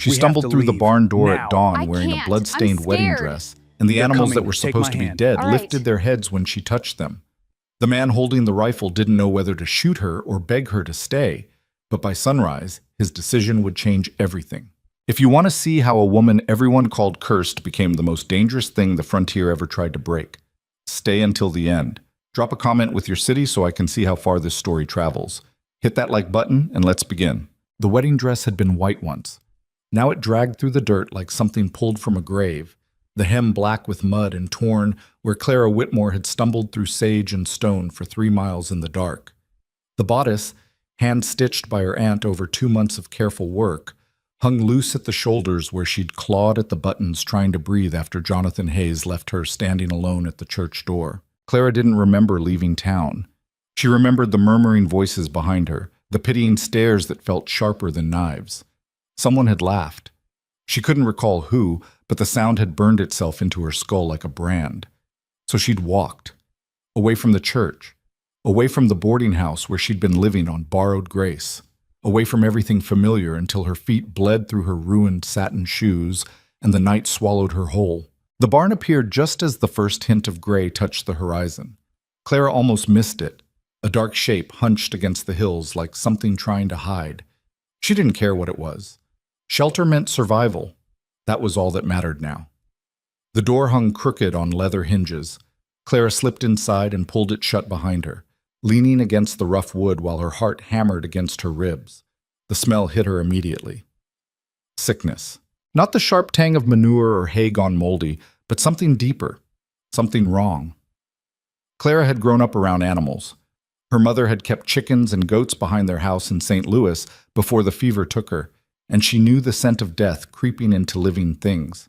She We have stumbled to through the leave. barn door Now. at dawn I wearing a can't. blood-stained I'm wedding scared. dress, and the They're animals coming. that were Take supposed my to be hand. dead All right. lifted their heads when she touched them. The man holding the rifle didn't know whether to shoot her or beg her to stay, but by sunrise, his decision would change everything. If you want to see how a woman everyone called cursed became the most dangerous thing the frontier ever tried to break, stay until the end. Drop a comment with your city so I can see how far this story travels. Hit that like button and let's begin. The wedding dress had been white once. Now it dragged through the dirt like something pulled from a grave, the hem black with mud and torn where Clara Whitmore had stumbled through sage and stone for 3 miles in the dark. The bodice, hand-stitched by her aunt over 2 months of careful work, hung loose at the shoulders where she'd clawed at the buttons trying to breathe after Jonathan Hayes left her standing alone at the church door. Clara didn't remember leaving town. She remembered the murmuring voices behind her, the pitying stares that felt sharper than knives. Someone had laughed. She couldn't recall who, but the sound had burned itself into her skull like a brand. So she'd walked, away from the church, away from the boarding house where she'd been living on borrowed grace, away from everything familiar until her feet bled through her ruined satin shoes and the night swallowed her whole. The barn appeared just as the first hint of gray touched the horizon. Clara almost missed it, a dark shape hunched against the hills like something trying to hide. She didn't care what it was. Shelter meant survival. That was all that mattered now. The door hung crooked on leather hinges. Clara slipped inside and pulled it shut behind her, leaning against the rough wood while her heart hammered against her ribs. The smell hit her immediately. Sickness. Not the sharp tang of manure or hay gone moldy, but something deeper, something wrong. Clara had grown up around animals. Her mother had kept chickens and goats behind their house in St. Louis before the fever took her, and she knew the scent of death creeping into living things.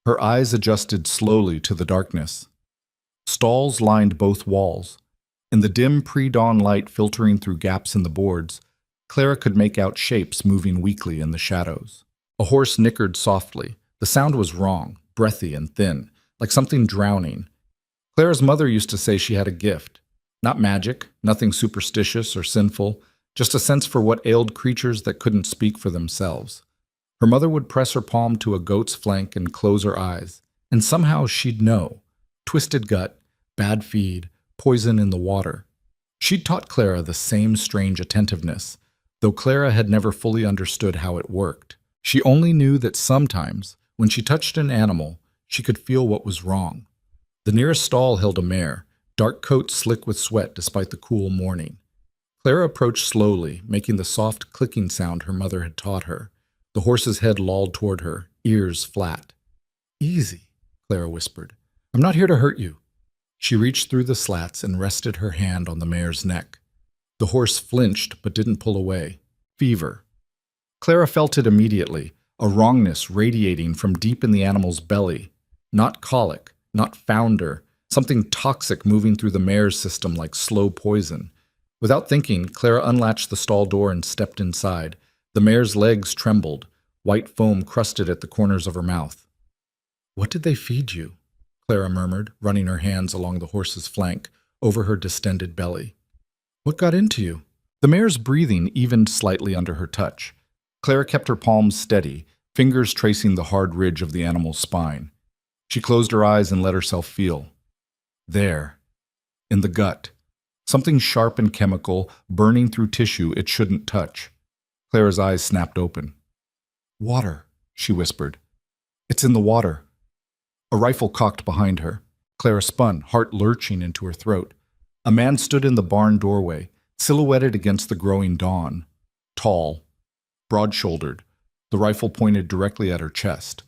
Her eyes adjusted slowly to the darkness. Stalls lined both walls. In the dim pre-dawn light filtering through gaps in the boards, Clara could make out shapes moving weakly in the shadows. A horse nickered softly. The sound was wrong, breathy and thin, like something drowning. Clara's mother used to say she had a gift. Not magic, nothing superstitious or sinful, just a sense for what ailed creatures that couldn't speak for themselves. Her mother would press her palm to a goat's flank and close her eyes, and somehow she'd know. Twisted gut, bad feed, poison in the water. She'd taught Clara the same strange attentiveness, though Clara had never fully understood how it worked. She only knew that sometimes, when she touched an animal, she could feel what was wrong. The nearest stall held a mare, dark coat slick with sweat despite the cool morning. Clara approached slowly, making the soft clicking sound her mother had taught her. The horse's head lolled toward her, ears flat. "Easy," Clara whispered. "I'm not here to hurt you." She reached through the slats and rested her hand on the mare's neck. The horse flinched but didn't pull away. Fever. Clara felt it immediately, a wrongness radiating from deep in the animal's belly. Not colic, not founder, something toxic moving through the mare's system like slow poison. Without thinking, Clara unlatched the stall door and stepped inside. The mare's legs trembled. White foam crusted at the corners of her mouth. "What did they feed you?" Clara murmured, running her hands along the horse's flank, over her distended belly. "What got into you?" The mare's breathing evened slightly under her touch. Clara kept her palms steady, fingers tracing the hard ridge of the animal's spine. She closed her eyes and let herself feel. There, in the gut, something sharp and chemical, burning through tissue it shouldn't touch. Clara's eyes snapped open. "Water," she whispered. "It's in the water." A rifle cocked behind her. Clara spun, heart lurching into her throat. A man stood in the barn doorway, silhouetted against the growing dawn. Tall, broad-shouldered, the rifle pointed directly at her chest.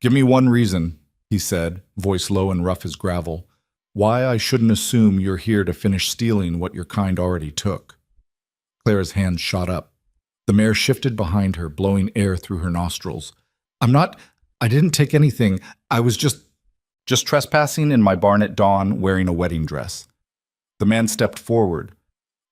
"Give me one reason," he said, voice low and rough as gravel, "why I shouldn't assume you're here to finish stealing what your kind already took." Clara's hands shot up. The mare shifted behind her, blowing air through her nostrils. I didn't take anything. I was just trespassing in my barn at dawn wearing a wedding dress." The man stepped forward.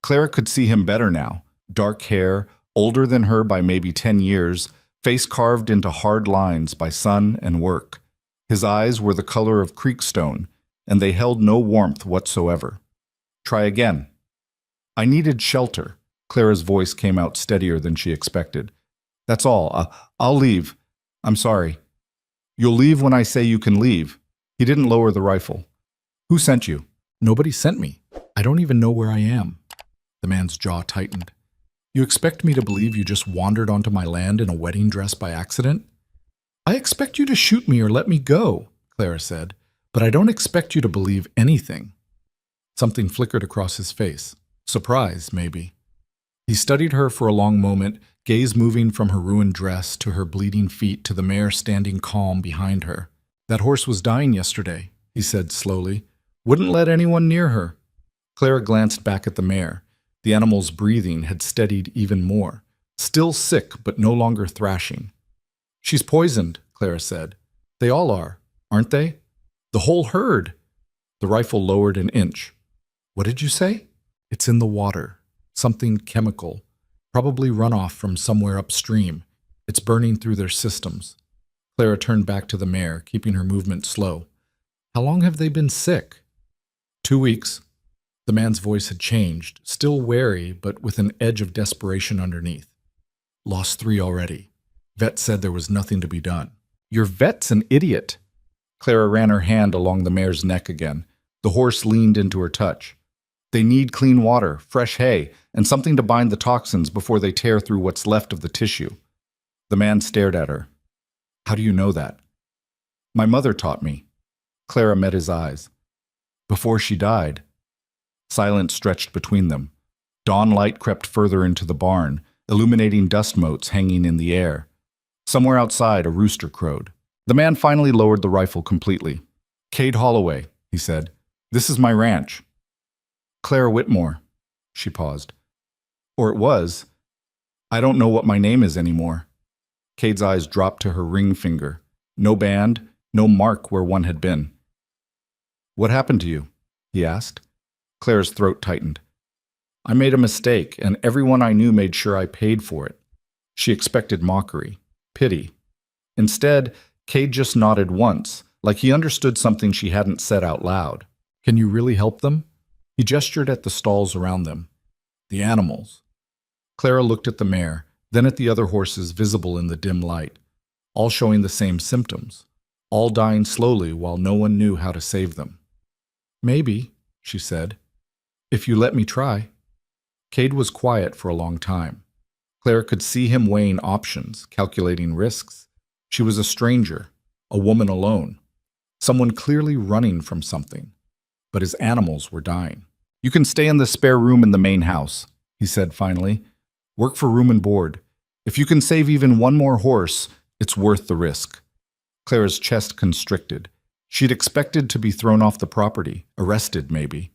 Clara could see him better now. Dark hair, older than her by maybe 10 years, face carved into hard lines by sun and work. His eyes were the color of creekstone, and they held no warmth whatsoever. "Try again." "I needed shelter." Clara's voice came out steadier than she expected. That's all. I'll leave. I'm sorry. You'll leave when I say you can leave. He didn't lower the rifle. Who sent you? Nobody sent me. I don't even know where I am. The man's jaw tightened. You expect me to believe you just wandered onto my land in a wedding dress by accident? I expect you to shoot me or let me go, Clara said, but I don't expect you to believe anything. Something flickered across his face. Surprise, maybe. He studied her for a long moment, gaze moving from her ruined dress to her bleeding feet to the mare standing calm behind her. That horse was dying yesterday, he said slowly. Wouldn't let anyone near her. Clara glanced back at the mare. The animal's breathing had steadied even more. Still sick, but no longer thrashing. She's poisoned, Clara said. They all are, aren't they? The whole herd. The rifle lowered an inch. What did you say? It's in the water. Something chemical. Probably runoff from somewhere upstream. It's burning through their systems. Clara turned back to the mare, keeping her movement slow. How long have they been sick? 2 weeks. The man's voice had changed, still wary, but with an edge of desperation underneath. Lost 3 already. Vet said there was nothing to be done. Your vet's an idiot. Clara ran her hand along the mare's neck again. The horse leaned into her touch. They need clean water, fresh hay, and something to bind the toxins before they tear through what's left of the tissue. The man stared at her. How do you know that? My mother taught me. Clara met his eyes. Before she died. Silence stretched between them. Dawn light crept further into the barn, illuminating dust motes hanging in the air. Somewhere outside, a rooster crowed. The man finally lowered the rifle completely. Cade Holloway, he said. This is my ranch. Clara Whitmore. She paused. Or it was. I don't know what my name is anymore. Cade's eyes dropped to her ring finger. No band, no mark where one had been. What happened to you? He asked. Clara's throat tightened. I made a mistake, and everyone I knew made sure I paid for it. She expected mockery, pity. Instead, Cade just nodded once, like he understood something she hadn't said out loud. Can you really help them? He gestured at the stalls around them. The animals. Clara looked at the mare, then at the other horses visible in the dim light, all showing the same symptoms, all dying slowly while no one knew how to save them. Maybe, she said. If you let me try. Cade was quiet for a long time. Clara could see him weighing options, calculating risks. She was a stranger, a woman alone, someone clearly running from something. But his animals were dying. You can stay in the spare room in the main house, he said finally. Work for room and board. If you can save even one more horse, it's worth the risk. Clara's chest constricted. She'd expected to be thrown off the property, arrested maybe.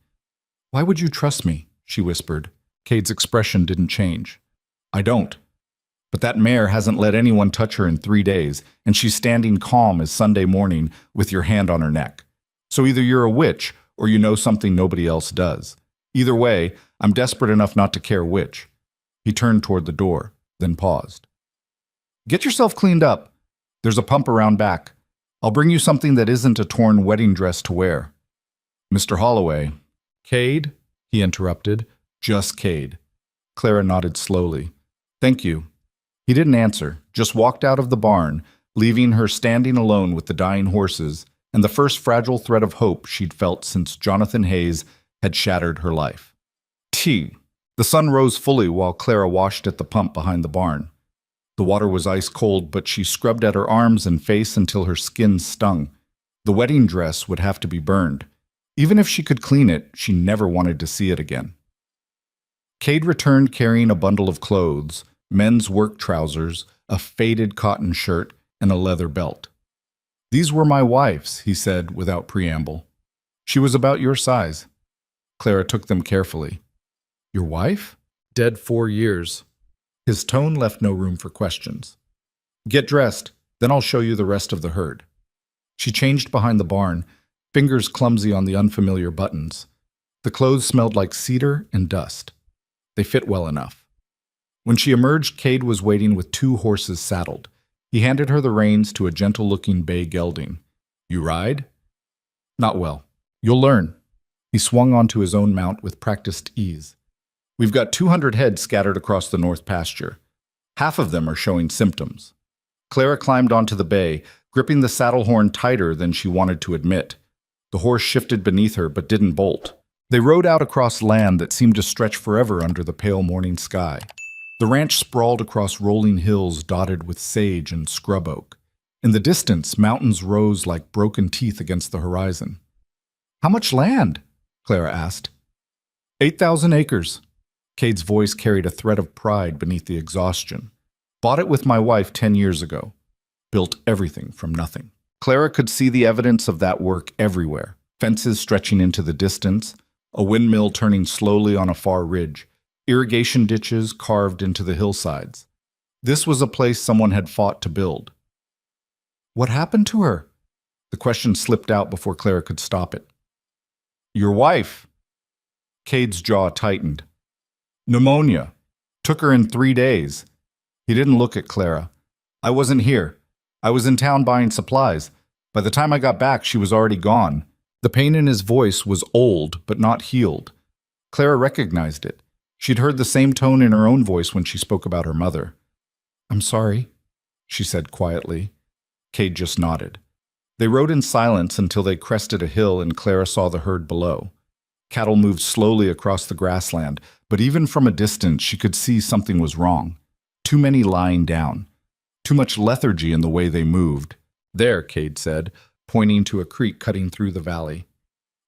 Why would you trust me? She whispered. Cade's expression didn't change. I don't. But that mare hasn't let anyone touch her in 3 days, and she's standing calm as Sunday morning with your hand on her neck. So either you're a witch, or you know something nobody else does. Either way, I'm desperate enough not to care which. He turned toward the door, then paused. Get yourself cleaned up. There's a pump around back. I'll bring you something that isn't a torn wedding dress to wear. Mr. Holloway. Cade? He interrupted. Just Cade. Clara nodded slowly. Thank you. He didn't answer, just walked out of the barn, leaving her standing alone with the dying horses and the first fragile thread of hope she'd felt since Jonathan Hayes had shattered her life. The sun rose fully while Clara washed at the pump behind the barn. The water was ice cold, but she scrubbed at her arms and face until her skin stung. The wedding dress would have to be burned. Even if she could clean it, she never wanted to see it again. Cade returned carrying a bundle of clothes, men's work trousers, a faded cotton shirt, and a leather belt. These were my wife's, he said without preamble. She was about your size. Clara took them carefully. Your wife? Dead 4 years. His tone left no room for questions. Get dressed, then I'll show you the rest of the herd. She changed behind the barn, fingers clumsy on the unfamiliar buttons. The clothes smelled like cedar and dust. They fit well enough. When she emerged, Cade was waiting with 2 horses saddled. He handed her the reins to a gentle-looking bay gelding. You ride? Not well. You'll learn. He swung onto his own mount with practiced ease. We've got 200 head scattered across the north pasture. Half of them are showing symptoms. Clara climbed onto the bay, gripping the saddle horn tighter than she wanted to admit. The horse shifted beneath her but didn't bolt. They rode out across land that seemed to stretch forever under the pale morning sky. The ranch sprawled across rolling hills dotted with sage and scrub oak. In the distance, mountains rose like broken teeth against the horizon. "How much land?" Clara asked. 8,000 acres. Cade's voice carried a thread of pride beneath the exhaustion. "Bought it with my wife 10 years ago. Built everything from nothing." Clara could see the evidence of that work everywhere. Fences stretching into the distance, a windmill turning slowly on a far ridge, irrigation ditches carved into the hillsides. This was a place someone had fought to build. "What happened to her?" The question slipped out before Clara could stop it. "Your wife." Cade's jaw tightened. "Pneumonia. Took her in 3 days." He didn't look at Clara. "I wasn't here. I was in town buying supplies. By the time I got back, she was already gone." The pain in his voice was old, but not healed. Clara recognized it. She'd heard the same tone in her own voice when she spoke about her mother. "I'm sorry," she said quietly. Cade just nodded. They rode in silence until they crested a hill and Clara saw the herd below. Cattle moved slowly across the grassland, but even from a distance she could see something was wrong. Too many lying down. Too much lethargy in the way they moved. "There," Cade said, pointing to a creek cutting through the valley.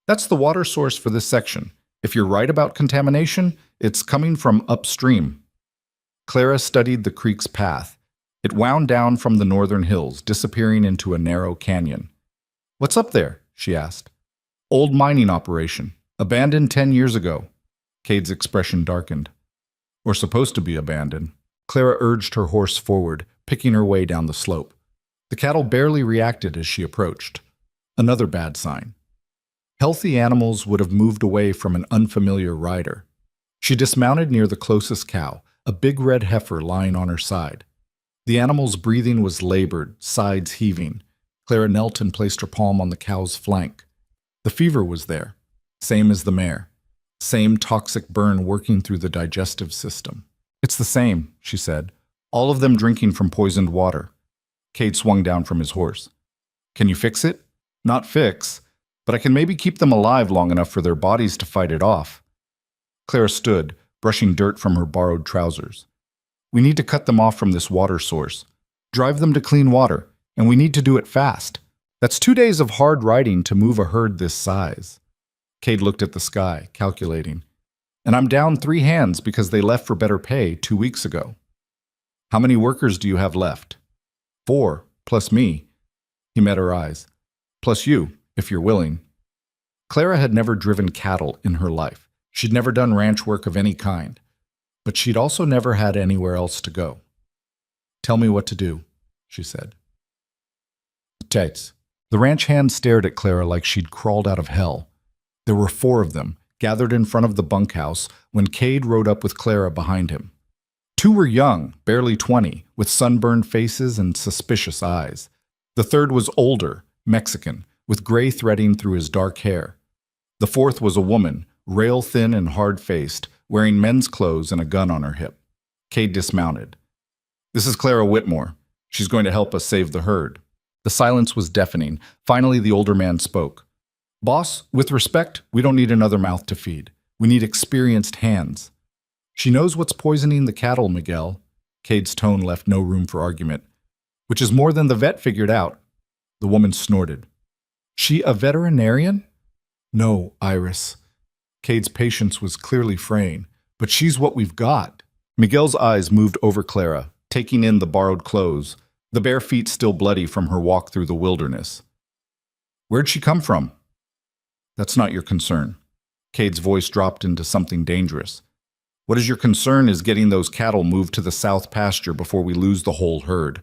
"That's the water source for this section. If you're right about contamination, it's coming from upstream." Clara studied the creek's path. It wound down from the northern hills, disappearing into a narrow canyon. "What's up there?" she asked. "Old mining operation. Abandoned 10 years ago." Cade's expression darkened. "Or supposed to be abandoned." Clara urged her horse forward, picking her way down the slope. The cattle barely reacted as she approached. Another bad sign. Healthy animals would have moved away from an unfamiliar rider. She dismounted near the closest cow, a big red heifer lying on her side. The animal's breathing was labored, sides heaving. Clara knelt and placed her palm on the cow's flank. The fever was there, same as the mare. Same toxic burn working through the digestive system. "It's the same," she said. "All of them drinking from poisoned water." Cade swung down from his horse. "Can you fix it?" "Not fix, but I can maybe keep them alive long enough for their bodies to fight it off." Clara stood, brushing dirt from her borrowed trousers. "We need to cut them off from this water source. Drive them to clean water, and we need to do it fast. That's 2 days of hard riding to move a herd this size." Cade looked at the sky, calculating. "And I'm down 3 hands because they left for better pay 2 weeks ago." "How many workers do you have left?" 4, plus me." He met her eyes. "Plus you, if you're willing." Clara had never driven cattle in her life. She'd never done ranch work of any kind. But she'd also never had anywhere else to go. "Tell me what to do," she said. "Tights." The ranch hand stared at Clara like she'd crawled out of hell. There were 4 of them, gathered in front of the bunkhouse, when Cade rode up with Clara behind him. 2 were young, barely 20, with sunburned faces and suspicious eyes. The third was older, Mexican, with gray threading through his dark hair. The 4th was a woman, rail-thin and hard-faced, wearing men's clothes and a gun on her hip. Cade dismounted. "This is Clara Whitmore. She's going to help us save the herd." The silence was deafening. Finally, the older man spoke. "Boss, with respect, we don't need another mouth to feed. We need experienced hands." "She knows what's poisoning the cattle, Miguel." Cade's tone left no room for argument. "Which is more than the vet figured out." The woman snorted. "She a veterinarian?" "No, Iris." Cade's patience was clearly fraying. "But she's what we've got." Miguel's eyes moved over Clara, taking in the borrowed clothes, the bare feet still bloody from her walk through the wilderness. "Where'd she come from?" "That's not your concern." Cade's voice dropped into something dangerous. "What is your concern is getting those cattle moved to the south pasture before we lose the whole herd.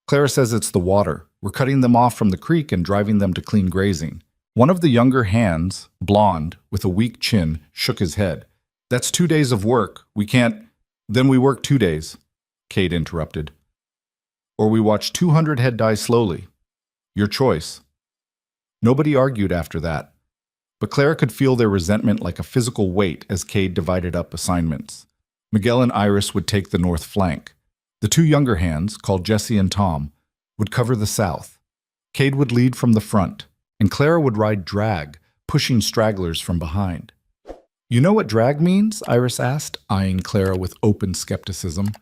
Clara says it's the water. We're cutting them off from the creek and driving them to clean grazing." One of the younger hands, blonde, with a weak chin, shook his head. "That's 2 days of work. We can't—" "Then we work 2 days," Cade interrupted. "Or we watch 200 head die slowly. Your choice." Nobody argued after that. But Clara could feel their resentment like a physical weight as Cade divided up assignments. Miguel and Iris would take the north flank. The two younger hands, called Jesse and Tom, would cover the south. Cade would lead from the front, and Clara would ride drag, pushing stragglers from behind. "You know what drag means?" Iris asked, eyeing Clara with open skepticism.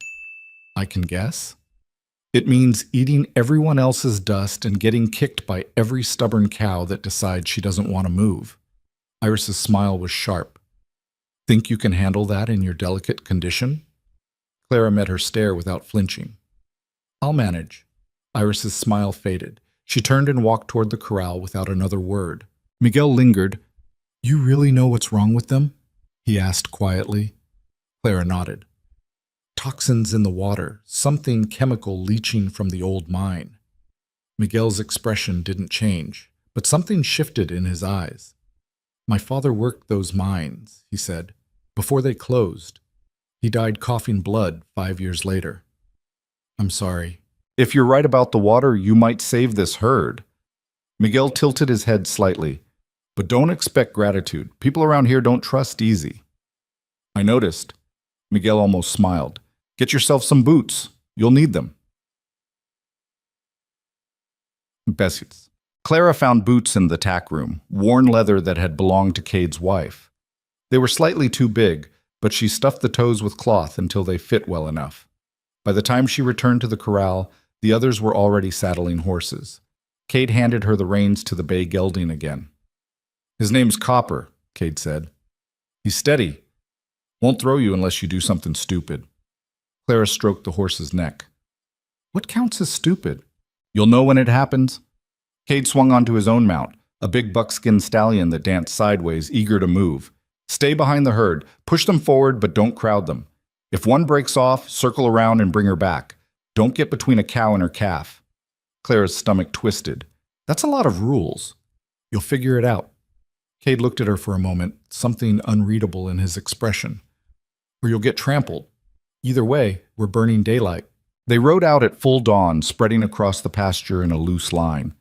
"I can guess." "It means eating everyone else's dust and getting kicked by every stubborn cow that decides she doesn't want to move." Iris's smile was sharp. "Think you can handle that in your delicate condition?" Clara met her stare without flinching. "I'll manage." Iris's smile faded. She turned and walked toward the corral without another word. Miguel lingered. "You really know what's wrong with them?" he asked quietly. Clara nodded. "Toxins in the water, something chemical leaching from the old mine." Miguel's expression didn't change, but something shifted in his eyes. "My father worked those mines," he said, "before they closed. He died coughing blood 5 years later." "I'm sorry." "If you're right about the water, you might save this herd." Miguel tilted his head slightly. "But don't expect gratitude. People around here don't trust easy." "I noticed." Miguel almost smiled. "Get yourself some boots. You'll need them." Besides. Clara found boots in the tack room, worn leather that had belonged to Cade's wife. They were slightly too big, but she stuffed the toes with cloth until they fit well enough. By the time she returned to the corral, the others were already saddling horses. Cade handed her the reins to the bay gelding again. "His name's Copper," Cade said. "He's steady. Won't throw you unless you do something stupid." Clara stroked the horse's neck. "What counts as stupid?" "You'll know when it happens." Cade swung onto his own mount, a big buckskin stallion that danced sideways, eager to move. "Stay behind the herd. Push them forward, but don't crowd them. If one breaks off, circle around and bring her back. Don't get between a cow and her calf." Clara's stomach twisted. "That's a lot of rules." "You'll figure it out." Cade looked at her for a moment, something unreadable in his expression. "Or you'll get trampled. Either way, we're burning daylight." They rode out at full dawn, spreading across the pasture in a loose line.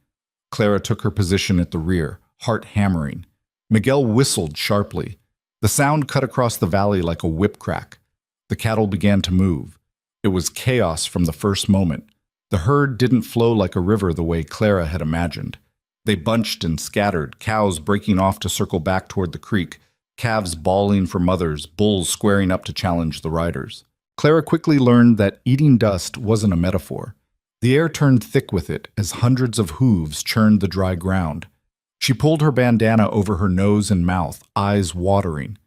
Clara took her position at the rear, heart hammering. Miguel whistled sharply. The sound cut across the valley like a whip crack. The cattle began to move. It was chaos from the first moment. The herd didn't flow like a river the way Clara had imagined. They bunched and scattered, cows breaking off to circle back toward the creek, calves bawling for mothers, bulls squaring up to challenge the riders. Clara quickly learned that eating dust wasn't a metaphor. The air turned thick with it as hundreds of hooves churned the dry ground. She pulled her bandana over her nose and mouth, eyes watering.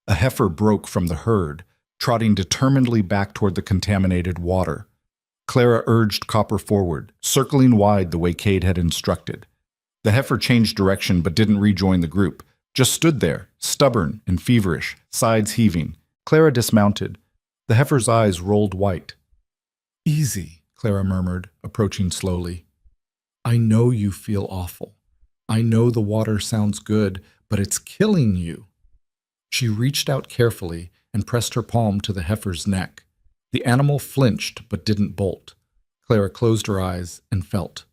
A heifer broke from the herd, trotting determinedly back toward the contaminated water. Clara urged Copper forward, circling wide the way Cade had instructed. The heifer changed direction but didn't rejoin the group, just stood there, stubborn and feverish, sides heaving. Clara dismounted. The heifer's eyes rolled white. "Easy," Clara murmured, approaching slowly. "I know you feel awful. I know the water sounds good, but it's killing you." She reached out carefully and pressed her palm to the heifer's neck. The animal flinched but didn't bolt. Clara closed her eyes and felt.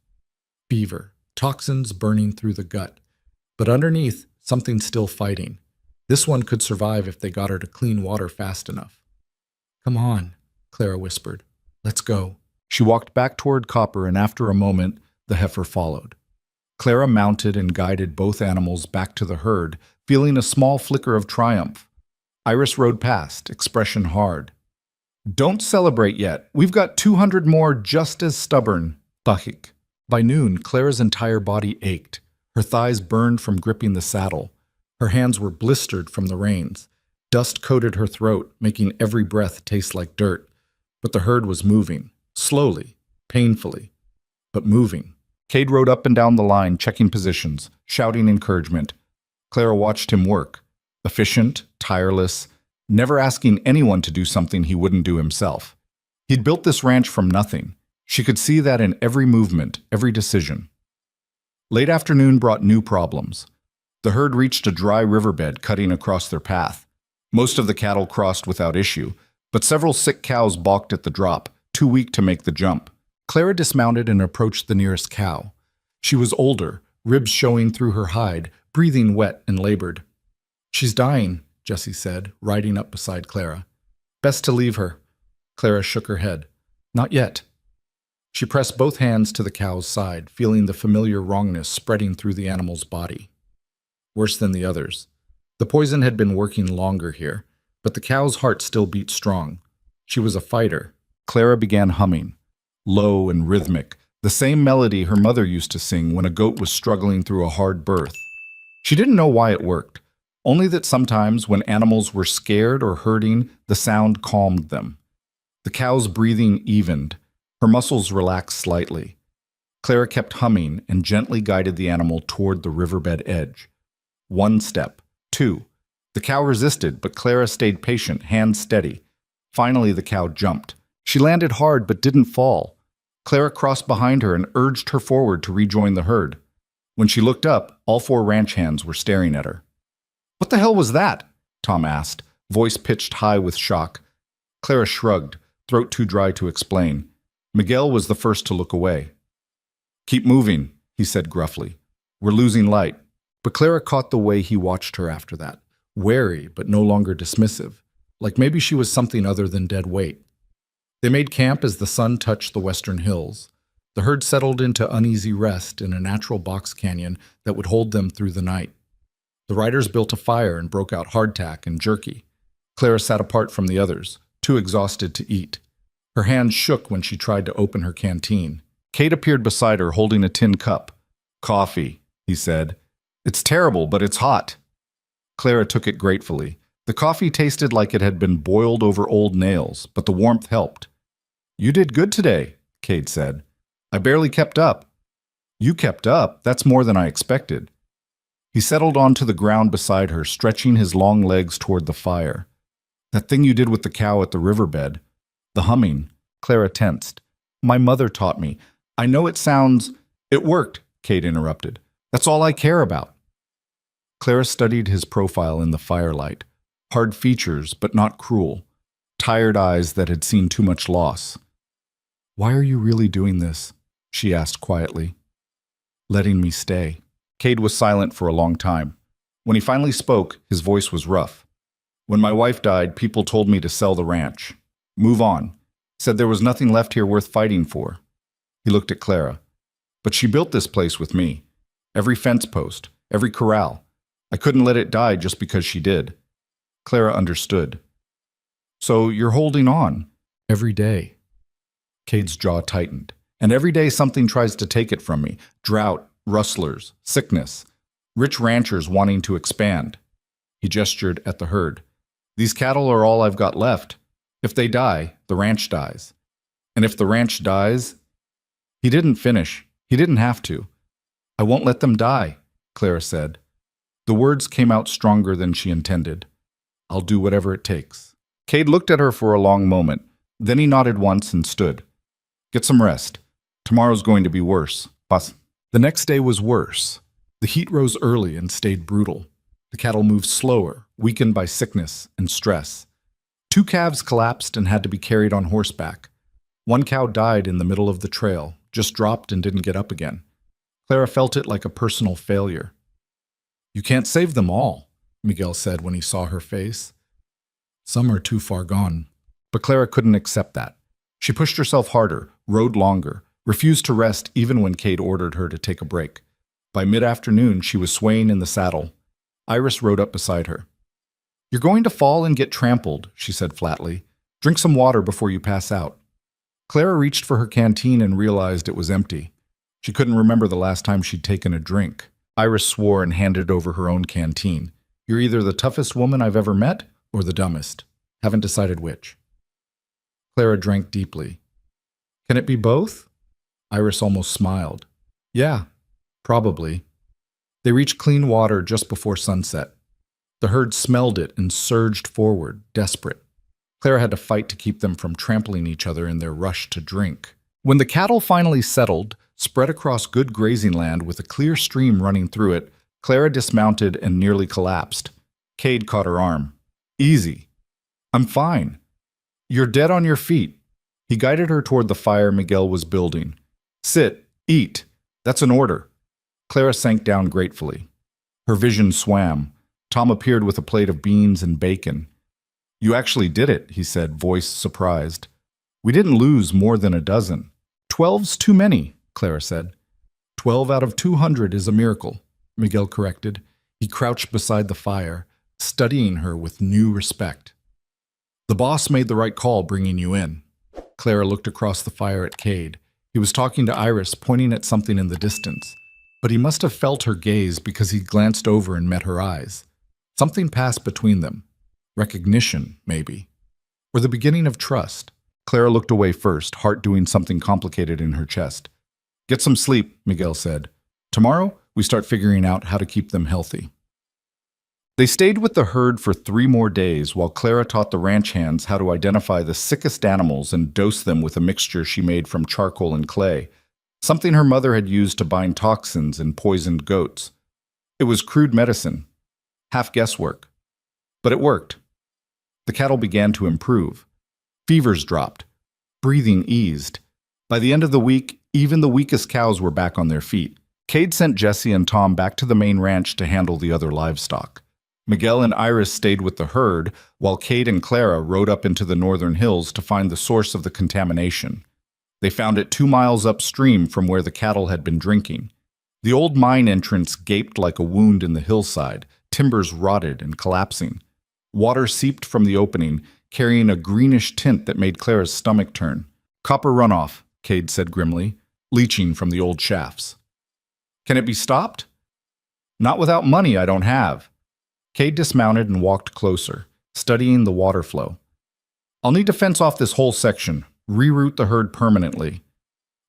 Fever, toxins burning through the gut. But underneath, something still fighting. This one could survive if they got her to clean water fast enough. "Come on," Clara whispered. "Let's go." She walked back toward Copper, and after a moment, the heifer followed. Clara mounted and guided both animals back to the herd, feeling a small flicker of triumph. Iris rode past, expression hard. "Don't celebrate yet. We've got 200 more just as stubborn." Thahik. By noon, Clara's entire body ached. Her thighs burned from gripping the saddle. Her hands were blistered from the reins. Dust coated her throat, making every breath taste like dirt. But the herd was moving. Slowly, painfully, but moving. Cade rode up and down the line, checking positions, shouting encouragement. Clara watched him work. Efficient, tireless, never asking anyone to do something he wouldn't do himself. He'd built this ranch from nothing. She could see that in every movement, every decision. Late afternoon brought new problems. The herd reached a dry riverbed cutting across their path. Most of the cattle crossed without issue, but several sick cows balked at the drop, too weak to make the jump. Clara dismounted and approached the nearest cow. She was older, ribs showing through her hide, breathing wet and labored. "She's dying," Jessie said, riding up beside Clara. "Best to leave her." Clara shook her head. Not yet. She pressed both hands to the cow's side, feeling the familiar wrongness spreading through the animal's body. Worse than the others. The poison had been working longer here, but the cow's heart still beat strong. She was a fighter. Clara began humming, low and rhythmic, the same melody her mother used to sing when a goat was struggling through a hard birth. She didn't know why it worked, only that sometimes when animals were scared or hurting, the sound calmed them. The cow's breathing evened. Her muscles relaxed slightly. Clara kept humming and gently guided the animal toward the riverbed edge. 1 step, 2. The cow resisted, but Clara stayed patient, hands steady. Finally, the cow jumped. She landed hard but didn't fall. Clara crossed behind her and urged her forward to rejoin the herd. When she looked up, all 4 ranch hands were staring at her. "What the hell was that?" Tom asked, voice pitched high with shock. Clara shrugged, throat too dry to explain. Miguel was the first to look away. "Keep moving," he said gruffly. "We're losing light." But Clara caught the way he watched her after that, wary but no longer dismissive, like maybe she was something other than dead weight. They made camp as the sun touched the western hills. The herd settled into uneasy rest in a natural box canyon that would hold them through the night. The riders built a fire and broke out hardtack and jerky. Clara sat apart from the others, too exhausted to eat. Her hands shook when she tried to open her canteen. Kate appeared beside her holding a tin cup. "Coffee," he said. "It's terrible, but it's hot." Clara took it gratefully. The coffee tasted like it had been boiled over old nails, but the warmth helped. "You did good today," Kate said. "I barely kept up." "You kept up? That's more than I expected." He settled onto the ground beside her, stretching his long legs toward the fire. "That thing you did with the cow at the riverbed. The humming." Clara tensed. "My mother taught me. I know it sounds—" "It worked," Kate interrupted. "That's all I care about." Clara studied his profile in the firelight. Hard features, but not cruel. Tired eyes that had seen too much loss. "Why are you really doing this?" she asked quietly. "Letting me stay." Cade was silent for a long time. When he finally spoke, his voice was rough. "When my wife died, people told me to sell the ranch. Move on. Said there was nothing left here worth fighting for." He looked at Clara. "But she built this place with me. Every fence post, every corral. I couldn't let it die just because she did." Clara understood. "So you're holding on?" "Every day." Cade's jaw tightened. "And every day something tries to take it from me. Drought, rustlers, sickness. Rich ranchers wanting to expand." He gestured at the herd. "These cattle are all I've got left. If they die, the ranch dies. And if the ranch dies—" He didn't finish. He didn't have to. "I won't let them die," Clara said. The words came out stronger than she intended. "I'll do whatever it takes." Cade looked at her for a long moment. Then he nodded once and stood. "Get some rest. Tomorrow's going to be worse." The next day was worse. The heat rose early and stayed brutal. The cattle moved slower, weakened by sickness and stress. 2 calves collapsed and had to be carried on horseback. 1 cow died in the middle of the trail, just dropped and didn't get up again. Clara felt it like a personal failure. "You can't save them all," Miguel said when he saw her face. "Some are too far gone." But Clara couldn't accept that. She pushed herself harder, rode longer, refused to rest even when Kate ordered her to take a break. By mid-afternoon, she was swaying in the saddle. Iris rode up beside her. "You're going to fall and get trampled," she said flatly. "Drink some water before you pass out." Clara reached for her canteen and realized it was empty. She couldn't remember the last time she'd taken a drink. Iris swore and handed over her own canteen. "You're either the toughest woman I've ever met or the dumbest. Haven't decided which." Clara drank deeply. "Can it be both?" Iris almost smiled. "Yeah, probably." They reached clean water just before sunset. The herd smelled it and surged forward, desperate. Clara had to fight to keep them from trampling each other in their rush to drink. When the cattle finally settled, spread across good grazing land with a clear stream running through it, Clara dismounted and nearly collapsed. Cade caught her arm. "Easy." "I'm fine." "You're dead on your feet." He guided her toward the fire Miguel was building. "Sit, eat. That's an order." Clara sank down gratefully. Her vision swam. Tom appeared with a plate of beans and bacon. "You actually did it," he said, voice surprised. We didn't lose more than a dozen. 12's too many, Clara said. 12 out of 200 is a miracle, Miguel corrected. He crouched beside the fire, studying her with new respect. The boss made the right call bringing you in. Clara looked across the fire at Cade. He was talking to Iris, pointing at something in the distance. But he must have felt her gaze because he glanced over and met her eyes. Something passed between them. Recognition, maybe. Or the beginning of trust. Clara looked away first, heart doing something complicated in her chest. Get some sleep, Miguel said. Tomorrow, we start figuring out how to keep them healthy. They stayed with the herd for 3 more days while Clara taught the ranch hands how to identify the sickest animals and dose them with a mixture she made from charcoal and clay, something her mother had used to bind toxins in poisoned goats. It was crude medicine, half guesswork. But it worked. The cattle began to improve. Fevers dropped. Breathing eased. By the end of the week, even the weakest cows were back on their feet. Cade sent Jesse and Tom back to the main ranch to handle the other livestock. Miguel and Iris stayed with the herd, while Cade and Clara rode up into the northern hills to find the source of the contamination. They found it 2 miles upstream from where the cattle had been drinking. The old mine entrance gaped like a wound in the hillside, timbers rotted and collapsing. Water seeped from the opening, carrying a greenish tint that made Clara's stomach turn. Copper runoff, Cade said grimly, leaching from the old shafts. Can it be stopped? Not without money I don't have. Cade dismounted and walked closer, studying the water flow. I'll need to fence off this whole section, reroute the herd permanently.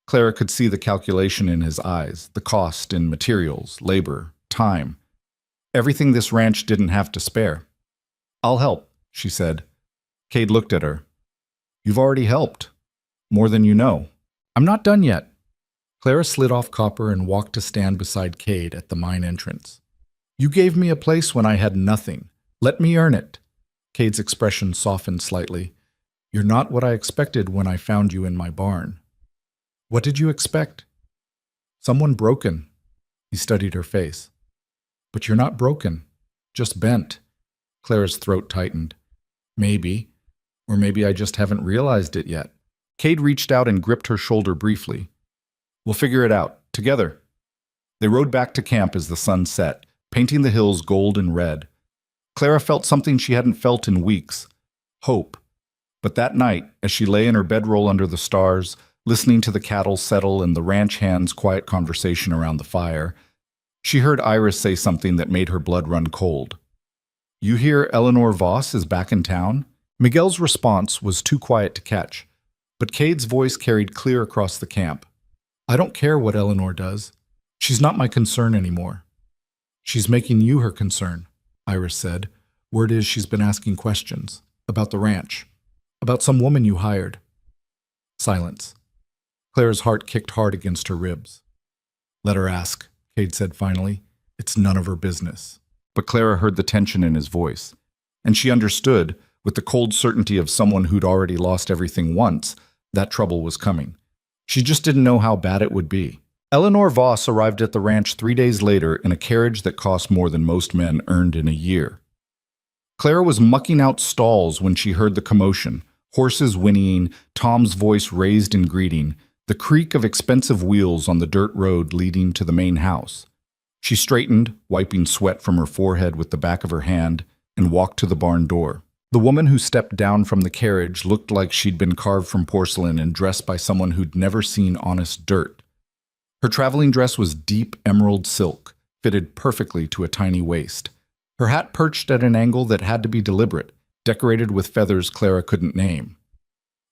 Clara could see the calculation in his eyes, the cost in materials, labor, time. Everything this ranch didn't have to spare. I'll help, she said. Cade looked at her. You've already helped. More than you know. I'm not done yet. Clara slid off Copper and walked to stand beside Cade at the mine entrance. You gave me a place when I had nothing. Let me earn it. Cade's expression softened slightly. You're not what I expected when I found you in my barn. What did you expect? Someone broken. He studied her face. But you're not broken, just bent. Clara's throat tightened. Maybe. Or maybe I just haven't realized it yet. Cade reached out and gripped her shoulder briefly. We'll figure it out, together. They rode back to camp as the sun set, painting the hills gold and red. Clara felt something she hadn't felt in weeks. Hope. But that night, as she lay in her bedroll under the stars, listening to the cattle settle and the ranch hands' quiet conversation around the fire, she heard Iris say something that made her blood run cold. You hear Eleanor Voss is back in town? Miguel's response was too quiet to catch, but Cade's voice carried clear across the camp. I don't care what Eleanor does. She's not my concern anymore. She's making you her concern, Iris said. Word is she's been asking questions. About the ranch. About some woman you hired. Silence. Clara's heart kicked hard against her ribs. Let her ask, Cade said finally. It's none of her business. But Clara heard the tension in his voice, and she understood, with the cold certainty of someone who'd already lost everything once, that trouble was coming. She just didn't know how bad it would be. Eleanor Voss arrived at the ranch 3 days later in a carriage that cost more than most men earned in a year. Clara was mucking out stalls when she heard the commotion, horses whinnying, Tom's voice raised in greeting, the creak of expensive wheels on the dirt road leading to the main house. She straightened, wiping sweat from her forehead with the back of her hand, and walked to the barn door. The woman who stepped down from the carriage looked like she'd been carved from porcelain and dressed by someone who'd never seen honest dirt. Her traveling dress was deep emerald silk, fitted perfectly to a tiny waist. Her hat perched at an angle that had to be deliberate, decorated with feathers Clara couldn't name.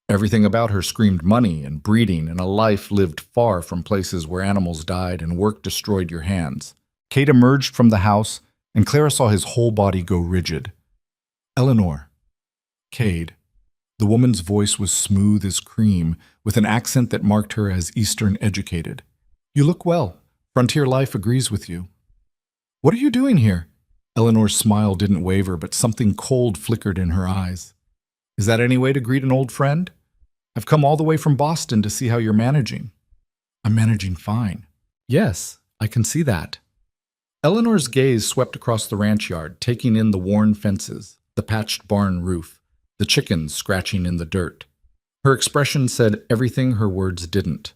Everything about her screamed money and breeding and a life lived far from places where animals died and work destroyed your hands. Cade emerged from the house, and Clara saw his whole body go rigid. Eleanor. Cade. The woman's voice was smooth as cream, with an accent that marked her as Eastern educated. You look well. Frontier life agrees with you. What are you doing here? Eleanor's smile didn't waver, but something cold flickered in her eyes. Is that any way to greet an old friend? I've come all the way from Boston to see how you're managing. I'm managing fine. Yes, I can see that. Eleanor's gaze swept across the ranch yard, taking in the worn fences, the patched barn roof, the chickens scratching in the dirt. Her expression said everything her words didn't.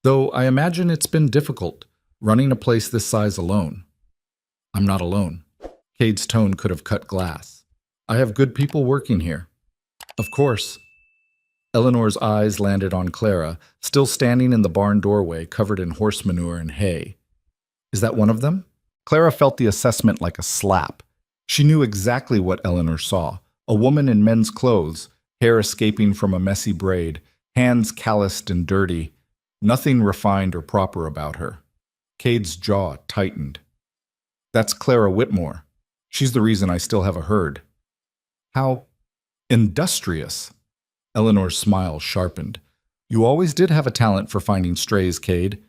Though I imagine it's been difficult, running a place this size alone. I'm not alone. Cade's tone could have cut glass. I have good people working here. Of course. Eleanor's eyes landed on Clara, still standing in the barn doorway covered in horse manure and hay. Is that one of them? Clara felt the assessment like a slap. She knew exactly what Eleanor saw. A woman in men's clothes, hair escaping from a messy braid, hands calloused and dirty. Nothing refined or proper about her. Cade's jaw tightened. That's Clara Whitmore. She's the reason I still have a herd. How industrious. Eleanor's smile sharpened. You always did have a talent for finding strays, Cade.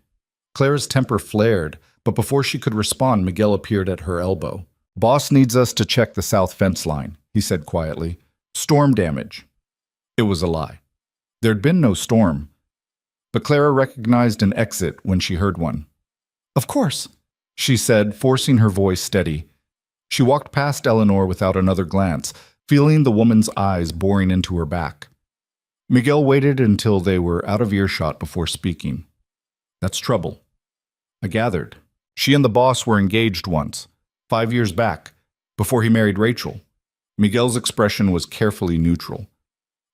Clara's temper flared, but before she could respond, Miguel appeared at her elbow. Boss needs us to check the south fence line, he said quietly. Storm damage. It was a lie. There'd been no storm, but Clara recognized an exit when she heard one. Of course, she said, forcing her voice steady. She walked past Eleanor without another glance, feeling the woman's eyes boring into her back. Miguel waited until they were out of earshot before speaking. That's trouble. I gathered. She and the boss were engaged once, 5 years back, before he married Rachel. Miguel's expression was carefully neutral.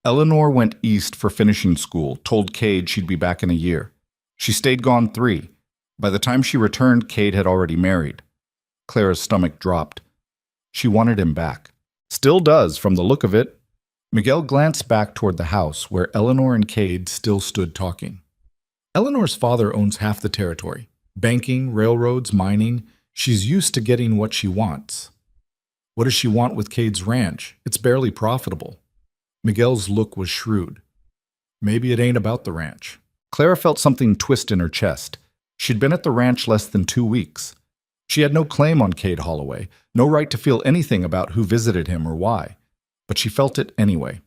Eleanor went east for finishing school, told Cade she'd be back in a year. She stayed gone 3. By the time she returned, Cade had already married. Clara's stomach dropped. She wanted him back. Still does, from the look of it. Miguel glanced back toward the house, where Eleanor and Cade still stood talking. Eleanor's father owns half the territory. Banking, railroads, mining. She's used to getting what she wants. What does she want with Cade's ranch? It's barely profitable. Miguel's look was shrewd. Maybe it ain't about the ranch. Clara felt something twist in her chest. She'd been at the ranch less than 2 weeks. She had no claim on Cade Holloway, no right to feel anything about who visited him or why. But she felt it anyway.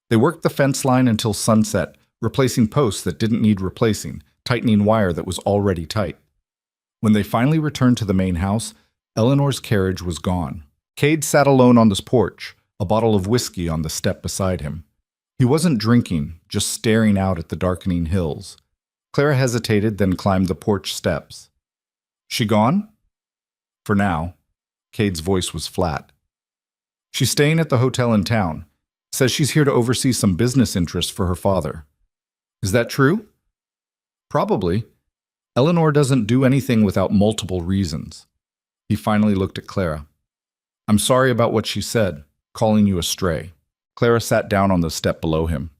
They worked the fence line until sunset, replacing posts that didn't need replacing, tightening wire that was already tight. When they finally returned to the main house, Eleanor's carriage was gone. Cade sat alone on the porch, a bottle of whiskey on the step beside him. He wasn't drinking, just staring out at the darkening hills. Clara hesitated, then climbed the porch steps. She gone? For now. Cade's voice was flat. She's staying at the hotel in town. Says she's here to oversee some business interests for her father. Is that true? Probably. Eleanor doesn't do anything without multiple reasons. He finally looked at Clara. I'm sorry about what she said, calling you a stray. Clara sat down on the step below him.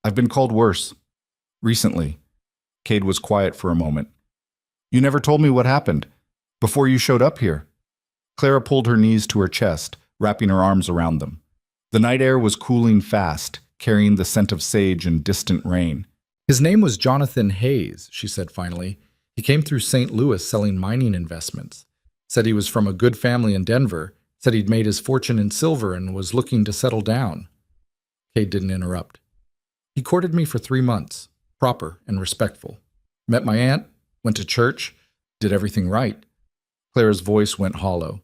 I've been called worse. Recently. Cade was quiet for a moment. You never told me what happened. Before you showed up here. Clara pulled her knees to her chest, wrapping her arms around them. The night air was cooling fast, carrying the scent of sage and distant rain. His name was Jonathan Hayes, she said finally. He came through St. Louis selling mining investments. Said he was from a good family in Denver. Said he'd made his fortune in silver and was looking to settle down. Cade didn't interrupt. He courted me for 3 months, proper and respectful. Met my aunt, went to church, did everything right. Clara's voice went hollow.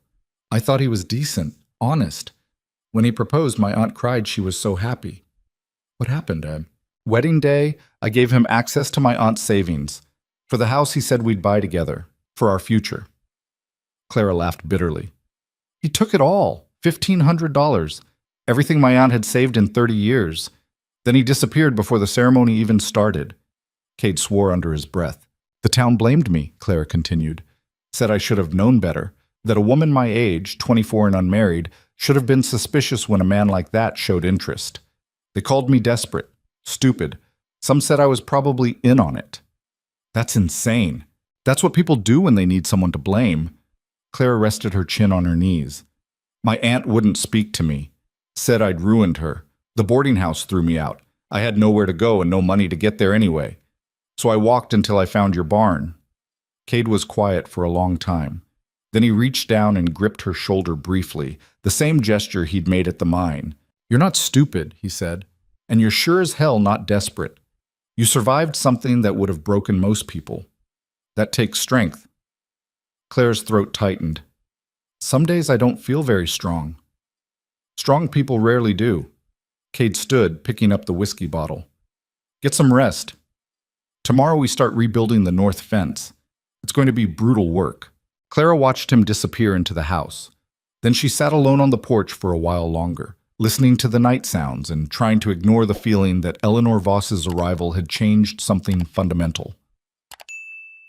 I thought he was decent, honest. When he proposed, my aunt cried she was so happy. What happened, Wedding day, I gave him access to my aunt's savings. For the house he said we'd buy together, for our future. Clara laughed bitterly. He took it all, $1,500, everything my aunt had saved in 30 years. Then he disappeared before the ceremony even started. Cade swore under his breath. The town blamed me, Clara continued. Said I should have known better, that a woman my age, 24 and unmarried, should have been suspicious when a man like that showed interest. They called me desperate, stupid. Some said I was probably in on it. That's insane. That's what people do when they need someone to blame. Clara rested her chin on her knees. My aunt wouldn't speak to me. Said I'd ruined her. The boarding house threw me out. I had nowhere to go and no money to get there anyway. So I walked until I found your barn. Cade was quiet for a long time. Then he reached down and gripped her shoulder briefly, the same gesture he'd made at the mine. You're not stupid, he said, and you're sure as hell not desperate. You survived something that would have broken most people. That takes strength. Claire's throat tightened. Some days I don't feel very strong. Strong people rarely do. Cade stood, picking up the whiskey bottle. Get some rest. Tomorrow we start rebuilding the north fence. It's going to be brutal work. Clara watched him disappear into the house. Then she sat alone on the porch for a while longer, listening to the night sounds and trying to ignore the feeling that Eleanor Voss's arrival had changed something fundamental.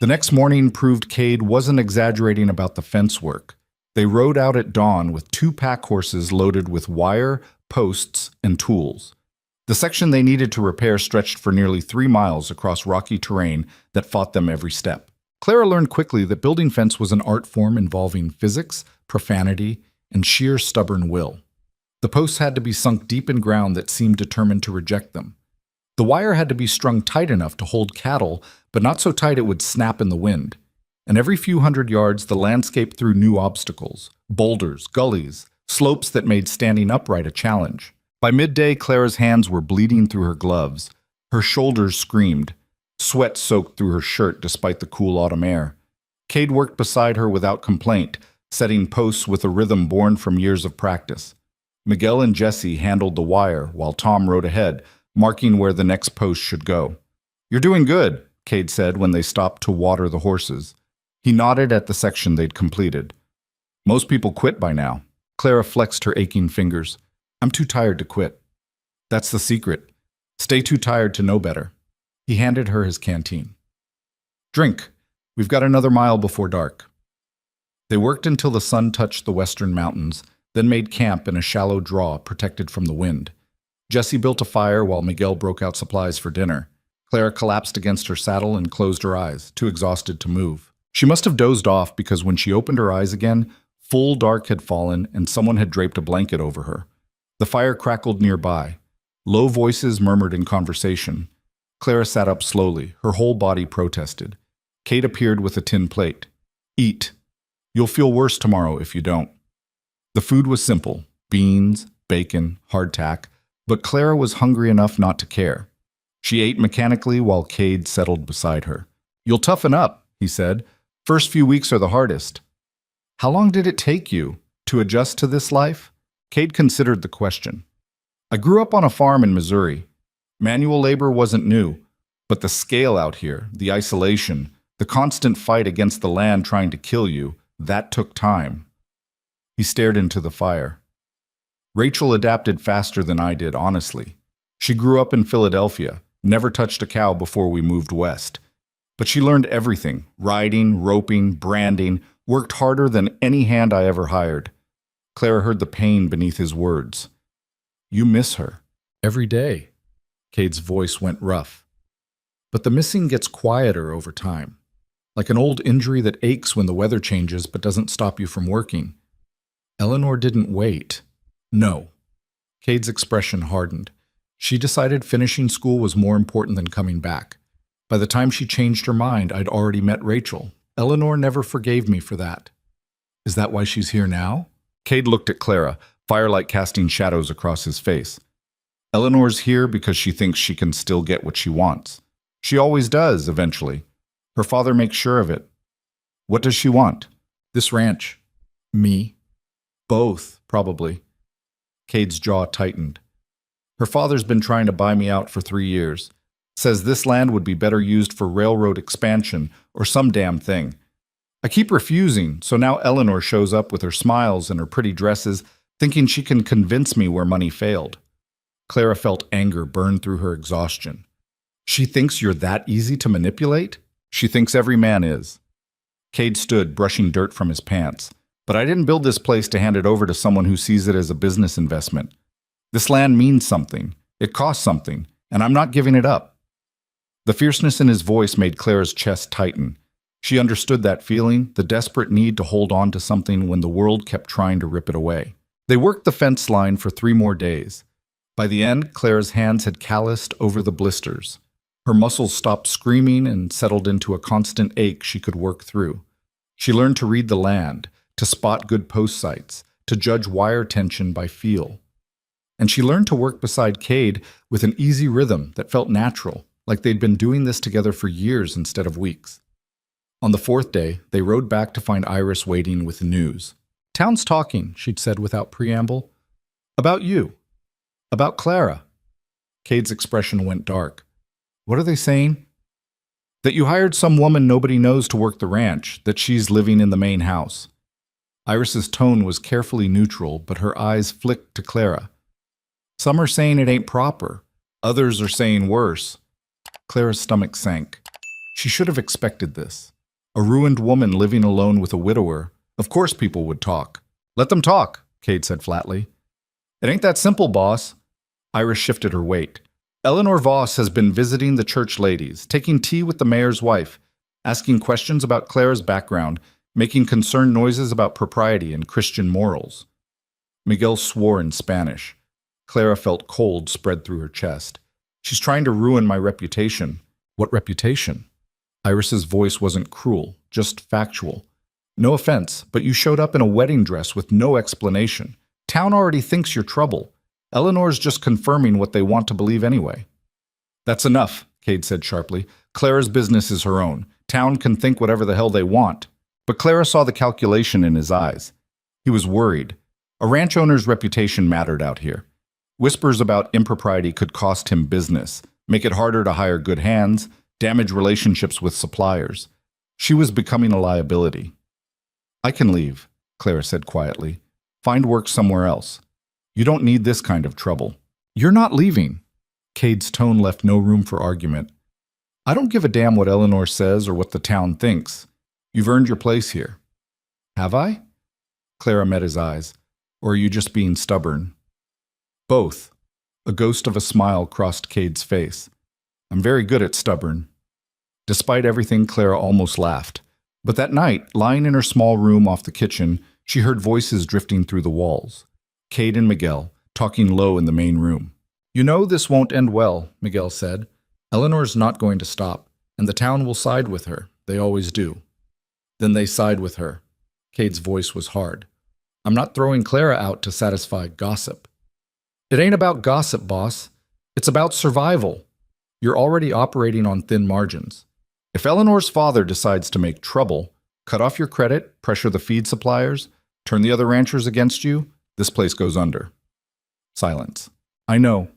The next morning proved Cade wasn't exaggerating about the fence work. They rode out at dawn with 2 pack horses loaded with wire, posts, and tools. The section they needed to repair stretched for nearly 3 miles across rocky terrain that fought them every step. Clara learned quickly that building fence was an art form involving physics, profanity, and sheer stubborn will. The posts had to be sunk deep in ground that seemed determined to reject them. The wire had to be strung tight enough to hold cattle, but not so tight it would snap in the wind. And every few hundred yards, the landscape threw new obstacles, boulders, gullies, slopes that made standing upright a challenge. By midday, Clara's hands were bleeding through her gloves. Her shoulders screamed. Sweat soaked through her shirt despite the cool autumn air. Cade worked beside her without complaint, setting posts with a rhythm born from years of practice. Miguel and Jesse handled the wire, while Tom rode ahead, marking where the next post should go. "You're doing good," Cade said when they stopped to water the horses. He nodded at the section they'd completed. "Most people quit by now." Clara flexed her aching fingers. "I'm too tired to quit." "That's the secret. Stay too tired to know better." He handed her his canteen. "Drink. We've got another mile before dark." They worked until the sun touched the western mountains, then made camp in a shallow draw protected from the wind. Jesse built a fire while Miguel broke out supplies for dinner. Clara collapsed against her saddle and closed her eyes, too exhausted to move. She must have dozed off because when she opened her eyes again, full dark had fallen and someone had draped a blanket over her. The fire crackled nearby. Low voices murmured in conversation. Clara sat up slowly, her whole body protested. Cade appeared with a tin plate. "Eat. You'll feel worse tomorrow if you don't." The food was simple: beans, bacon, hardtack, but Clara was hungry enough not to care. She ate mechanically while Cade settled beside her. "You'll toughen up," he said. "First few weeks are the hardest." "How long did it take you to adjust to this life?" Cade considered the question. "I grew up on a farm in Missouri. Manual labor wasn't new, but the scale out here, the isolation, the constant fight against the land trying to kill you, that took time." He stared into the fire. "Rachel adapted faster than I did, honestly. She grew up in Philadelphia, never touched a cow before we moved west. But she learned everything: riding, roping, branding, worked harder than any hand I ever hired." Clara heard the pain beneath his words. "You miss her." "Every day." Cade's voice went rough. "But the missing gets quieter over time. Like an old injury that aches when the weather changes but doesn't stop you from working." Eleanor didn't wait. "No." Cade's expression hardened. She decided finishing school was more important than coming back. By the time she changed her mind, I'd already met Rachel. Eleanor never forgave me for that. "Is that why she's here now?" Cade looked at Clara, firelight casting shadows across his face. "Eleanor's here because she thinks she can still get what she wants. She always does, eventually. Her father makes sure of it." "What does she want?" "This ranch." "Me?" "Both, probably." Cade's jaw tightened. "Her father's been trying to buy me out for 3 years. Says this land would be better used for railroad expansion or some damn thing. I keep refusing, so now Eleanor shows up with her smiles and her pretty dresses, thinking she can convince me where money failed." Clara felt anger burn through her exhaustion. "She thinks you're that easy to manipulate?" "She thinks every man is." Cade stood, brushing dirt from his pants. "But I didn't build this place to hand it over to someone who sees it as a business investment. This land means something. It costs something, and I'm not giving it up." The fierceness in his voice made Clara's chest tighten. She understood that feeling, the desperate need to hold on to something when the world kept trying to rip it away. They worked the fence line for 3 more days. By the end, Clara's hands had calloused over the blisters. Her muscles stopped screaming and settled into a constant ache she could work through. She learned to read the land, to spot good post sites, to judge wire tension by feel. And she learned to work beside Cade with an easy rhythm that felt natural, like they'd been doing this together for years instead of weeks. On the 4th day, they rode back to find Iris waiting with the news. "Town's talking," she'd said without preamble. "About you." About Clara. Cade's expression went dark. What are they saying? That you hired some woman nobody knows to work the ranch, that she's living in the main house. Iris's tone was carefully neutral, but her eyes flicked to Clara. Some are saying it ain't proper. Others are saying worse. Clara's stomach sank. She should have expected this. A ruined woman living alone with a widower. Of course people would talk. Let them talk, Cade said flatly. It ain't that simple, boss. Iris shifted her weight. Eleanor Voss has been visiting the church ladies, taking tea with the mayor's wife, asking questions about Clara's background, making concerned noises about propriety and Christian morals. Miguel swore in Spanish. Clara felt cold spread through her chest. She's trying to ruin my reputation. What reputation? Iris's voice wasn't cruel, just factual. No offense, but you showed up in a wedding dress with no explanation. Town already thinks you're trouble. Eleanor's just confirming what they want to believe anyway. That's enough, Cade said sharply. Clara's business is her own. Town can think whatever the hell they want. But Clara saw the calculation in his eyes. He was worried. A ranch owner's reputation mattered out here. Whispers about impropriety could cost him business, make it harder to hire good hands, damage relationships with suppliers. She was becoming a liability. I can leave, Clara said quietly. Find work somewhere else. You don't need this kind of trouble. You're not leaving. Cade's tone left no room for argument. I don't give a damn what Eleanor says or what the town thinks. You've earned your place here. Have I? Clara met his eyes. Or are you just being stubborn? Both. A ghost of a smile crossed Cade's face. I'm very good at stubborn. Despite everything, Clara almost laughed. But that night, lying in her small room off the kitchen, she heard voices drifting through the walls. Cade and Miguel, talking low in the main room. You know this won't end well, Miguel said. Eleanor's not going to stop, and the town will side with her. They always do. Then they side with her. Cade's voice was hard. I'm not throwing Clara out to satisfy gossip. It ain't about gossip, boss. It's about survival. You're already operating on thin margins. If Eleanor's father decides to make trouble, cut off your credit, pressure the feed suppliers, turn the other ranchers against you, this place goes under. Silence. I know,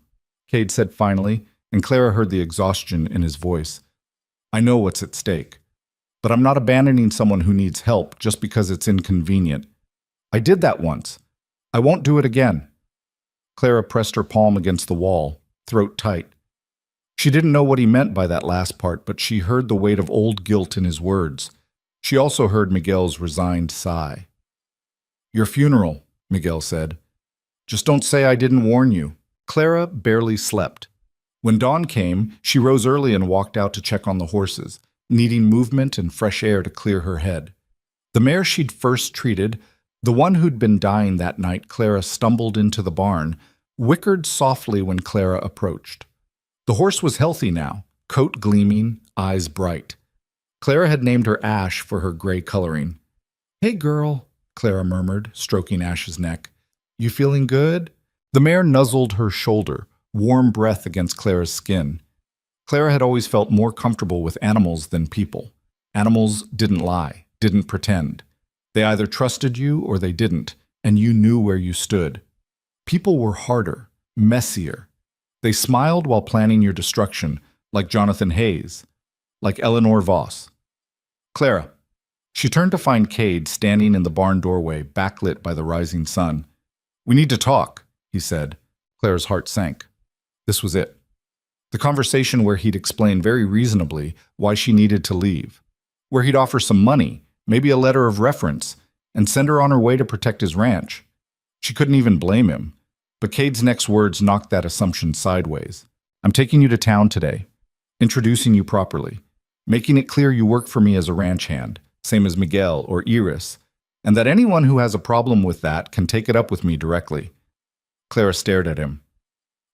Cade said finally, and Clara heard the exhaustion in his voice. I know what's at stake, but I'm not abandoning someone who needs help just because it's inconvenient. I did that once. I won't do it again. Clara pressed her palm against the wall, throat tight. She didn't know what he meant by that last part, but she heard the weight of old guilt in his words. She also heard Miguel's resigned sigh. Your funeral, Miguel said. Just don't say I didn't warn you. Clara barely slept. When dawn came, she rose early and walked out to check on the horses, needing movement and fresh air to clear her head. The mare she'd first treated, the one who'd been dying that night, Clara stumbled into the barn, whickered softly when Clara approached. The horse was healthy now, coat gleaming, eyes bright. Clara had named her Ash for her gray coloring. Hey, girl, Clara murmured, stroking Ash's neck. You feeling good? The mare nuzzled her shoulder, warm breath against Clara's skin. Clara had always felt more comfortable with animals than people. Animals didn't lie, didn't pretend. They either trusted you or they didn't, and you knew where you stood. People were harder, messier. They smiled while planning your destruction, like Jonathan Hayes, like Eleanor Voss. Clara. She turned to find Cade standing in the barn doorway, backlit by the rising sun. We need to talk, he said. Clara's heart sank. This was it. The conversation where he'd explain very reasonably why she needed to leave, where he'd offer some money, maybe a letter of reference, and send her on her way to protect his ranch. She couldn't even blame him, but Cade's next words knocked that assumption sideways. I'm taking you to town today, introducing you properly, making it clear you work for me as a ranch hand, same as Miguel or Iris, and that anyone who has a problem with that can take it up with me directly. Clara stared at him.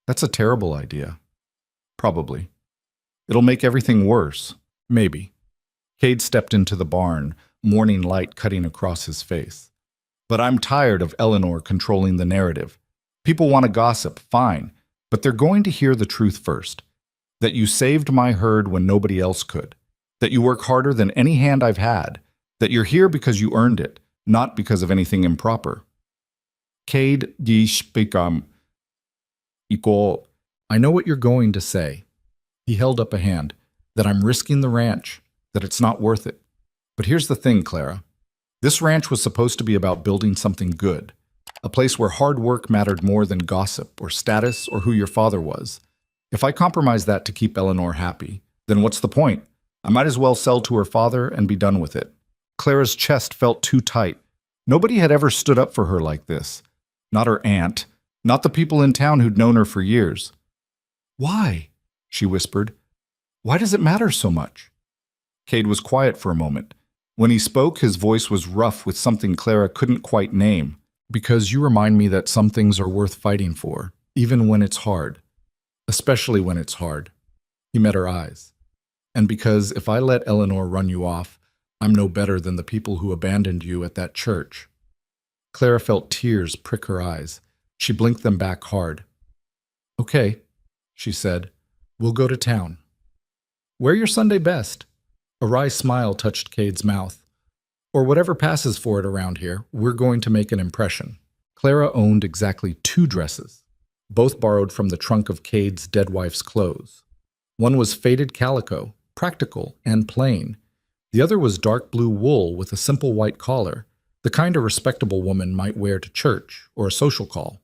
That's a terrible idea. Probably. It'll make everything worse. Maybe. Cade stepped into the barn, morning light cutting across his face. But I'm tired of Eleanor controlling the narrative. People want to gossip, fine, but they're going to hear the truth first. That you saved my herd when nobody else could. That you work harder than any hand I've had. That you're here because you earned it, not because of anything improper. Cade, die Spikam. Equal, I know what you're going to say. He held up a hand. That I'm risking the ranch, that it's not worth it. But here's the thing, Clara. This ranch was supposed to be about building something good, a place where hard work mattered more than gossip or status or who your father was. If I compromise that to keep Eleanor happy, then what's the point? I might as well sell to her father and be done with it. Clara's chest felt too tight. Nobody had ever stood up for her like this. Not her aunt, not the people in town who'd known her for years. Why? She whispered. Why does it matter so much? Cade was quiet for a moment. When he spoke, his voice was rough with something Clara couldn't quite name. Because you remind me that some things are worth fighting for, even when it's hard. Especially when it's hard. He met her eyes. And because if I let Eleanor run you off, I'm no better than the people who abandoned you at that church. Clara felt tears prick her eyes. She blinked them back hard. Okay, she said. We'll go to town. Wear your Sunday best. A wry smile touched Cade's mouth. Or whatever passes for it around here, we're going to make an impression. Clara owned exactly 2 dresses, both borrowed from the trunk of Cade's dead wife's clothes. One was faded calico, practical and plain. The other was dark blue wool with a simple white collar, the kind a respectable woman might wear to church or a social call.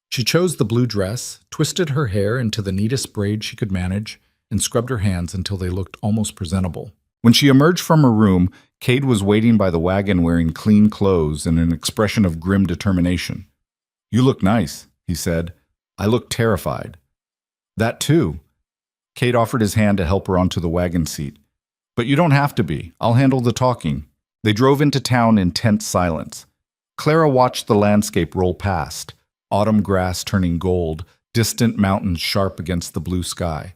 She chose the blue dress, twisted her hair into the neatest braid she could manage, and scrubbed her hands until they looked almost presentable. When she emerged from her room, Cade was waiting by the wagon wearing clean clothes and an expression of grim determination. You look nice, he said. I look terrified. That too. Cade offered his hand to help her onto the wagon seat. But you don't have to be. I'll handle the talking. They drove into town in tense silence. Clara watched the landscape roll past, autumn grass turning gold, distant mountains sharp against the blue sky.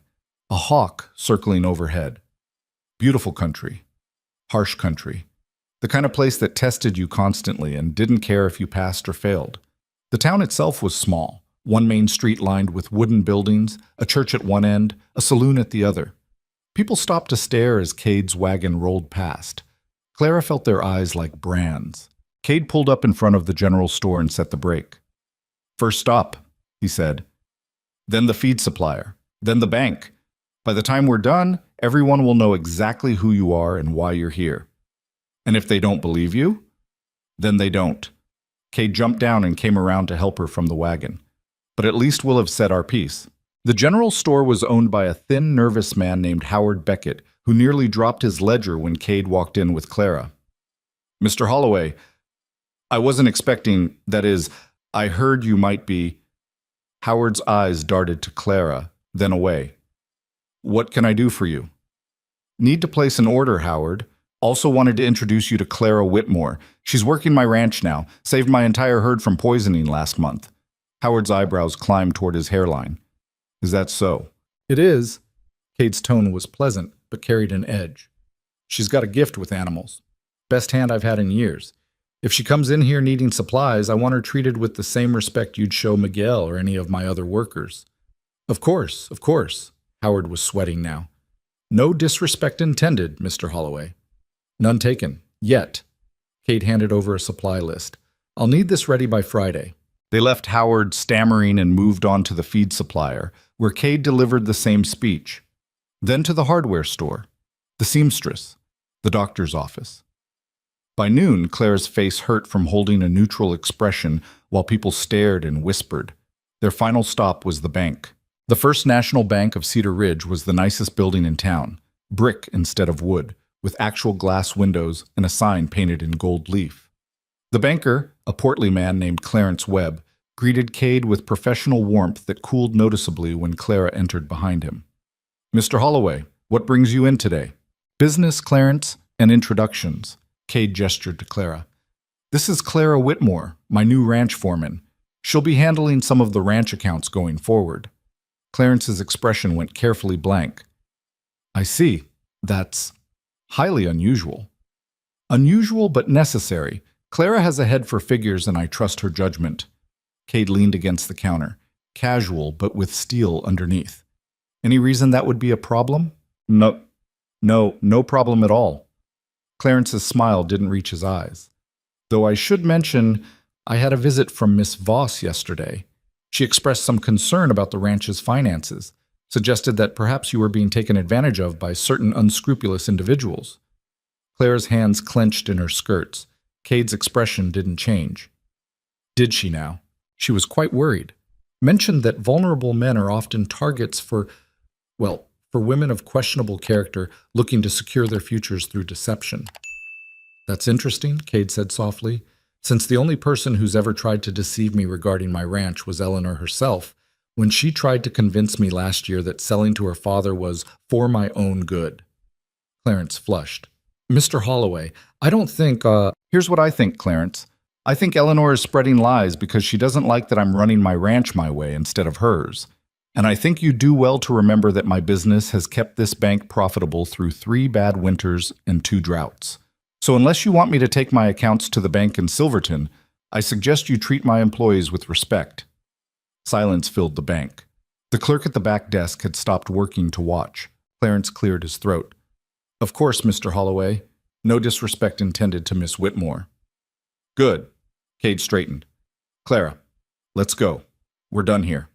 A hawk circling overhead. Beautiful country. Harsh country. The kind of place that tested you constantly and didn't care if you passed or failed. The town itself was small. One main street lined with wooden buildings, a church at one end, a saloon at the other. People stopped to stare as Cade's wagon rolled past. Clara felt their eyes like brands. Cade pulled up in front of the general store and set the brake. First stop, he said. Then the feed supplier. Then the bank. By the time we're done, everyone will know exactly who you are and why you're here. And if they don't believe you, then they don't. Cade jumped down and came around to help her from the wagon. But at least we'll have said our piece. The general store was owned by a thin, nervous man named Howard Beckett, who nearly dropped his ledger when Cade walked in with Clara. Mr. Holloway, I wasn't expecting, that is, I heard you might be. Howard's eyes darted to Clara, then away. What can I do for you? Need to place an order, Howard. Also wanted to introduce you to Clara Whitmore. She's working my ranch now. Saved my entire herd from poisoning last month. Howard's eyebrows climbed toward his hairline. Is that so? It is. Cade's tone was pleasant, but carried an edge. She's got a gift with animals. Best hand I've had in years. If she comes in here needing supplies, I want her treated with the same respect you'd show Miguel or any of my other workers. Of course, of course. Howard was sweating now. No disrespect intended, Mr. Holloway. None taken. Yet. Cade handed over a supply list. I'll need this ready by Friday. They left Howard stammering and moved on to the feed supplier, where Cade delivered the same speech. Then to the hardware store, the seamstress, the doctor's office. By noon, Clara's face hurt from holding a neutral expression while people stared and whispered. Their final stop was the bank. The First National Bank of Cedar Ridge was the nicest building in town, brick instead of wood, with actual glass windows and a sign painted in gold leaf. The banker, a portly man named Clarence Webb, greeted Cade with professional warmth that cooled noticeably when Clara entered behind him. Mr. Holloway, what brings you in today? Business, Clarence, and introductions. Cade gestured to Clara. This is Clara Whitmore, my new ranch foreman. She'll be handling some of the ranch accounts going forward. Clarence's expression went carefully blank. I see. That's highly unusual. Unusual but necessary. Clara has a head for figures and I trust her judgment. Cade leaned against the counter, casual but with steel underneath. Any reason that would be a problem? No problem at all. Clarence's smile didn't reach his eyes. Though I should mention, I had a visit from Miss Voss yesterday. She expressed some concern about the ranch's finances, suggested that perhaps you were being taken advantage of by certain unscrupulous individuals. Claire's hands clenched in her skirts. Cade's expression didn't change. Did she now? She was quite worried. Mentioned that vulnerable men are often targets for women of questionable character looking to secure their futures through deception. That's interesting, Cade said softly. Since the only person who's ever tried to deceive me regarding my ranch was Eleanor herself, when she tried to convince me last year that selling to her father was for my own good. Clarence flushed. Mr. Holloway, I don't think, Here's what I think, Clarence. I think Eleanor is spreading lies because she doesn't like that I'm running my ranch my way instead of hers. And I think you do well to remember that my business has kept this bank profitable through 3 bad winters and 2 droughts. So unless you want me to take my accounts to the bank in Silverton, I suggest you treat my employees with respect. Silence filled the bank. The clerk at the back desk had stopped working to watch. Clarence cleared his throat. Of course, Mr. Holloway. No disrespect intended to Miss Whitmore. Good. Cade straightened. Clara, let's go. We're done here.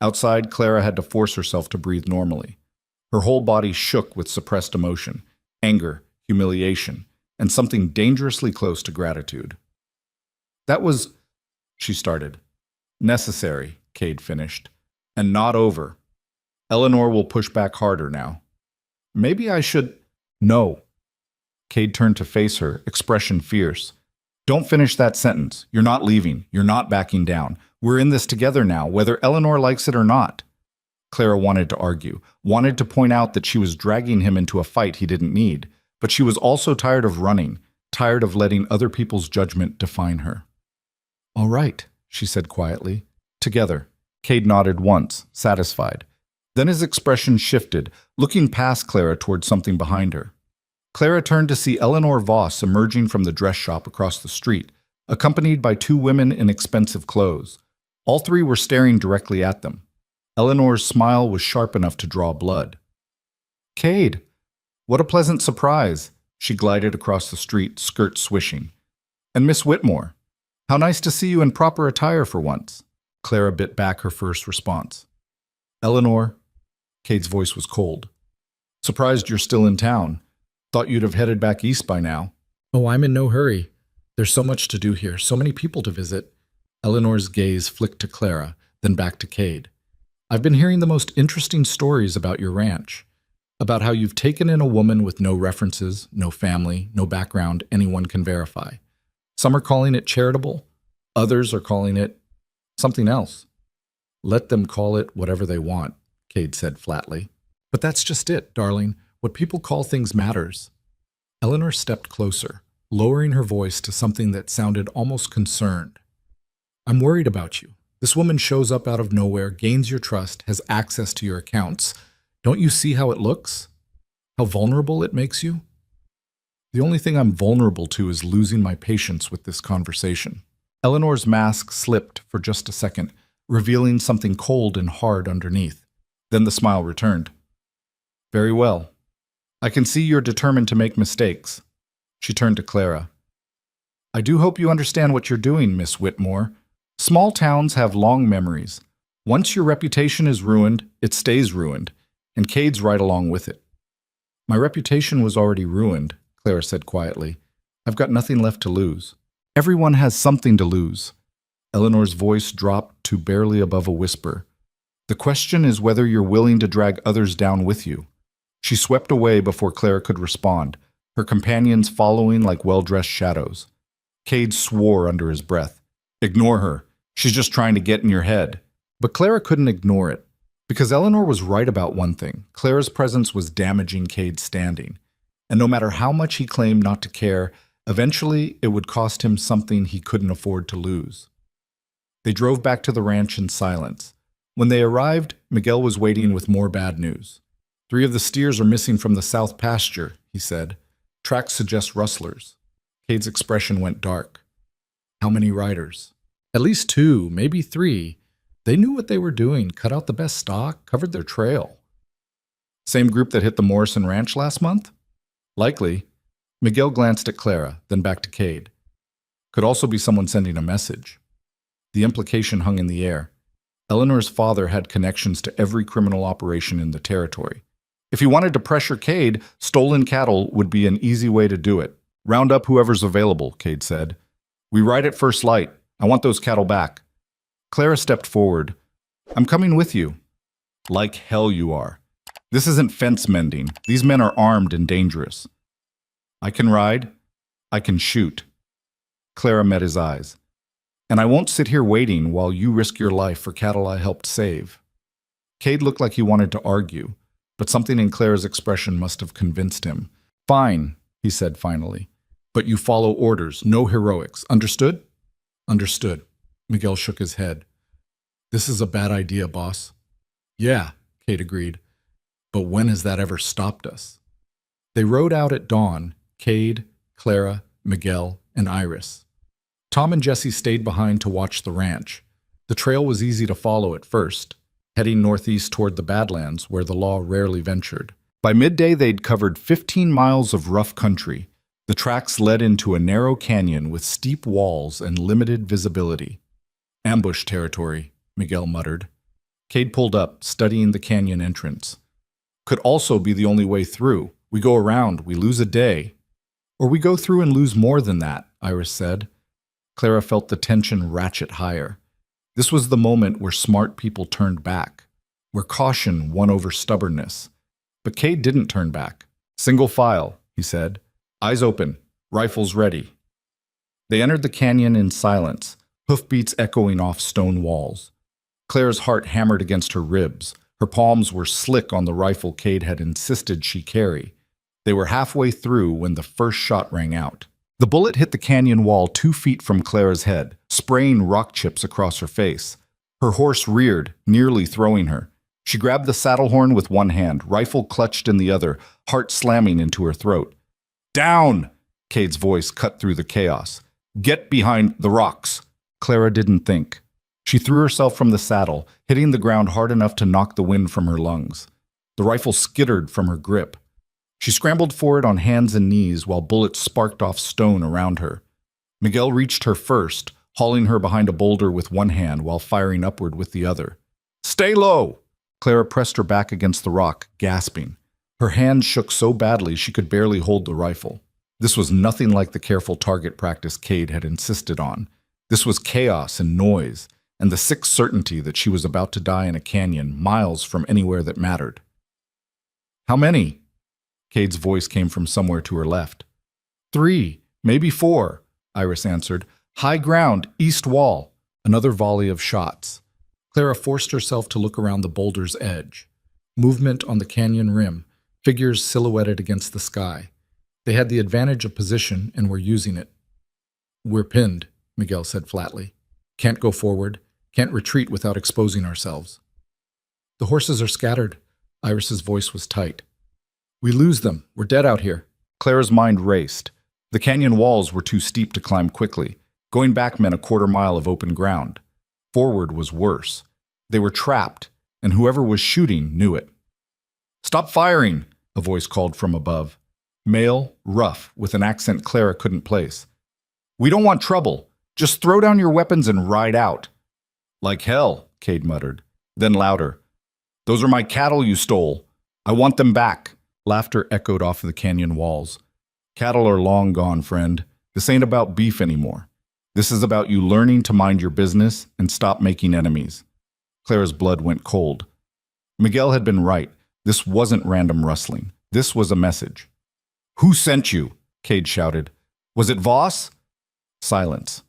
Outside, Clara had to force herself to breathe normally. Her whole body shook with suppressed emotion, anger, humiliation, and something dangerously close to gratitude. That was, she started. Necessary, Cade finished, and not over. Eleanor will push back harder now. Maybe I should... No. Cade turned to face her, expression fierce. Don't finish that sentence. You're not leaving. You're not backing down. We're in this together now, whether Eleanor likes it or not. Clara wanted to argue, wanted to point out that she was dragging him into a fight he didn't need, but she was also tired of running, tired of letting other people's judgment define her. All right, she said quietly. Together. Cade nodded once, satisfied. Then his expression shifted, looking past Clara towards something behind her. Clara turned to see Eleanor Voss emerging from the dress shop across the street, accompanied by 2 women in expensive clothes. All 3 were staring directly at them. Eleanor's smile was sharp enough to draw blood. Cade, what a pleasant surprise. She glided across the street, skirt swishing. And Miss Whitmore, how nice to see you in proper attire for once. Clara bit back her first response. Eleanor, Cade's voice was cold. Surprised you're still in town. Thought you'd have headed back east by now. Oh, I'm in no hurry. There's so much to do here, so many people to visit. Eleanor's gaze flicked to Clara, then back to Cade. I've been hearing the most interesting stories about your ranch, about how you've taken in a woman with no references, no family, no background anyone can verify. Some are calling it charitable, others are calling it something else. Let them call it whatever they want, Cade said flatly. But that's just it, darling. What people call things matters. Eleanor stepped closer, lowering her voice to something that sounded almost concerned. I'm worried about you. This woman shows up out of nowhere, gains your trust, has access to your accounts. Don't you see how it looks? How vulnerable it makes you? The only thing I'm vulnerable to is losing my patience with this conversation. Eleanor's mask slipped for just a second, revealing something cold and hard underneath. Then the smile returned. Very well. I can see you're determined to make mistakes. She turned to Clara. I do hope you understand what you're doing, Miss Whitmore. Small towns have long memories. Once your reputation is ruined, it stays ruined, and Cade's right along with it. My reputation was already ruined, Clara said quietly. I've got nothing left to lose. Everyone has something to lose. Eleanor's voice dropped to barely above a whisper. The question is whether you're willing to drag others down with you. She swept away before Clara could respond, her companions following like well-dressed shadows. Cade swore under his breath. Ignore her. She's just trying to get in your head. But Clara couldn't ignore it. Because Eleanor was right about one thing. Clara's presence was damaging Cade's standing. And no matter how much he claimed not to care, eventually it would cost him something he couldn't afford to lose. They drove back to the ranch in silence. When they arrived, Miguel was waiting with more bad news. 3 of the steers are missing from the south pasture, he said. Tracks suggest rustlers. Cade's expression went dark. How many riders? At least 2, maybe 3. They knew what they were doing, cut out the best stock, covered their trail. Same group that hit the Morrison Ranch last month? Likely. Miguel glanced at Clara, then back to Cade. Could also be someone sending a message. The implication hung in the air. Eleanor's father had connections to every criminal operation in the territory. If he wanted to pressure Cade, stolen cattle would be an easy way to do it. "Round up whoever's available," Cade said. "We ride at first light. I want those cattle back." Clara stepped forward. "I'm coming with you." "Like hell you are. This isn't fence mending. These men are armed and dangerous." "I can ride. I can shoot." Clara met his eyes. "And I won't sit here waiting while you risk your life for cattle I helped save." Cade looked like he wanted to argue, but something in Clara's expression must have convinced him. "Fine," he said finally. "But you follow orders, no heroics. Understood?" "Understood." Miguel shook his head. "This is a bad idea, boss." "Yeah," Cade agreed. "But when has that ever stopped us?" They rode out at dawn, Cade, Clara, Miguel, and Iris. Tom and Jesse stayed behind to watch the ranch. The trail was easy to follow at first, heading northeast toward the Badlands, where the law rarely ventured. By midday, they'd covered 15 miles of rough country. The tracks led into a narrow canyon with steep walls and limited visibility. "Ambush territory," Miguel muttered. Cade pulled up, studying the canyon entrance. "Could also be the only way through. We go around, we lose a day. Or we go through and lose more than that," Iris said. Clara felt the tension ratchet higher. This was the moment where smart people turned back, where caution won over stubbornness. But Cade didn't turn back. "Single file," he said. "Eyes open, rifles ready." They entered the canyon in silence, hoofbeats echoing off stone walls. Clara's heart hammered against her ribs. Her palms were slick on the rifle Cade had insisted she carry. They were halfway through when the first shot rang out. The bullet hit the canyon wall 2 feet from Clara's head, spraying rock chips across her face. Her horse reared, nearly throwing her. She grabbed the saddle horn with one hand, rifle clutched in the other, heart slamming into her throat. "Down!" Cade's voice cut through the chaos. "Get behind the rocks." Clara didn't think. She threw herself from the saddle, hitting the ground hard enough to knock the wind from her lungs. The rifle skittered from her grip. She scrambled forward on hands and knees while bullets sparked off stone around her. Miguel reached her first, hauling her behind a boulder with one hand while firing upward with the other. "Stay low!" Clara pressed her back against the rock, gasping. Her hands shook so badly she could barely hold the rifle. This was nothing like the careful target practice Cade had insisted on. This was chaos and noise, and the sick certainty that she was about to die in a canyon miles from anywhere that mattered. "How many?" Cade's voice came from somewhere to her left. "3, maybe 4, Iris answered. "High ground, east wall." Another volley of shots. Clara forced herself to look around the boulder's edge. Movement on the canyon rim, figures silhouetted against the sky. They had the advantage of position and were using it. "We're pinned," Miguel said flatly. "Can't go forward, can't retreat without exposing ourselves." "The horses are scattered." Iris's voice was tight. "We lose them. We're dead out here." Clara's mind raced. The canyon walls were too steep to climb quickly. Going back meant a quarter mile of open ground. Forward was worse. They were trapped, and whoever was shooting knew it. "Stop firing!" a voice called from above. Male, rough, with an accent Clara couldn't place. "We don't want trouble. Just throw down your weapons and ride out." "Like hell," Cade muttered. Then louder. "Those are my cattle you stole. I want them back." Laughter echoed off the canyon walls. "Cattle are long gone, friend. This ain't about beef anymore. This is about you learning to mind your business and stop making enemies." Clara's blood went cold. Miguel had been right. This wasn't random rustling. This was a message. "Who sent you?" Cade shouted. "Was it Voss?" Silence.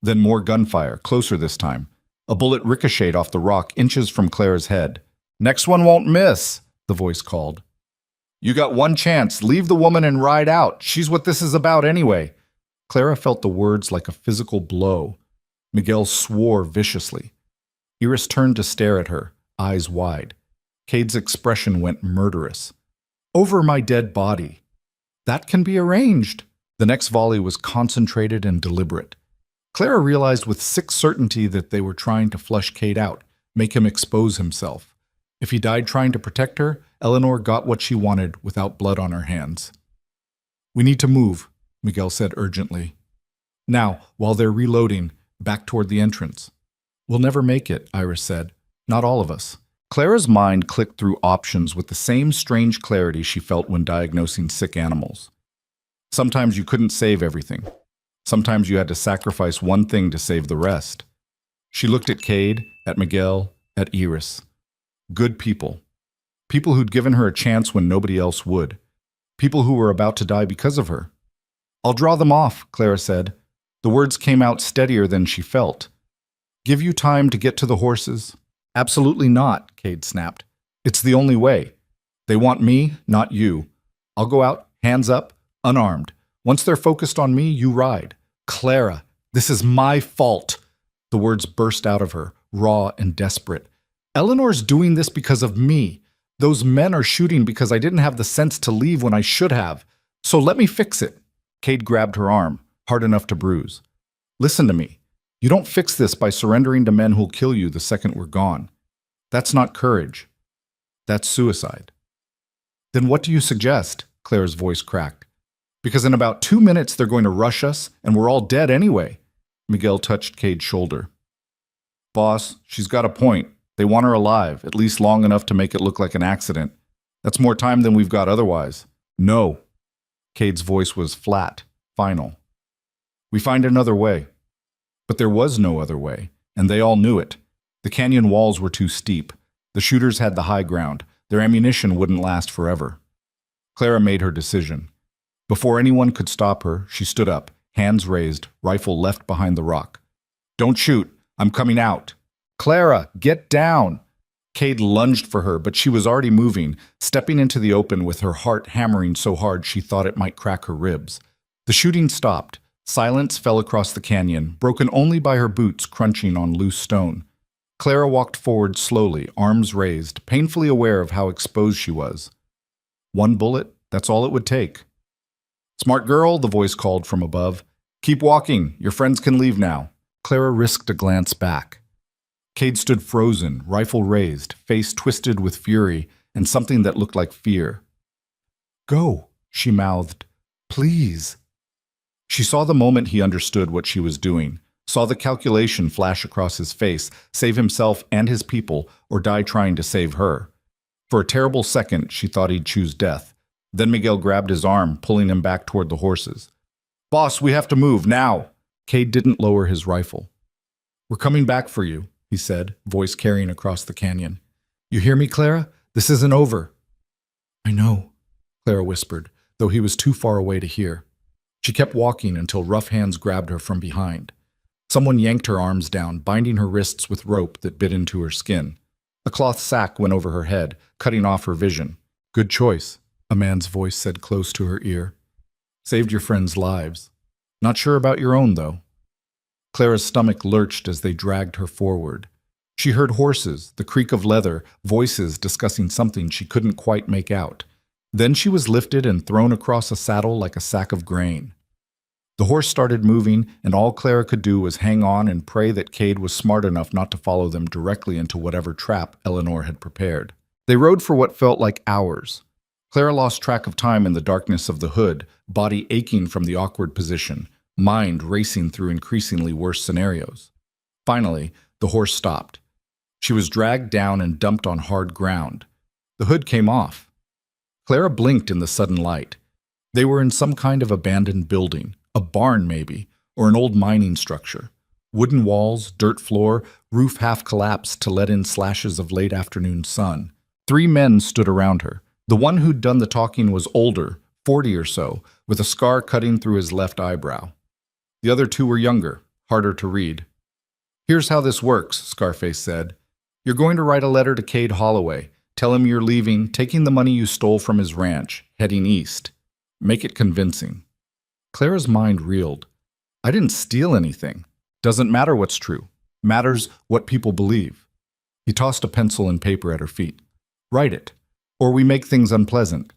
Then more gunfire, closer this time. A bullet ricocheted off the rock inches from Clara's head. "Next one won't miss," the voice called. "You got one chance. Leave the woman and ride out. She's what this is about anyway." Clara felt the words like a physical blow. Miguel swore viciously. Iris turned to stare at her, eyes wide. Cade's expression went murderous. "Over my dead body." "That can be arranged." The next volley was concentrated and deliberate. Clara realized with sick certainty that they were trying to flush Cade out, make him expose himself. If he died trying to protect her, Eleanor got what she wanted without blood on her hands. "We need to move," Miguel said urgently. "Now, while they're reloading, back toward the entrance. We'll never make it, Iris said. Not all of us. Clara's mind clicked through options with the same strange clarity she felt when diagnosing sick animals. Sometimes you couldn't save everything. Sometimes you had to sacrifice one thing to save the rest. She looked at Cade, at Miguel, at Iris. Good people. People who'd given her a chance when nobody else would. People who were about to die because of her. I'll draw them off, Clara said. The words came out steadier than she felt. Give you time to get to the horses? Absolutely not, Cade snapped. It's the only way. They want me, not you. I'll go out, hands up, unarmed. Once they're focused on me, you ride. Clara, this is my fault. The words burst out of her, raw and desperate. Eleanor's doing this because of me. Those men are shooting because I didn't have the sense to leave when I should have. So let me fix it. Cade grabbed her arm, hard enough to bruise. Listen to me. You don't fix this by surrendering to men who'll kill you the second we're gone. That's not courage. That's suicide. Then what do you suggest? Claire's voice cracked. Because in about 2 minutes they're going to rush us, and we're all dead anyway. Miguel touched Cade's shoulder. Boss, she's got a point. They want her alive, at least long enough to make it look like an accident. That's more time than we've got otherwise. No. Cade's voice was flat, final. We find another way. But there was no other way, and they all knew it. The canyon walls were too steep. The shooters had the high ground. Their ammunition wouldn't last forever. Clara made her decision. Before anyone could stop her, she stood up, hands raised, rifle left behind the rock. Don't shoot. I'm coming out. Clara, get down. Cade lunged for her, but she was already moving, stepping into the open with her heart hammering so hard she thought it might crack her ribs. The shooting stopped. Silence fell across the canyon, broken only by her boots crunching on loose stone. Clara walked forward slowly, arms raised, painfully aware of how exposed she was. One bullet, that's all it would take. Smart girl, the voice called from above. Keep walking, your friends can leave now. Clara risked a glance back. Cade stood frozen, rifle raised, face twisted with fury and something that looked like fear. Go, she mouthed. Please. She saw the moment he understood what she was doing, saw the calculation flash across his face, save himself and his people, or die trying to save her. For a terrible second, she thought he'd choose death. Then Miguel grabbed his arm, pulling him back toward the horses. Boss, we have to move, now! Cade didn't lower his rifle. We're coming back for you, he said, voice carrying across the canyon. You hear me, Clara? This isn't over. I know, Clara whispered, though he was too far away to hear. She kept walking until rough hands grabbed her from behind. Someone yanked her arms down, binding her wrists with rope that bit into her skin. A cloth sack went over her head, cutting off her vision. Good choice, a man's voice said close to her ear. Saved your friends' lives. Not sure about your own, though. Clara's stomach lurched as they dragged her forward. She heard horses, the creak of leather, voices discussing something she couldn't quite make out. Then she was lifted and thrown across a saddle like a sack of grain. The horse started moving, and all Clara could do was hang on and pray that Cade was smart enough not to follow them directly into whatever trap Eleanor had prepared. They rode for what felt like hours. Clara lost track of time in the darkness of the hood, body aching from the awkward position, mind racing through increasingly worse scenarios. Finally, the horse stopped. She was dragged down and dumped on hard ground. The hood came off. Clara blinked in the sudden light. They were in some kind of abandoned building, a barn maybe, or an old mining structure. Wooden walls, dirt floor, roof half collapsed to let in slashes of late afternoon sun. 3 men stood around her. The one who'd done the talking was older, 40 or so, with a scar cutting through his left eyebrow. The other 2 were younger, harder to read. Here's how this works, Scarface said. You're going to write a letter to Cade Holloway. Tell him you're leaving, taking the money you stole from his ranch, heading east. Make it convincing. Clara's mind reeled. I didn't steal anything. Doesn't matter what's true. Matters what people believe. He tossed a pencil and paper at her feet. Write it, or we make things unpleasant.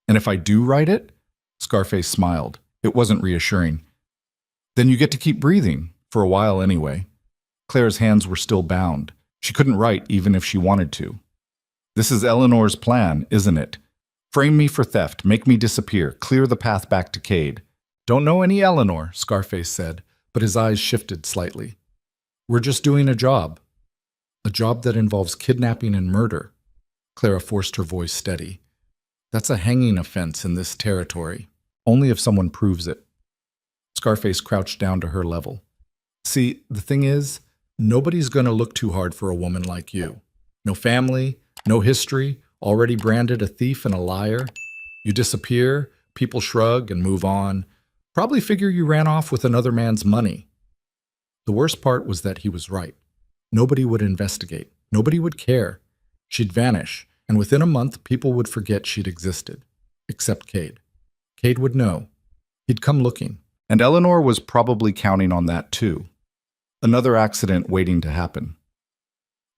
And if I do write it? Scarface smiled. It wasn't reassuring. Then you get to keep breathing, for a while anyway. Clara's hands were still bound. She couldn't write even if she wanted to. This is Eleanor's plan, isn't it? Frame me for theft, make me disappear, clear the path back to Cade. Don't know any Eleanor, Scarface said, but his eyes shifted slightly. We're just doing a job that involves kidnapping and murder. Clara forced her voice steady. That's a hanging offense in this territory, only if someone proves it. Scarface crouched down to her level. See, the thing is, nobody's going to look too hard for a woman like you. No family, no history, already branded a thief and a liar. You disappear, people shrug and move on. Probably figure you ran off with another man's money. The worst part was that he was right. Nobody would investigate. Nobody would care. She'd vanish, and within a month, people would forget she'd existed. Except Cade. Cade would know. He'd come looking. And Eleanor was probably counting on that too. Another accident waiting to happen.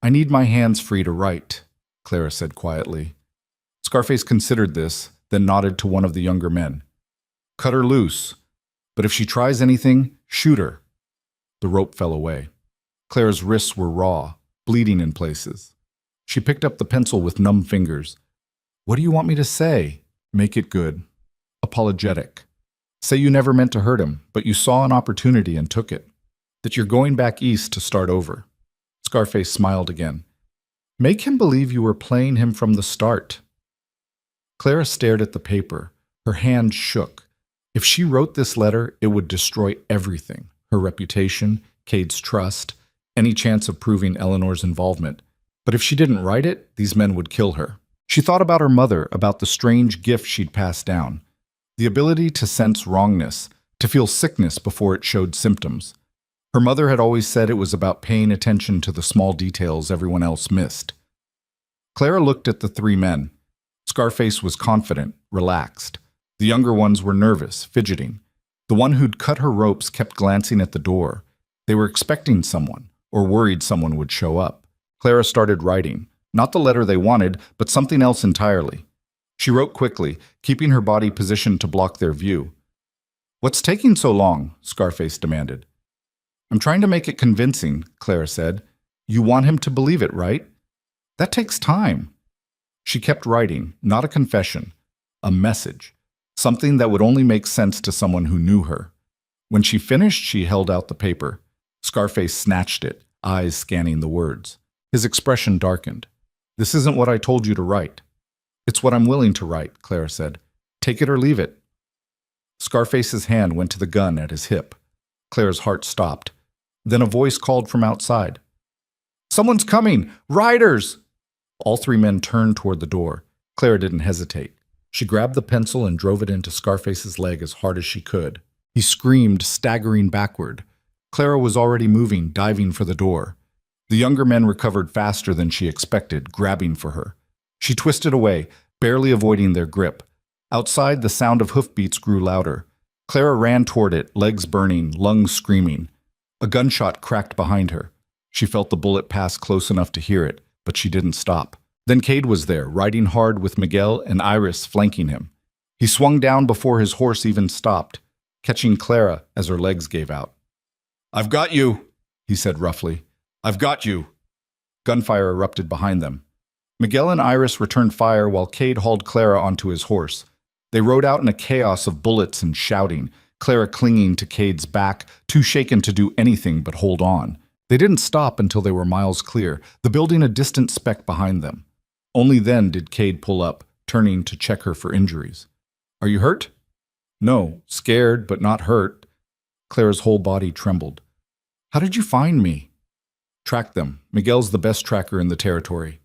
I need my hands free to write, Clara said quietly. Scarface considered this, then nodded to one of the younger men. Cut her loose, but if she tries anything, shoot her. The rope fell away. Clara's wrists were raw, bleeding in places. She picked up the pencil with numb fingers. What do you want me to say? Make it good. Apologetic. Say you never meant to hurt him, but you saw an opportunity and took it. That you're going back east to start over. Scarface smiled again. Make him believe you were playing him from the start. Clara stared at the paper. Her hand shook. If she wrote this letter, it would destroy everything. Her reputation, Cade's trust, any chance of proving Eleanor's involvement. But if she didn't write it, these men would kill her. She thought about her mother, about the strange gift she'd passed down. The ability to sense wrongness, to feel sickness before it showed symptoms. Her mother had always said it was about paying attention to the small details everyone else missed. Clara looked at the three men. Scarface was confident, relaxed. The younger ones were nervous, fidgeting. The one who'd cut her ropes kept glancing at the door. They were expecting someone, or worried someone would show up. Clara started writing. Not the letter they wanted, but something else entirely. She wrote quickly, keeping her body positioned to block their view. What's taking so long? Scarface demanded. I'm trying to make it convincing, Clara said. You want him to believe it, right? That takes time. She kept writing, not a confession, a message, something that would only make sense to someone who knew her. When she finished, she held out the paper. Scarface snatched it, eyes scanning the words. His expression darkened. This isn't what I told you to write. It's what I'm willing to write, Clara said. Take it or leave it. Scarface's hand went to the gun at his hip. Clara's heart stopped. Then a voice called from outside. Someone's coming! Riders! All three men turned toward the door. Clara didn't hesitate. She grabbed the pencil and drove it into Scarface's leg as hard as she could. He screamed, staggering backward. Clara was already moving, diving for the door. The younger men recovered faster than she expected, grabbing for her. She twisted away, barely avoiding their grip. Outside, the sound of hoofbeats grew louder. Clara ran toward it, legs burning, lungs screaming. A gunshot cracked behind her. She felt the bullet pass close enough to hear it, but she didn't stop. Then Cade was there, riding hard with Miguel and Iris flanking him. He swung down before his horse even stopped, catching Clara as her legs gave out. I've got you, he said roughly. I've got you. Gunfire erupted behind them. Miguel and Iris returned fire while Cade hauled Clara onto his horse. They rode out in a chaos of bullets and shouting, Clara clinging to Cade's back, too shaken to do anything but hold on. They didn't stop until they were miles clear, the building a distant speck behind them. Only then did Cade pull up, turning to check her for injuries. Are you hurt? No, scared but not hurt. Clara's whole body trembled. How did you find me? Track them. Miguel's the best tracker in the territory.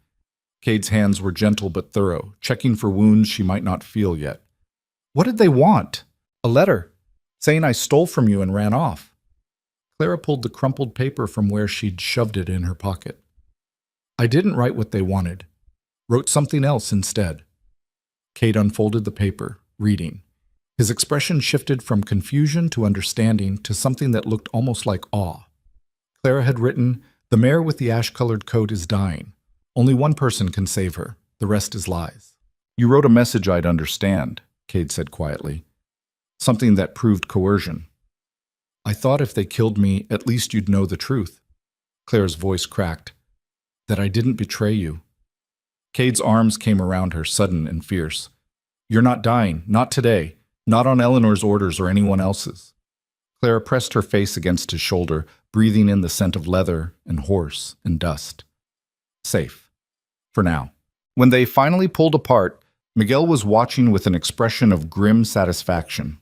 Cade's hands were gentle but thorough, checking for wounds she might not feel yet. What did they want? A letter, saying I stole from you and ran off. Clara pulled the crumpled paper from where she'd shoved it in her pocket. I didn't write what they wanted. Wrote something else instead. Cade unfolded the paper, reading. His expression shifted from confusion to understanding to something that looked almost like awe. Clara had written, The mare with the ash-colored coat is dying. Only one person can save her. The rest is lies. You wrote a message I'd understand, Cade said quietly. Something that proved coercion. I thought if they killed me, at least you'd know the truth. Clara's voice cracked. That I didn't betray you. Cade's arms came around her, sudden and fierce. You're not dying, not today, not on Eleanor's orders or anyone else's. Clara pressed her face against his shoulder, breathing in the scent of leather and horse and dust. Safe. For now. When they finally pulled apart, Miguel was watching with an expression of grim satisfaction.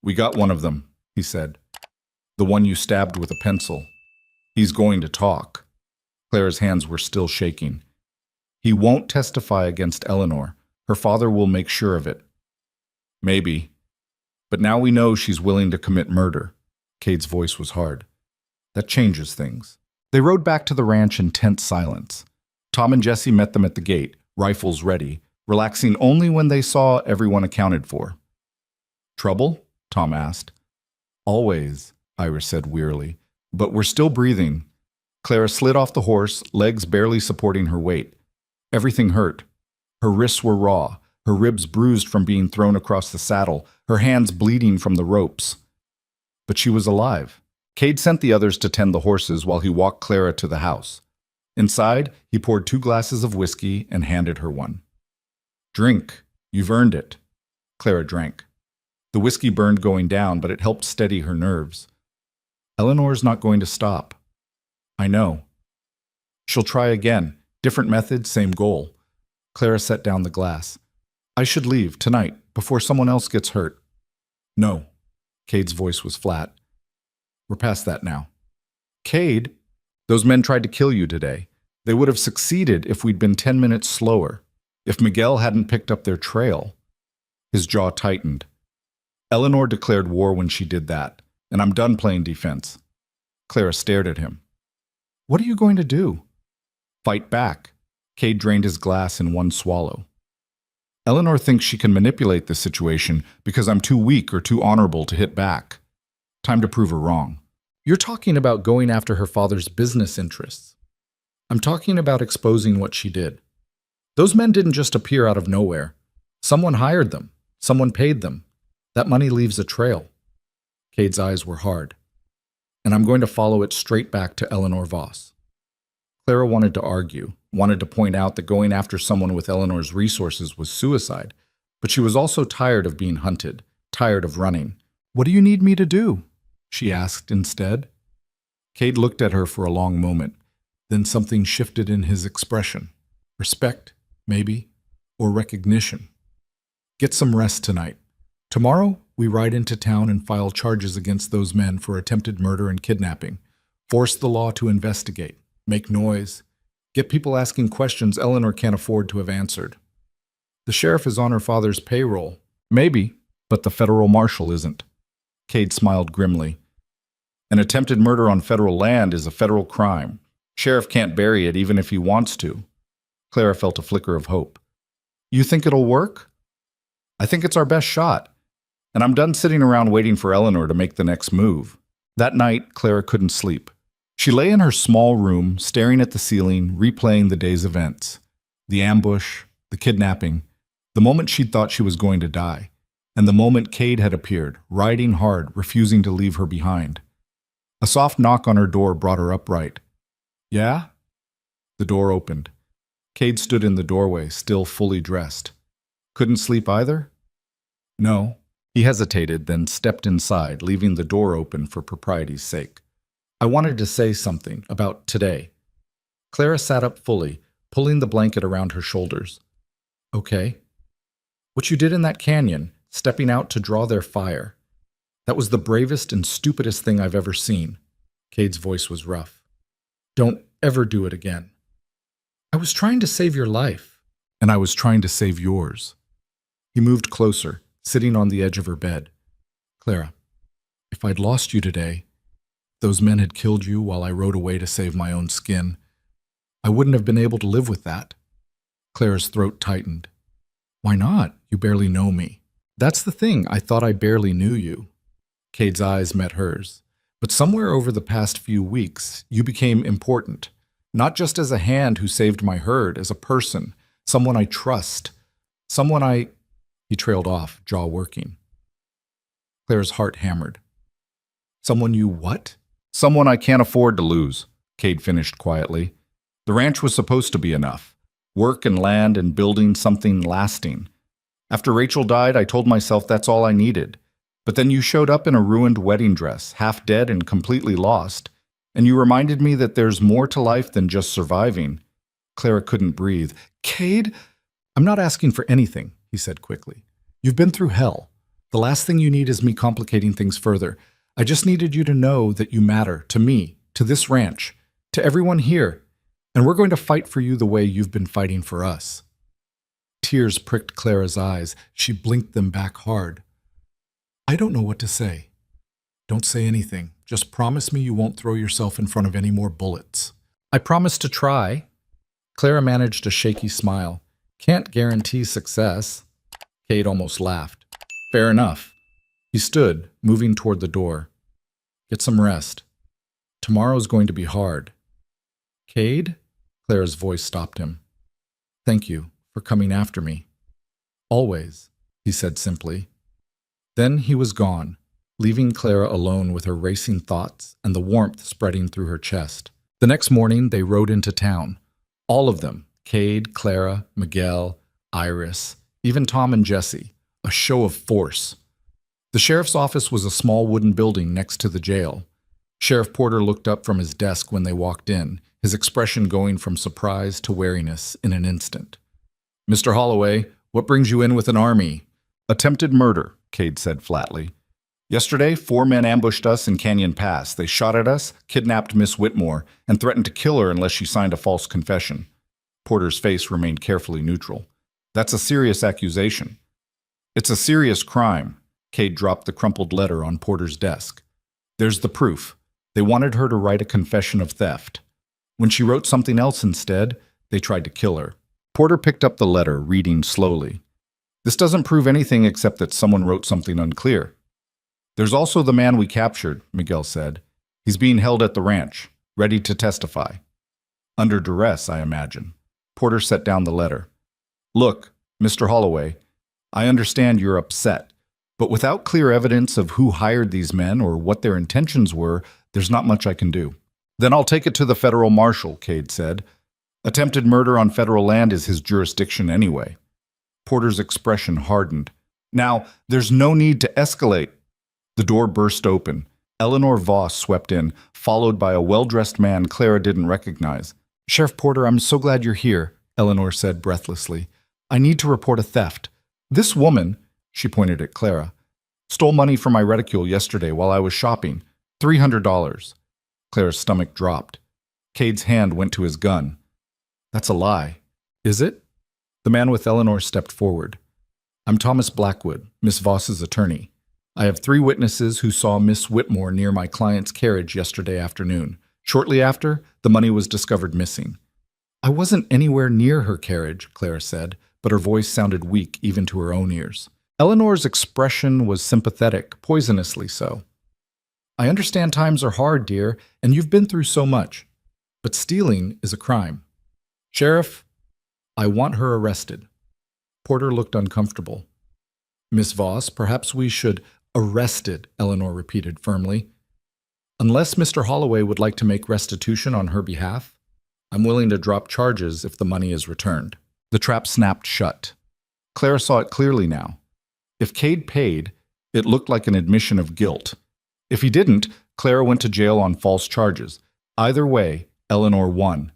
"We got one of them," he said. "The one you stabbed with a pencil. He's going to talk." Clara's hands were still shaking. "He won't testify against Eleanor. Her father will make sure of it." "Maybe. But now we know she's willing to commit murder." Cade's voice was hard. "That changes things." They rode back to the ranch in tense silence. Tom and Jesse met them at the gate, rifles ready, relaxing only when they saw everyone accounted for. "Trouble?" Tom asked. "Always," Iris said wearily. "But we're still breathing." Clara slid off the horse, legs barely supporting her weight. Everything hurt. Her wrists were raw, her ribs bruised from being thrown across the saddle, her hands bleeding from the ropes. But she was alive. Cade sent the others to tend the horses while he walked Clara to the house. Inside, he poured 2 glasses of whiskey and handed her one. "Drink. You've earned it." Clara drank. The whiskey burned going down, but it helped steady her nerves. "Eleanor's not going to stop." "I know." "She'll try again. Different method, same goal." Clara set down the glass. "I should leave, tonight, before someone else gets hurt." "No." Cade's voice was flat. "We're past that now." "Cade, those men tried to kill you today. They would have succeeded if we'd been 10 minutes slower. If Miguel hadn't picked up their trail." His jaw tightened. "Eleanor declared war when she did that, and I'm done playing defense." Clara stared at him. "What are you going to do?" "Fight back." Cade drained his glass in one swallow. "Eleanor thinks she can manipulate this situation because I'm too weak or too honorable to hit back. Time to prove her wrong." "You're talking about going after her father's business interests. I'm talking about exposing what she did. Those men didn't just appear out of nowhere. Someone hired them. Someone paid them. That money leaves a trail." Cade's eyes were hard. "And I'm going to follow it straight back to Eleanor Voss." Clara wanted to argue, wanted to point out that going after someone with Eleanor's resources was suicide, but she was also tired of being hunted, tired of running. "What do you need me to do?" she asked instead. Cade looked at her for a long moment. Then something shifted in his expression. Respect, maybe, or recognition. "Get some rest tonight. Tomorrow, we ride into town and file charges against those men for attempted murder and kidnapping. Force the law to investigate. Make noise. Get people asking questions Eleanor can't afford to have answered. The sheriff is on her father's payroll. Maybe, but the federal marshal isn't." Cade smiled grimly. "An attempted murder on federal land is a federal crime. Sheriff can't bury it even if he wants to." Clara felt a flicker of hope. "You think it'll work?" "I think it's our best shot. And I'm done sitting around waiting for Eleanor to make the next move." That night, Clara couldn't sleep. She lay in her small room, staring at the ceiling, replaying the day's events. The ambush, the kidnapping, the moment she'd thought she was going to die, and the moment Cade had appeared, riding hard, refusing to leave her behind. A soft knock on her door brought her upright. "Yeah?" The door opened. Cade stood in the doorway, still fully dressed. "Couldn't sleep either?" "No." He hesitated, then stepped inside, leaving the door open for propriety's sake. "I wanted to say something about today." Clara sat up fully, pulling the blanket around her shoulders. "Okay." "What you did in that canyon, stepping out to draw their fire. That was the bravest and stupidest thing I've ever seen." Cade's voice was rough. "Don't ever do it again." "I was trying to save your life." "And I was trying to save yours." He moved closer, sitting on the edge of her bed. "Clara, if I'd lost you today, those men had killed you while I rode away to save my own skin, I wouldn't have been able to live with that." Clara's throat tightened. "Why not? You barely know me." "That's the thing, I thought I barely knew you." Cade's eyes met hers. "But somewhere over the past few weeks, you became important. Not just as a hand who saved my herd, as a person, someone I trust, someone I—" He trailed off, jaw working. Clara's heart hammered. "Someone you what?" "Someone I can't afford to lose," Cade finished quietly. "The ranch was supposed to be enough. Work and land and building something lasting. After Rachel died, I told myself that's all I needed. But then you showed up in a ruined wedding dress, half dead and completely lost, And you reminded me that there's more to life than just surviving. Clara couldn't breathe. Cade, I'm not asking for anything, he said quickly. You've been through hell. The last thing you need is me complicating things further. I just needed you to know that you matter, to me, to this ranch, to everyone here, and we're going to fight for you the way you've been fighting for us. Tears pricked Clara's eyes. She blinked them back hard. I don't know what to say. Don't say anything. Just promise me you won't throw yourself in front of any more bullets. I promise to try. Clara managed a shaky smile. Can't guarantee success. Cade almost laughed. Fair enough. He stood, moving toward the door. Get some rest. Tomorrow's going to be hard. Cade? Clara's voice stopped him. Thank you for coming after me. Always, he said simply. Then he was gone, leaving Clara alone with her racing thoughts and the warmth spreading through her chest. The next morning, they rode into town. All of them, Cade, Clara, Miguel, Iris, even Tom and Jesse, a show of force. The sheriff's office was a small wooden building next to the jail. Sheriff Porter looked up from his desk when they walked in, his expression going from surprise to wariness in an instant. Mr. Holloway, what brings you in with an army? Attempted murder, Cade said flatly. Yesterday, 4 men ambushed us in Canyon Pass. They shot at us, kidnapped Miss Whitmore, and threatened to kill her unless she signed a false confession. Porter's face remained carefully neutral. That's a serious accusation. It's a serious crime. Cade dropped the crumpled letter on Porter's desk. There's the proof. They wanted her to write a confession of theft. When she wrote something else instead, they tried to kill her. Porter picked up the letter, reading slowly. This doesn't prove anything except that someone wrote something unclear. There's also the man we captured, Miguel said. He's being held at the ranch, ready to testify. Under duress, I imagine. Porter set down the letter. Look, Mr. Holloway, I understand you're upset, but without clear evidence of who hired these men or what their intentions were, there's not much I can do. Then I'll take it to the federal marshal, Cade said. Attempted murder on federal land is his jurisdiction anyway. Porter's expression hardened. Now, there's no need to escalate. The door burst open. Eleanor Voss swept in, followed by a well-dressed man Clara didn't recognize. Sheriff Porter, I'm so glad you're here, Eleanor said breathlessly. I need to report a theft. This woman, she pointed at Clara, stole money from my reticule yesterday while I was shopping. $300. Clara's stomach dropped. Cade's hand went to his gun. That's a lie. Is it? The man with Eleanor stepped forward. I'm Thomas Blackwood, Miss Voss's attorney. I have 3 witnesses who saw Miss Whitmore near my client's carriage yesterday afternoon. Shortly after, the money was discovered missing. I wasn't anywhere near her carriage, Clara said, but her voice sounded weak even to her own ears. Eleanor's expression was sympathetic, poisonously so. I understand times are hard, dear, and you've been through so much. But stealing is a crime. Sheriff, I want her arrested. Porter looked uncomfortable. Miss Voss, perhaps we should arrested, Eleanor repeated firmly. Unless Mr. Holloway would like to make restitution on her behalf, I'm willing to drop charges if the money is returned. The trap snapped shut. Clara saw it clearly now. If Cade paid, it looked like an admission of guilt. If he didn't, Clara went to jail on false charges. Either way, Eleanor won.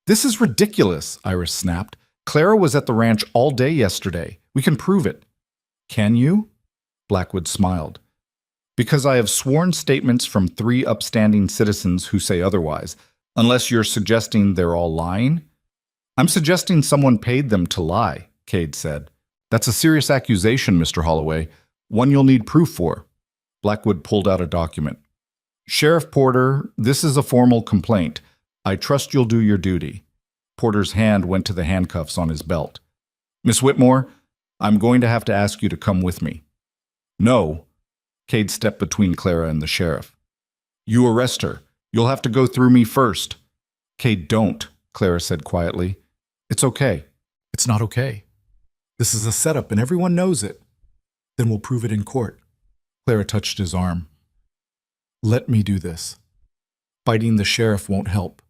This is ridiculous, Iris snapped. Clara was at the ranch all day yesterday. We can prove it. Can you? Blackwood smiled. Because I have sworn statements from 3 upstanding citizens who say otherwise, unless you're suggesting they're all lying. I'm suggesting someone paid them to lie, Cade said. That's a serious accusation, Mr. Holloway, one you'll need proof for. Blackwood pulled out a document. Sheriff Porter, this is a formal complaint. I trust you'll do your duty. Porter's hand went to the handcuffs on his belt. Miss Whitmore, I'm going to have to ask you to come with me. No. Cade stepped between Clara and the sheriff. You arrest her. You'll have to go through me first. Cade, don't, Clara said quietly. It's okay. It's not okay. This is a setup and everyone knows it. Then we'll prove it in court. Clara touched his arm. Let me do this. Fighting the sheriff won't help.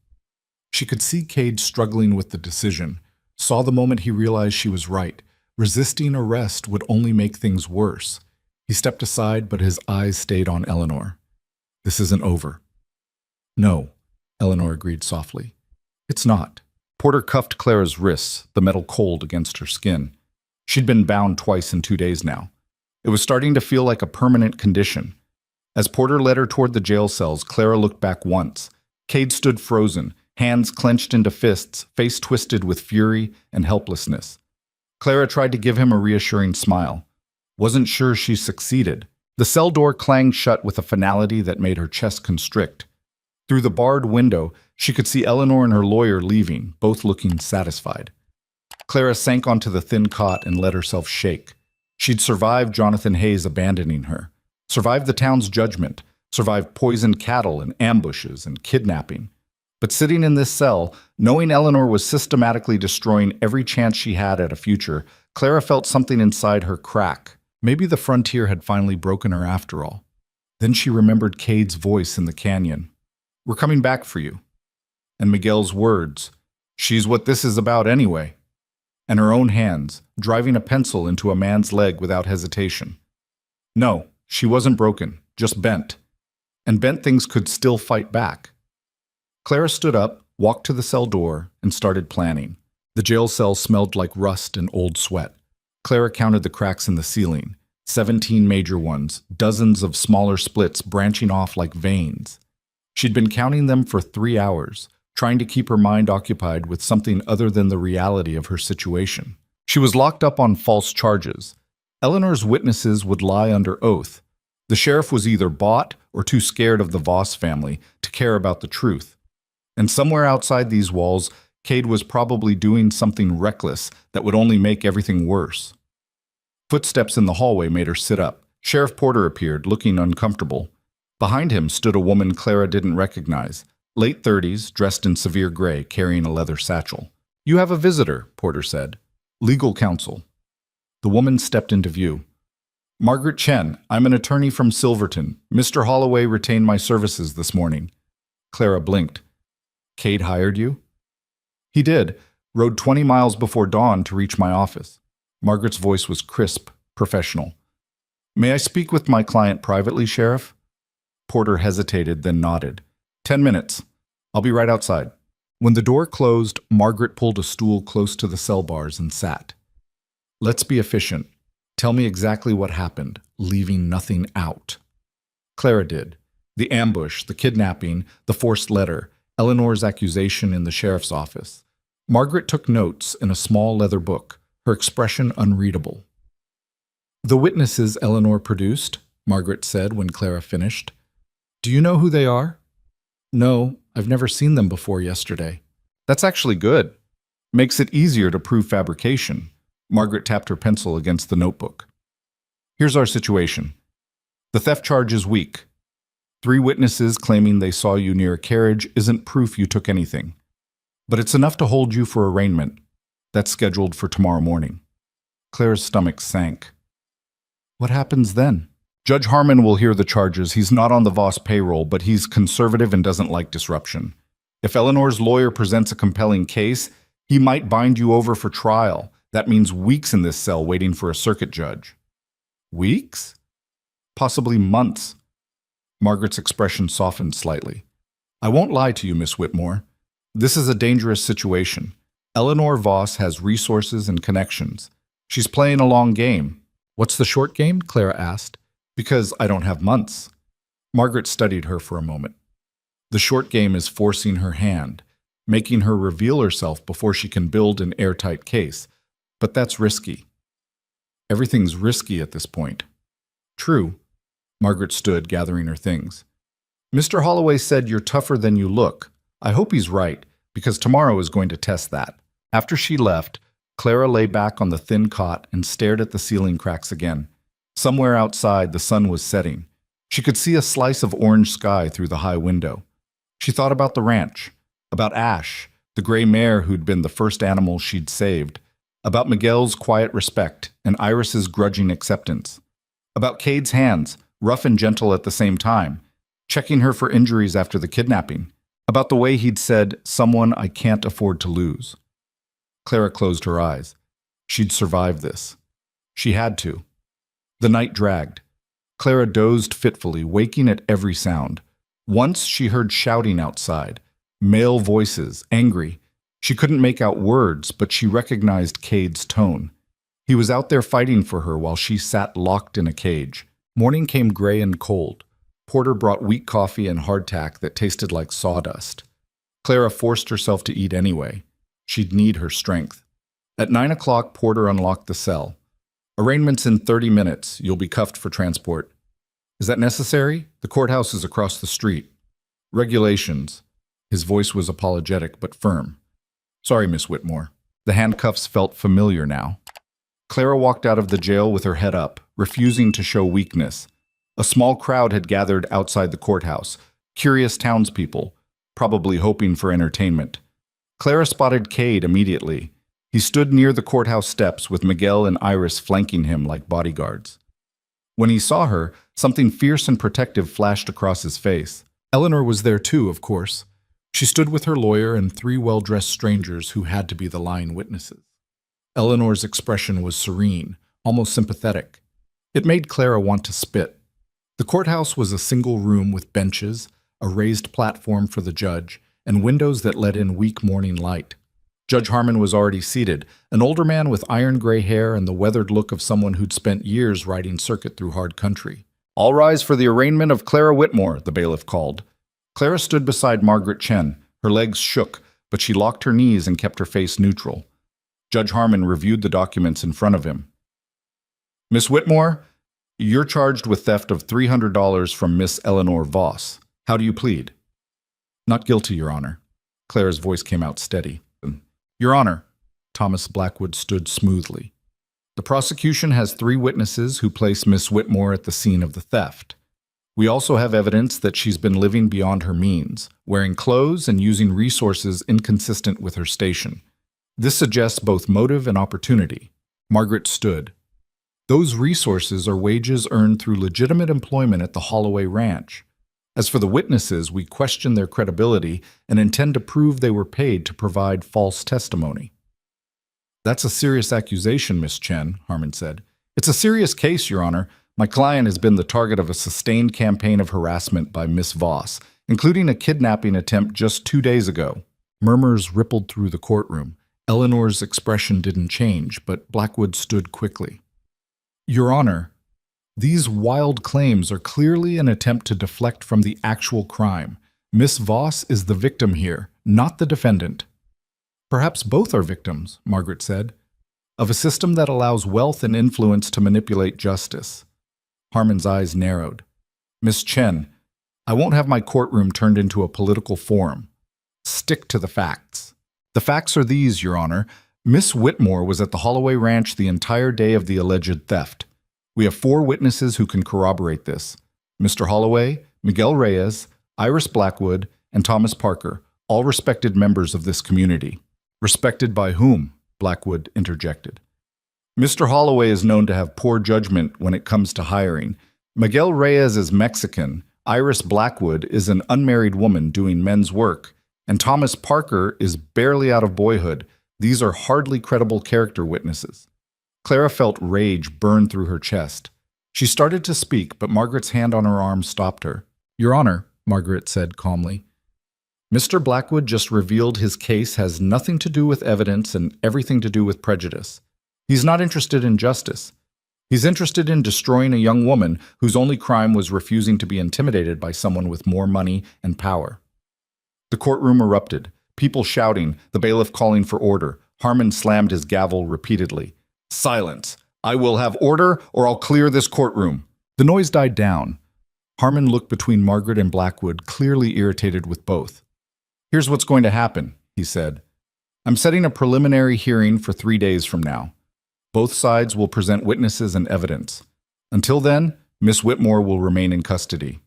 She could see Cade struggling with the decision, saw the moment he realized she was right. Resisting arrest would only make things worse. He stepped aside, but his eyes stayed on Eleanor. This isn't over. No, Eleanor agreed softly. It's not. Porter cuffed Clara's wrists, the metal cold against her skin. She'd been bound twice in 2 days now. It was starting to feel like a permanent condition. As Porter led her toward the jail cells, Clara looked back once. Cade stood frozen, hands clenched into fists, face twisted with fury and helplessness. Clara tried to give him a reassuring smile. Wasn't sure she succeeded. The cell door clanged shut with a finality that made her chest constrict. Through the barred window, she could see Eleanor and her lawyer leaving, both looking satisfied. Clara sank onto the thin cot and let herself shake. She'd survived Jonathan Hayes abandoning her, survived the town's judgment, survived poisoned cattle and ambushes and kidnapping. But sitting in this cell, knowing Eleanor was systematically destroying every chance she had at a future, Clara felt something inside her crack. Maybe the frontier had finally broken her after all. Then she remembered Cade's voice in the canyon. "We're coming back for you." And Miguel's words, "She's what this is about anyway." And her own hands, driving a pencil into a man's leg without hesitation. No, she wasn't broken, just bent. And bent things could still fight back. Clara stood up, walked to the cell door, and started planning. The jail cell smelled like rust and old sweat. Clara counted the cracks in the ceiling, 17 major ones, dozens of smaller splits branching off like veins. She'd been counting them for 3 hours, trying to keep her mind occupied with something other than the reality of her situation. She was locked up on false charges. Eleanor's witnesses would lie under oath. The sheriff was either bought or too scared of the Voss family to care about the truth. And somewhere outside these walls, Cade was probably doing something reckless that would only make everything worse. Footsteps in the hallway made her sit up. Sheriff Porter appeared, looking uncomfortable. Behind him stood a woman Clara didn't recognize, late 30s, dressed in severe gray, carrying a leather satchel. "You have a visitor," Porter said. "Legal counsel." The woman stepped into view. "Margaret Chen, I'm an attorney from Silverton. Mr. Holloway retained my services this morning." Clara blinked. "Cade hired you?" "He did. Rode 20 miles before dawn to reach my office." Margaret's voice was crisp, professional. "May I speak with my client privately, Sheriff?" Porter hesitated, then nodded. 10 minutes. I'll be right outside." When the door closed, Margaret pulled a stool close to the cell bars and sat. "Let's be efficient. Tell me exactly what happened, leaving nothing out." Clara did. The ambush, the kidnapping, the forced letter, Eleanor's accusation in the sheriff's office. Margaret took notes in a small leather book, her expression unreadable. "The witnesses Eleanor produced," Margaret said when Clara finished. "Do you know who they are?" "No, I've never seen them before yesterday." "That's actually good. Makes it easier to prove fabrication." Margaret tapped her pencil against the notebook. "Here's our situation. The theft charge is weak. 3 witnesses claiming they saw you near a carriage isn't proof you took anything. But it's enough to hold you for arraignment. That's scheduled for tomorrow morning." Clara's stomach sank. "What happens then?" "Judge Harmon will hear the charges. He's not on the Voss payroll, but he's conservative and doesn't like disruption. If Eleanor's lawyer presents a compelling case, he might bind you over for trial. That means weeks in this cell waiting for a circuit judge." "Weeks?" "Possibly months." Margaret's expression softened slightly. "I won't lie to you, Miss Whitmore. This is a dangerous situation. Eleanor Voss has resources and connections. She's playing a long game." "What's the short game?" Clara asked. "Because I don't have months." Margaret studied her for a moment. "The short game is forcing her hand, making her reveal herself before she can build an airtight case. But that's risky." "Everything's risky at this point." "True." Margaret stood, gathering her things. "Mr. Holloway said you're tougher than you look. I hope he's right, because tomorrow is going to test that." After she left, Clara lay back on the thin cot and stared at the ceiling cracks again. Somewhere outside, the sun was setting. She could see a slice of orange sky through the high window. She thought about the ranch, about Ash, the gray mare who'd been the first animal she'd saved, about Miguel's quiet respect and Iris's grudging acceptance, about Cade's hands, rough and gentle at the same time, checking her for injuries after the kidnapping, about the way he'd said, "Someone I can't afford to lose." Clara closed her eyes. She'd survived this. She had to. The night dragged. Clara dozed fitfully, waking at every sound. Once she heard shouting outside, male voices, angry. She couldn't make out words, but she recognized Cade's tone. He was out there fighting for her while she sat locked in a cage. Morning came gray and cold. Porter brought weak coffee and hardtack that tasted like sawdust. Clara forced herself to eat anyway. She'd need her strength. At 9 o'clock, Porter unlocked the cell. Arraignment's in 30 minutes. You'll be cuffed for transport. Is that necessary? The courthouse is across the street. Regulations. His voice was apologetic but firm. Sorry, Miss Whitmore. The handcuffs felt familiar now. Clara walked out of the jail with her head up, refusing to show weakness. A small crowd had gathered outside the courthouse, curious townspeople, probably hoping for entertainment. Clara spotted Cade immediately. He stood near the courthouse steps with Miguel and Iris flanking him like bodyguards. When he saw her, something fierce and protective flashed across his face. Eleanor was there too, of course. She stood with her lawyer and 3 well-dressed strangers who had to be the lying witnesses. Eleanor's expression was serene, almost sympathetic. It made Clara want to spit. The courthouse was a single room with benches, a raised platform for the judge, and windows that let in weak morning light. Judge Harmon was already seated, an older man with iron gray hair and the weathered look of someone who'd spent years riding circuit through hard country. All rise for the arraignment of Clara Whitmore, the bailiff called. Clara stood beside Margaret Chen. Her legs shook, but she locked her knees and kept her face neutral. Judge Harmon reviewed the documents in front of him. Miss Whitmore, you're charged with theft of $300 from Miss Eleanor Voss. How do you plead? Not guilty, Your Honor. Clara's voice came out steady. Your Honor, Thomas Blackwood stood smoothly. The prosecution has 3 witnesses who place Miss Whitmore at the scene of the theft. We also have evidence that she's been living beyond her means, wearing clothes and using resources inconsistent with her station. This suggests both motive and opportunity. Margaret stood. Those resources are wages earned through legitimate employment at the Holloway Ranch. As for the witnesses, we question their credibility and intend to prove they were paid to provide false testimony. That's a serious accusation, Miss Chen, Harmon said. It's a serious case, Your Honor. My client has been the target of a sustained campaign of harassment by Miss Voss, including a kidnapping attempt just 2 days ago. Murmurs rippled through the courtroom. Eleanor's expression didn't change, but Blackwood stood quickly. Your Honor, these wild claims are clearly an attempt to deflect from the actual crime. Miss Voss is the victim here, not the defendant. Perhaps both are victims, Margaret said, of a system that allows wealth and influence to manipulate justice. Harmon's eyes narrowed. Miss Chen, I won't have my courtroom turned into a political forum. Stick to the facts. The facts are these, Your Honor. Miss Whitmore was at the Holloway Ranch the entire day of the alleged theft. We have 4 witnesses who can corroborate this. Mr. Holloway, Miguel Reyes, Iris Blackwood, and Thomas Parker, all respected members of this community. Respected by whom? Blackwood interjected. Mr. Holloway is known to have poor judgment when it comes to hiring. Miguel Reyes is Mexican. Iris Blackwood is an unmarried woman doing men's work. And Thomas Parker is barely out of boyhood. These are hardly credible character witnesses. Clara felt rage burn through her chest. She started to speak, but Margaret's hand on her arm stopped her. Your Honor, Margaret said calmly, Mr. Blackwood just revealed his case has nothing to do with evidence and everything to do with prejudice. He's not interested in justice. He's interested in destroying a young woman whose only crime was refusing to be intimidated by someone with more money and power. The courtroom erupted, people shouting, the bailiff calling for order. Harmon slammed his gavel repeatedly. Silence! I will have order or I'll clear this courtroom. The noise died down. Harmon looked between Margaret and Blackwood, clearly irritated with both. Here's what's going to happen, he said. I'm setting a preliminary hearing for 3 days from now. Both sides will present witnesses and evidence. Until then, Miss Whitmore will remain in custody.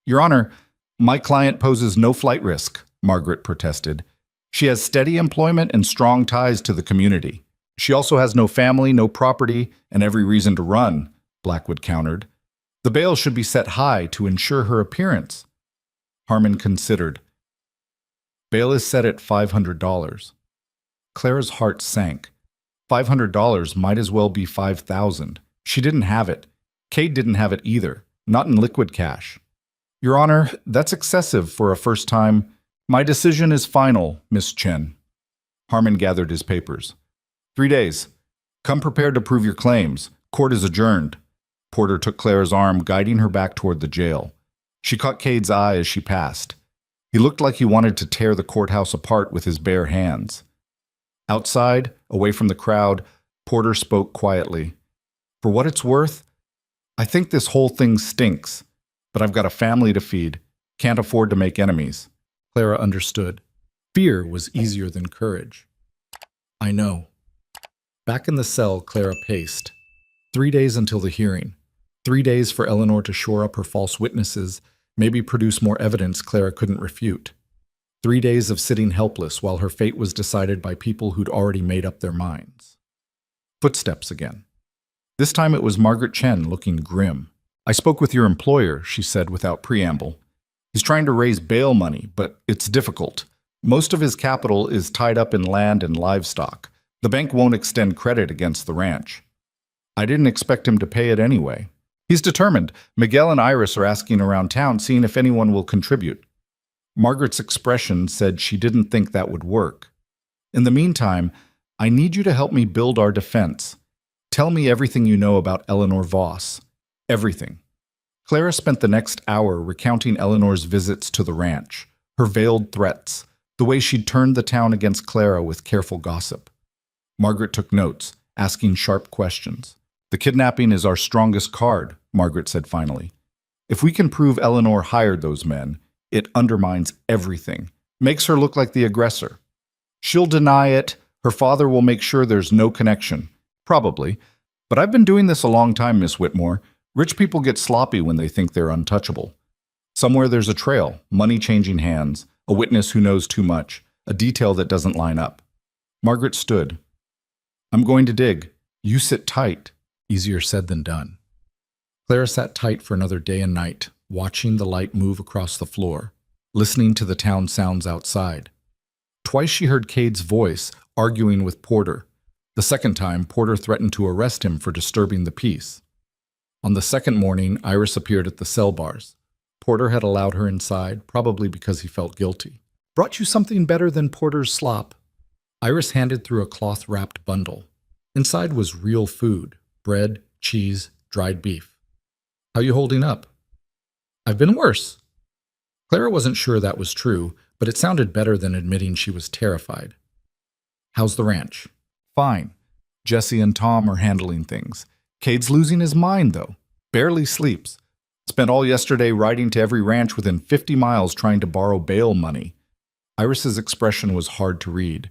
Your Honor, my client poses no flight risk, Margaret protested. She has steady employment and strong ties to the community. She also has no family, no property, and every reason to run, Blackwood countered. The bail should be set high to ensure her appearance. Harmon considered. Bail is set at $500. Clara's heart sank. $500 might as well be $5,000. She didn't have it. Cade didn't have it either, not in liquid cash. Your Honor, that's excessive for a first time. My decision is final, Miss Chen. Harmon gathered his papers. 3 days. Come prepared to prove your claims. Court is adjourned. Porter took Clara's arm, guiding her back toward the jail. She caught Cade's eye as she passed. He looked like he wanted to tear the courthouse apart with his bare hands. Outside, away from the crowd, Porter spoke quietly. For what it's worth, I think this whole thing stinks, but I've got a family to feed. Can't afford to make enemies. Clara understood. Fear was easier than courage. I know. Back in the cell, Clara paced. 3 days until the hearing. 3 days for Eleanor to shore up her false witnesses, maybe produce more evidence Clara couldn't refute. 3 days of sitting helpless while her fate was decided by people who'd already made up their minds. Footsteps again. This time it was Margaret Chen, looking grim. I spoke with your employer, she said without preamble. He's trying to raise bail money, but it's difficult. Most of his capital is tied up in land and livestock. The bank won't extend credit against the ranch. I didn't expect him to pay it anyway. He's determined. Miguel and Iris are asking around town, seeing if anyone will contribute. Margaret's expression said she didn't think that would work. In the meantime, I need you to help me build our defense. Tell me everything you know about Eleanor Voss. Everything. Clara spent the next hour recounting Eleanor's visits to the ranch, her veiled threats, the way she'd turned the town against Clara with careful gossip. Margaret took notes, asking sharp questions. The kidnapping is our strongest card, Margaret said finally. If we can prove Eleanor hired those men, it undermines everything, makes her look like the aggressor. She'll deny it. Her father will make sure there's no connection. Probably. But I've been doing this a long time, Miss Whitmore. Rich people get sloppy when they think they're untouchable. Somewhere there's a trail, money changing hands, a witness who knows too much, a detail that doesn't line up. Margaret stood. I'm going to dig. You sit tight. Easier said than done. Clara sat tight for another day and night, watching the light move across the floor, listening to the town sounds outside. Twice she heard Cade's voice, arguing with Porter. The second time, Porter threatened to arrest him for disturbing the peace. On the second morning, Iris appeared at the cell bars. Porter had allowed her inside, probably because he felt guilty. Brought you something better than Porter's slop. Iris handed through a cloth-wrapped bundle. Inside was real food, bread, cheese, dried beef. How you holding up? I've been worse. Clara wasn't sure that was true, but it sounded better than admitting she was terrified. How's the ranch? Fine. Jesse and Tom are handling things. Cade's losing his mind, though. Barely sleeps. Spent all yesterday riding to every ranch within 50 miles trying to borrow bail money. Iris's expression was hard to read.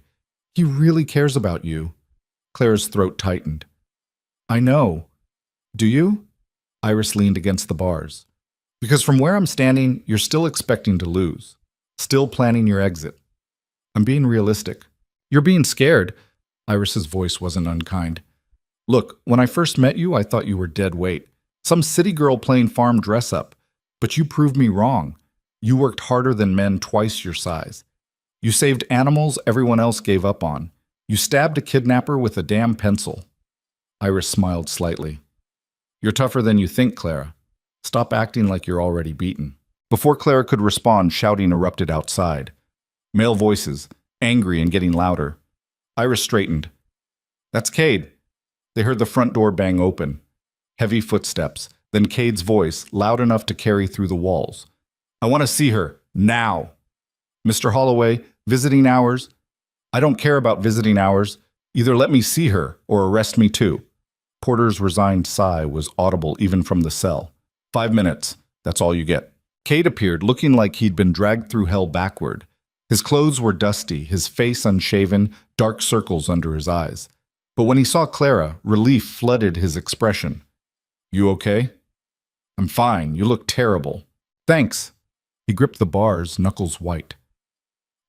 He really cares about you. Clara's throat tightened. I know. Do you? Iris leaned against the bars. Because from where I'm standing, you're still expecting to lose. Still planning your exit. I'm being realistic. You're being scared. Iris's voice wasn't unkind. Look, when I first met you, I thought you were dead weight. Some city girl playing farm dress-up. But you proved me wrong. You worked harder than men twice your size. You saved animals everyone else gave up on. You stabbed a kidnapper with a damn pencil. Iris smiled slightly. You're tougher than you think, Clara. Stop acting like you're already beaten. Before Clara could respond, shouting erupted outside. Male voices, angry and getting louder. Iris straightened. That's Cade. They heard the front door bang open. Heavy footsteps, then Cade's voice, loud enough to carry through the walls. I want to see her, now. Mr. Holloway, visiting hours? I don't care about visiting hours. Either let me see her or arrest me too. Porter's resigned sigh was audible even from the cell. 5 minutes, that's all you get. Cade appeared, looking like he'd been dragged through hell backward. His clothes were dusty, his face unshaven, dark circles under his eyes. But when he saw Clara, relief flooded his expression. You okay? I'm fine. You look terrible. Thanks. He gripped the bars, knuckles white.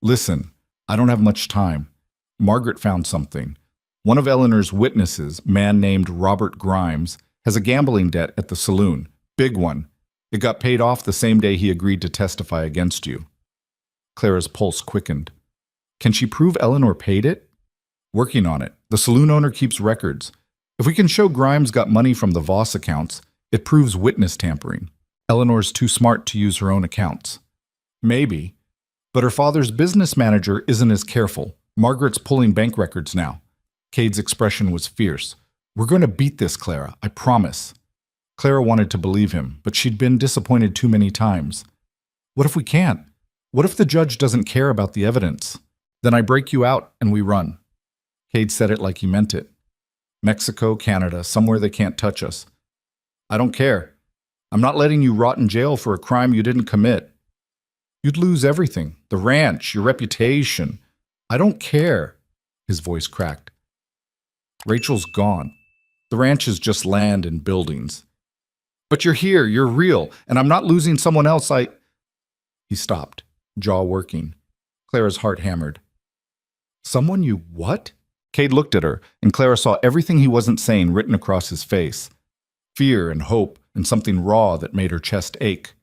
Listen, I don't have much time. Margaret found something. One of Eleanor's witnesses, man named Robert Grimes, has a gambling debt at the saloon. Big one. It got paid off the same day he agreed to testify against you. Clara's pulse quickened. Can she prove Eleanor paid it? Working on it. The saloon owner keeps records. If we can show Grimes got money from the Voss accounts, it proves witness tampering. Eleanor's too smart to use her own accounts. Maybe. But her father's business manager isn't as careful. Margaret's pulling bank records now. Cade's expression was fierce. We're going to beat this, Clara, I promise. Clara wanted to believe him, but she'd been disappointed too many times. What if we can't? What if the judge doesn't care about the evidence? Then I break you out and we run. Cade said it like he meant it. Mexico, Canada, somewhere they can't touch us. I don't care. I'm not letting you rot in jail for a crime you didn't commit. You'd lose everything. The ranch, your reputation. I don't care. His voice cracked. Rachel's gone. The ranch is just land and buildings. But you're here, you're real, and I'm not losing someone else. He stopped, jaw working. Clara's heart hammered. Someone you what? Cade looked at her, and Clara saw everything he wasn't saying written across his face. Fear and hope and something raw that made her chest ache.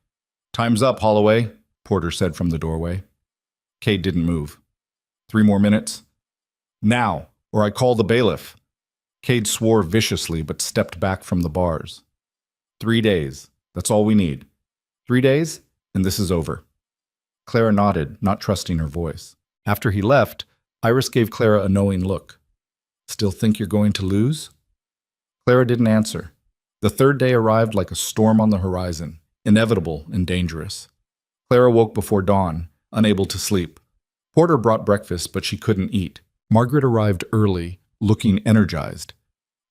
Time's up, Holloway, Porter said from the doorway. Cade didn't move. 3 more minutes? Now, or I call the bailiff. Cade swore viciously but stepped back from the bars. 3 days. That's all we need. 3 days, and this is over. Clara nodded, not trusting her voice. After he left, Iris gave Clara a knowing look. Still think you're going to lose? Clara didn't answer. The 3rd day arrived like a storm on the horizon, inevitable and dangerous. Clara woke before dawn, unable to sleep. Porter brought breakfast, but she couldn't eat. Margaret arrived early, looking energized.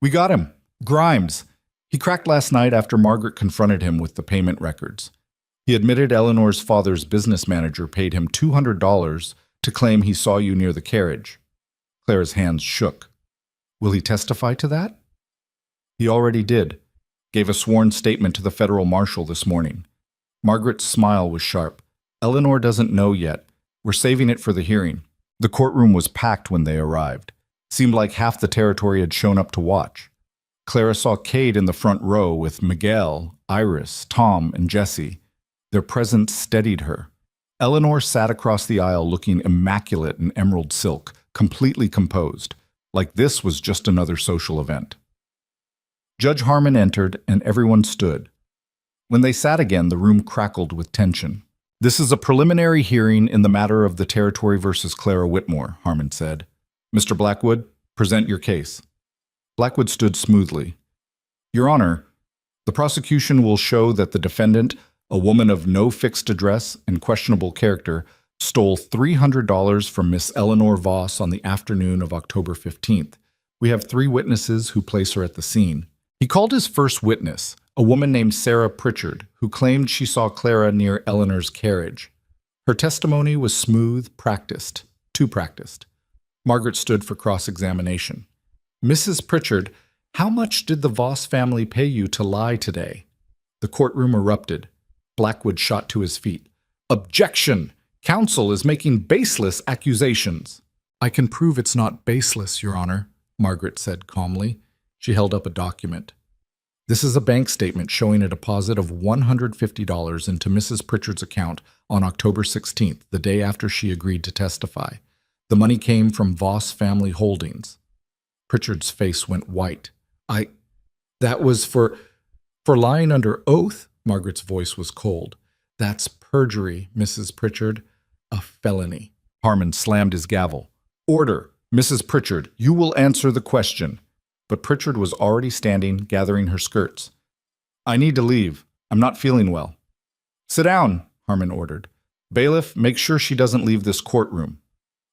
We got him! Grimes! He cracked last night after Margaret confronted him with the payment records. He admitted Eleanor's father's business manager paid him $200 to claim he saw you near the carriage. Clara's hands shook. Will he testify to that? He already did. Gave a sworn statement to the federal marshal this morning. Margaret's smile was sharp. Eleanor doesn't know yet. We're saving it for the hearing. The courtroom was packed when they arrived. Seemed like half the territory had shown up to watch. Clara saw Cade in the front row with Miguel, Iris, Tom, and Jessie. Their presence steadied her. Eleanor sat across the aisle looking immaculate in emerald silk, completely composed, like this was just another social event. Judge Harmon entered, and everyone stood. When they sat again, the room crackled with tension. This is a preliminary hearing in the matter of the Territory versus Clara Whitmore, Harmon said. Mr. Blackwood, present your case. Blackwood stood smoothly. Your Honor, the prosecution will show that the defendant, a woman of no fixed address and questionable character, stole $300 from Miss Eleanor Voss on the afternoon of October 15th. We have 3 witnesses who place her at the scene. He called his first witness, a woman named Sarah Pritchard, who claimed she saw Clara near Eleanor's carriage. Her testimony was smooth, practiced, too practiced. Margaret stood for cross-examination. Mrs. Pritchard, how much did the Voss family pay you to lie today? The courtroom erupted. Blackwood shot to his feet. Objection! Counsel is making baseless accusations. I can prove it's not baseless, Your Honor, Margaret said calmly. She held up a document. This is a bank statement showing a deposit of $150 into Mrs. Pritchard's account on October 16th, the day after she agreed to testify. The money came from Voss Family Holdings. Pritchard's face went white. That was for lying under oath? Margaret's voice was cold. That's perjury, Mrs. Pritchard. A felony. Harmon slammed his gavel. Order! Mrs. Pritchard, you will answer the question. But Pritchard was already standing, gathering her skirts. I need to leave. I'm not feeling well. Sit down, Harmon ordered. Bailiff, make sure she doesn't leave this courtroom.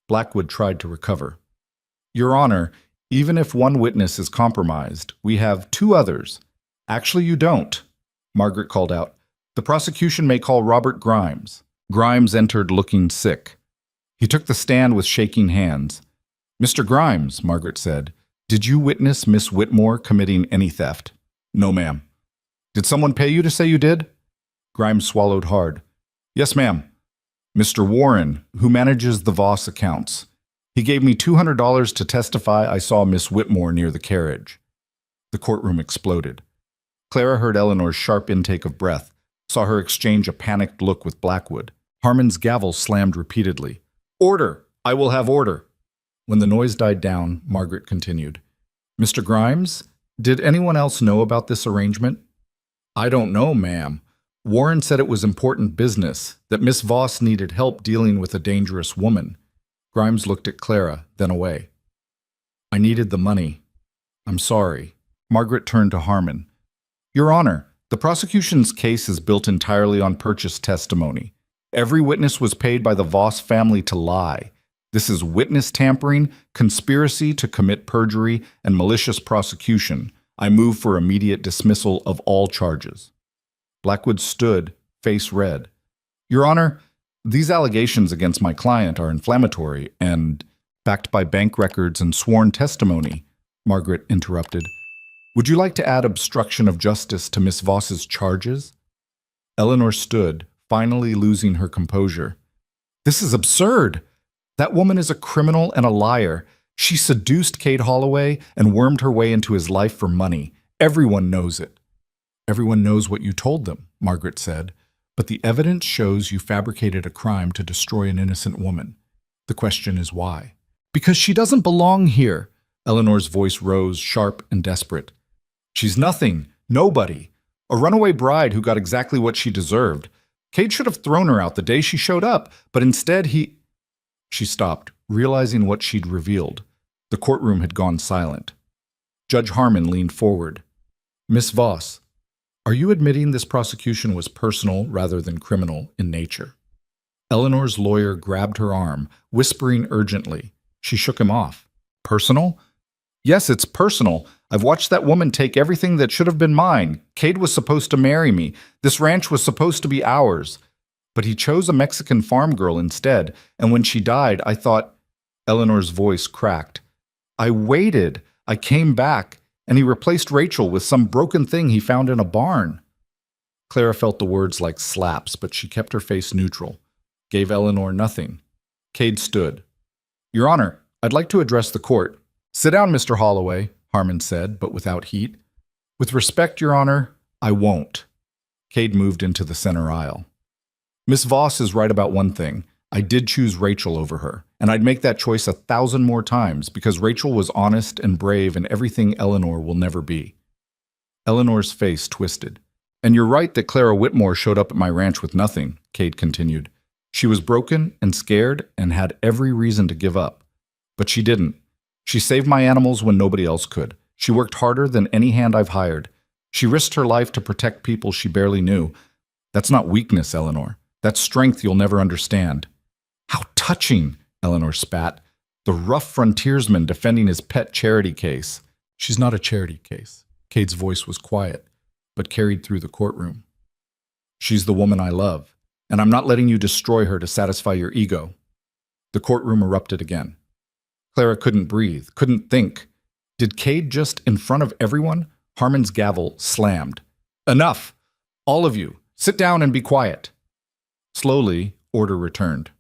Blackwood tried to recover. Your Honor, even if one witness is compromised, we have 2 others. Actually, you don't, Margaret called out. The prosecution may call Robert Grimes. Grimes entered looking sick. He took the stand with shaking hands. Mr. Grimes, Margaret said, did you witness Miss Whitmore committing any theft? No, ma'am. Did someone pay you to say you did? Grimes swallowed hard. Yes, ma'am. Mr. Warren, who manages the Voss accounts. He gave me $200 to testify I saw Miss Whitmore near the carriage. The courtroom exploded. Clara heard Eleanor's sharp intake of breath, saw her exchange a panicked look with Blackwood. Harmon's gavel slammed repeatedly. Order! I will have order! When the noise died down, Margaret continued. Mr. Grimes, did anyone else know about this arrangement? I don't know, ma'am. Warren said it was important business, that Miss Voss needed help dealing with a dangerous woman. Grimes looked at Clara, then away. I needed the money. I'm sorry. Margaret turned to Harmon. Your Honor, the prosecution's case is built entirely on purchase testimony. Every witness was paid by the Voss family to lie. This is witness tampering, conspiracy to commit perjury, and malicious prosecution. I move for immediate dismissal of all charges. Blackwood stood, face red. Your Honor, these allegations against my client are inflammatory and backed by bank records and sworn testimony, Margaret interrupted. Would you like to add obstruction of justice to Miss Voss's charges? Eleanor stood, finally losing her composure. This is absurd. That woman is a criminal and a liar. She seduced Cade Holloway and wormed her way into his life for money. Everyone knows it. Everyone knows what you told them, Margaret said, but the evidence shows you fabricated a crime to destroy an innocent woman. The question is why? Because she doesn't belong here. Eleanor's voice rose, sharp and desperate. She's nothing, nobody. A runaway bride who got exactly what she deserved. Cade should have thrown her out the day she showed up, but instead he... She stopped, realizing what she'd revealed. The courtroom had gone silent. Judge Harmon leaned forward. Miss Voss, are you admitting this prosecution was personal rather than criminal in nature? Eleanor's lawyer grabbed her arm, whispering urgently. She shook him off. Personal? Yes, it's personal. I've watched that woman take everything that should have been mine. Cade was supposed to marry me. This ranch was supposed to be ours. But he chose a Mexican farm girl instead, and when she died, I thought... Eleanor's voice cracked. I waited. I came back, and he replaced Rachel with some broken thing he found in a barn. Clara felt the words like slaps, but she kept her face neutral, gave Eleanor nothing. Cade stood. Your Honor, I'd like to address the court. Sit down, Mr. Holloway, Harmon said, but without heat. With respect, Your Honor, I won't. Cade moved into the center aisle. Miss Voss is right about one thing. I did choose Rachel over her, and I'd make that choice 1,000 more times because Rachel was honest and brave and everything Eleanor will never be. Eleanor's face twisted. And you're right that Clara Whitmore showed up at my ranch with nothing, Cade continued. She was broken and scared and had every reason to give up. But she didn't. She saved my animals when nobody else could. She worked harder than any hand I've hired. She risked her life to protect people she barely knew. That's not weakness, Eleanor. That's strength you'll never understand. How touching, Eleanor spat. The rough frontiersman defending his pet charity case. She's not a charity case. Cade's voice was quiet, but carried through the courtroom. She's the woman I love, and I'm not letting you destroy her to satisfy your ego. The courtroom erupted again. Clara couldn't breathe, couldn't think. Did Cade just, in front of everyone? Harmon's gavel slammed. Enough! All of you, sit down and be quiet. Slowly, order returned.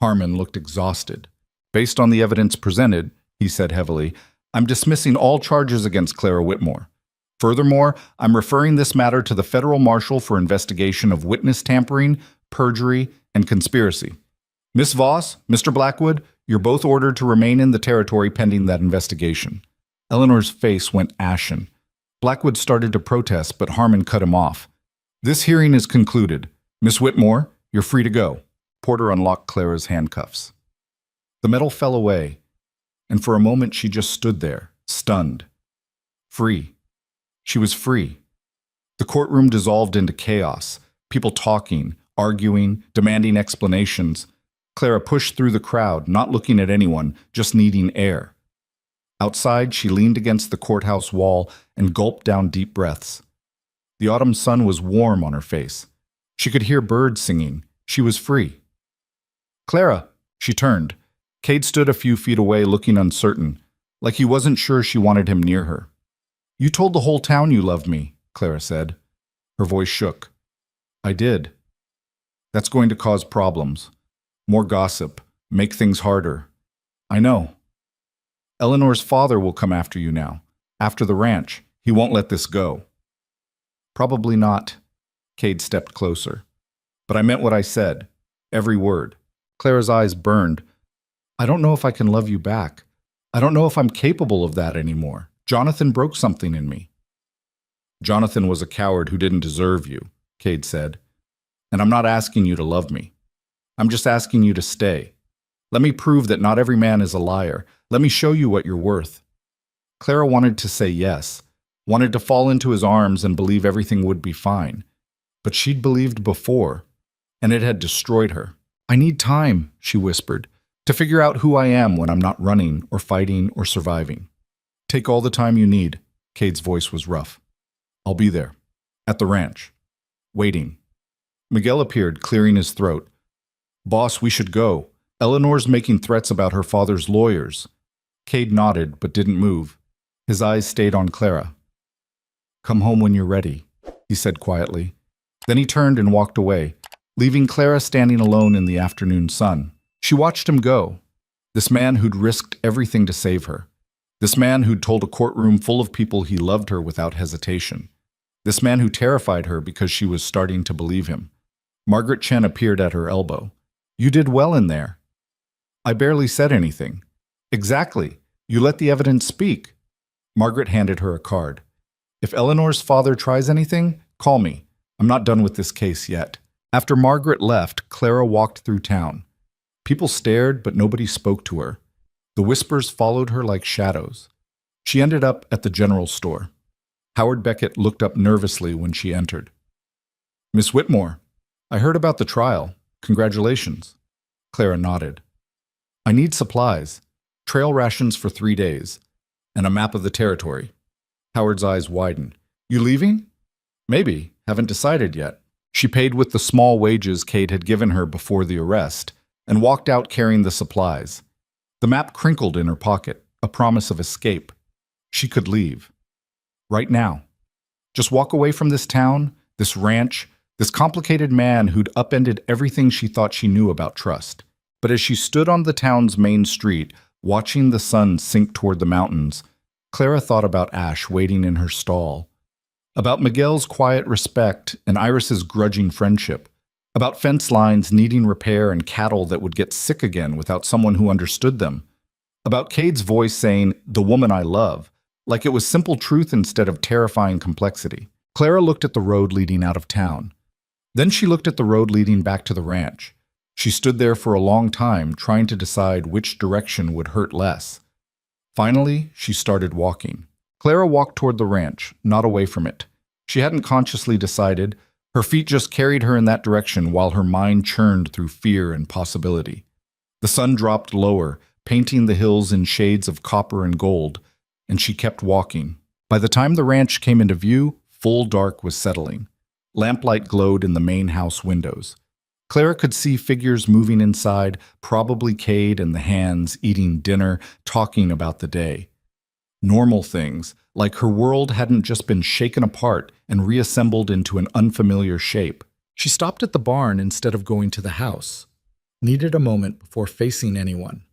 Harmon looked exhausted. Based on the evidence presented, he said heavily, I'm dismissing all charges against Clara Whitmore. Furthermore, I'm referring this matter to the federal marshal for investigation of witness tampering, perjury, and conspiracy. Miss Voss, Mr. Blackwood, you're both ordered to remain in the territory pending that investigation. Eleanor's face went ashen. Blackwood started to protest, but Harmon cut him off. This hearing is concluded. Miss Whitmore, you're free to go. Porter unlocked Clara's handcuffs. The metal fell away, and for a moment she just stood there, stunned. Free. She was free. The courtroom dissolved into chaos, people talking, arguing, demanding explanations. Clara pushed through the crowd, not looking at anyone, just needing air. Outside, she leaned against the courthouse wall and gulped down deep breaths. The autumn sun was warm on her face. She could hear birds singing. She was free. Clara, she turned. Cade stood a few feet away, looking uncertain, like he wasn't sure she wanted him near her. You told the whole town you loved me, Clara said. Her voice shook. I did. That's going to cause problems. More gossip. Make things harder. I know. Eleanor's father will come after you now. After the ranch. He won't let this go. Probably not. Cade stepped closer. But I meant what I said. Every word. Clara's eyes burned. I don't know if I can love you back. I don't know if I'm capable of that anymore. Jonathan broke something in me. Jonathan was a coward who didn't deserve you, Cade said. "And I'm not asking you to love me. I'm just asking you to stay. Let me prove that not every man is a liar. Let me show you what you're worth." Clara wanted to say yes, wanted to fall into his arms and believe everything would be fine. But she'd believed before, and it had destroyed her. "I need time," she whispered, "to figure out who I am when I'm not running or fighting or surviving." "Take all the time you need," Cade's voice was rough. "I'll be there. At the ranch. Waiting." Miguel appeared, clearing his throat. "Boss, we should go. Eleanor's making threats about her father's lawyers." Cade nodded, but didn't move. His eyes stayed on Clara. "Come home when you're ready," he said quietly. Then he turned and walked away, leaving Clara standing alone in the afternoon sun. She watched him go. This man who'd risked everything to save her. This man who'd told a courtroom full of people he loved her without hesitation. This man who terrified her because she was starting to believe him. Margaret Chen appeared at her elbow. "You did well in there." "I barely said anything." "Exactly. You let the evidence speak." Margaret handed her a card. "If Eleanor's father tries anything, call me. I'm not done with this case yet." After Margaret left, Clara walked through town. People stared, but nobody spoke to her. The whispers followed her like shadows. She ended up at the general store. Howard Beckett looked up nervously when she entered. "Miss Whitmore, I heard about the trial. Congratulations." Clara nodded. "I need supplies, trail rations for 3 days, and a map of the territory." Howard's eyes widened. "You leaving?" "Maybe. Haven't decided yet." She paid with the small wages Cade had given her before the arrest and walked out carrying the supplies. The map crinkled in her pocket, a promise of escape. She could leave. Right now. Just walk away from this town, this ranch, this complicated man who'd upended everything she thought she knew about trust. But as she stood on the town's main street, watching the sun sink toward the mountains, Clara thought about Ash waiting in her stall, about Miguel's quiet respect and Iris's grudging friendship, about fence lines needing repair and cattle that would get sick again without someone who understood them, about Cade's voice saying, "The woman I love," like it was simple truth instead of terrifying complexity. Clara looked at the road leading out of town. Then she looked at the road leading back to the ranch. She stood there for a long time, trying to decide which direction would hurt less. Finally, she started walking. Clara walked toward the ranch, not away from it. She hadn't consciously decided. Her feet just carried her in that direction while her mind churned through fear and possibility. The sun dropped lower, painting the hills in shades of copper and gold, and she kept walking. By the time the ranch came into view, full dark was settling. Lamplight glowed in the main house windows. Clara could see figures moving inside, probably Cade and the hands eating dinner, talking about the day. Normal things, like her world hadn't just been shaken apart and reassembled into an unfamiliar shape. She stopped at the barn instead of going to the house. Needed a moment before facing anyone.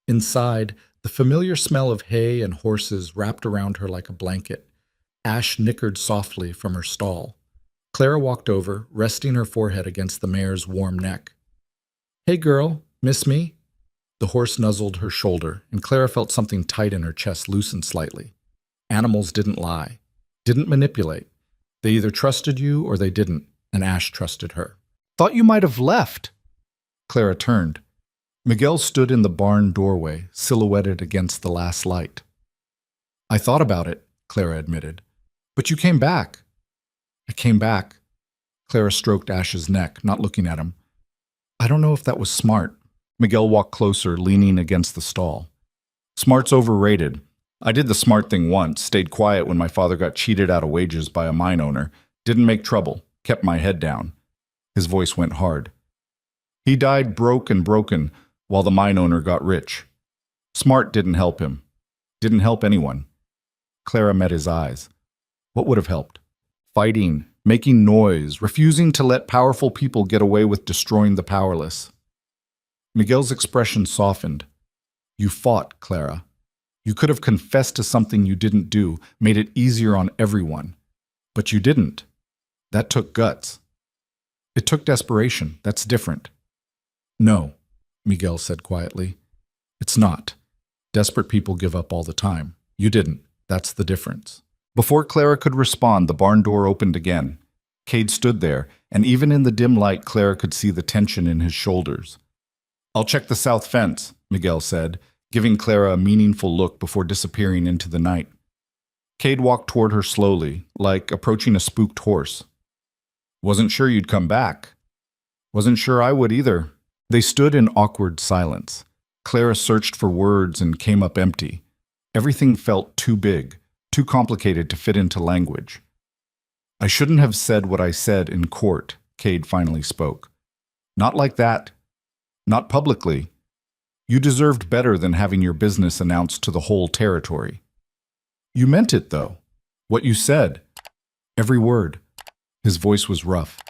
Inside, the familiar smell of hay and horses wrapped around her like a blanket. Ash nickered softly from her stall. Clara walked over, resting her forehead against the mare's warm neck. "Hey girl, miss me?" The horse nuzzled her shoulder, and Clara felt something tight in her chest loosen slightly. Animals didn't lie, didn't manipulate. They either trusted you or they didn't, and Ash trusted her. "Thought you might have left." Clara turned. Miguel stood in the barn doorway, silhouetted against the last light. "I thought about it," Clara admitted. "But you came back." "I came back." Clara stroked Ash's neck, not looking at him. "I don't know if that was smart." Miguel walked closer, leaning against the stall. "Smart's overrated. I did the smart thing once, stayed quiet when my father got cheated out of wages by a mine owner, didn't make trouble, kept my head down." His voice went hard. "He died broke and broken, while the mine owner got rich. Smart didn't help him. Didn't help anyone." Clara met his eyes. What would have helped? Fighting, making noise, refusing to let powerful people get away with destroying the powerless. Miguel's expression softened. "You fought, Clara. You could have confessed to something you didn't do, made it easier on everyone. But you didn't. That took guts. It took desperation. That's different." "No," Miguel said quietly. "It's not. Desperate people give up all the time. You didn't. That's the difference." Before Clara could respond, the barn door opened again. Cade stood there, and even in the dim light, Clara could see the tension in his shoulders. "I'll check the south fence," Miguel said, giving Clara a meaningful look before disappearing into the night. Cade walked toward her slowly, like approaching a spooked horse. "Wasn't sure you'd come back." "Wasn't sure I would either." They stood in awkward silence. Clara searched for words and came up empty. Everything felt too big, too complicated to fit into language. "I shouldn't have said what I said in court," Cade finally spoke. "Not like that. Not publicly. You deserved better than having your business announced to the whole territory." "You meant it, though. What you said. Every word." His voice was rough.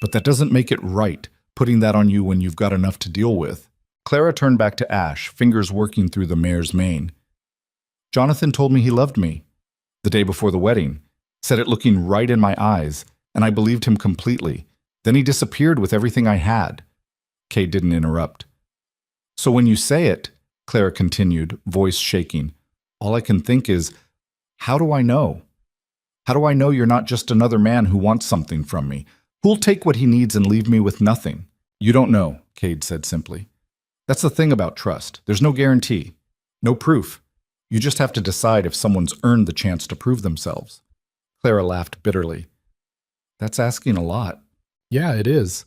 "But that doesn't make it right, putting that on you when you've got enough to deal with." Clara turned back to Ash, fingers working through the mare's mane. "Jonathan told me he loved me. The day before the wedding. Said it looking right in my eyes, and I believed him completely. Then he disappeared with everything I had." Cade didn't interrupt. "So when you say it," Clara continued, voice shaking, "all I can think is, how do I know? How do I know you're not just another man who wants something from me? Who'll take what he needs and leave me with nothing?" "You don't know," Cade said simply. "That's the thing about trust. There's no guarantee. No proof. You just have to decide if someone's earned the chance to prove themselves." Clara laughed bitterly. "That's asking a lot." "Yeah, it is."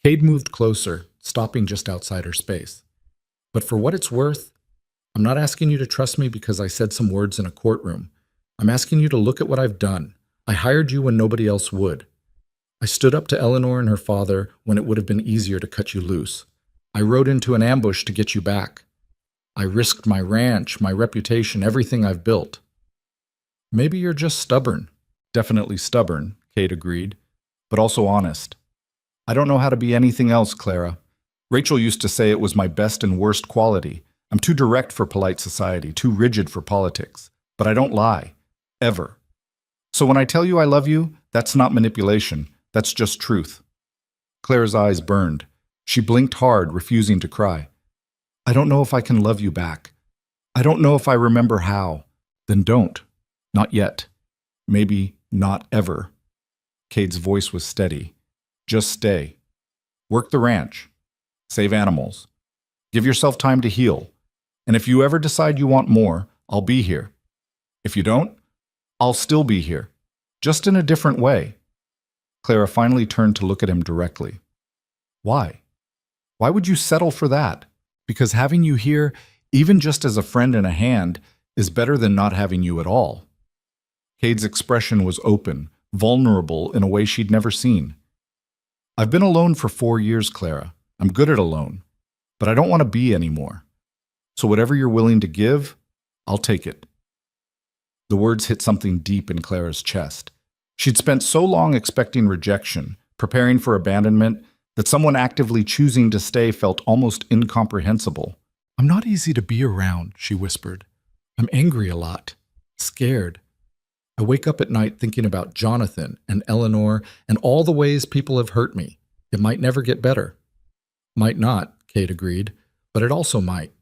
Cade moved closer, stopping just outside her space. "But for what it's worth, I'm not asking you to trust me because I said some words in a courtroom. I'm asking you to look at what I've done. I hired you when nobody else would. I stood up to Eleanor and her father when it would have been easier to cut you loose. I rode into an ambush to get you back. I risked my ranch, my reputation, everything I've built." "Maybe you're just stubborn." "Definitely stubborn," Cade agreed, "but also honest." "I don't know how to be anything else, Clara. Rachel used to say it was my best and worst quality. I'm too direct for polite society, too rigid for politics. But I don't lie. Ever. So when I tell you I love you, that's not manipulation. That's just truth." Clara's eyes burned. She blinked hard, refusing to cry. "I don't know if I can love you back. I don't know if I remember how." "Then don't. Not yet. Maybe not ever." Cade's voice was steady. "Just stay. Work the ranch. Save animals. Give yourself time to heal. And if you ever decide you want more, I'll be here. If you don't, I'll still be here. Just in a different way." Clara finally turned to look at him directly. "Why? Why would you settle for that? Because having you here, even just as a friend and a hand, is better than not having you at all." Cade's expression was open, vulnerable in a way she'd never seen. "I've been alone for 4 years, Clara. I'm good at alone. But I don't want to be anymore. So whatever you're willing to give, I'll take it." The words hit something deep in Clara's chest. She'd spent so long expecting rejection, preparing for abandonment, that someone actively choosing to stay felt almost incomprehensible. "I'm not easy to be around," she whispered. "I'm angry a lot. Scared. I wake up at night thinking about Jonathan and Eleanor and all the ways people have hurt me. It might never get better." "Might not," Cade agreed, "but it also might.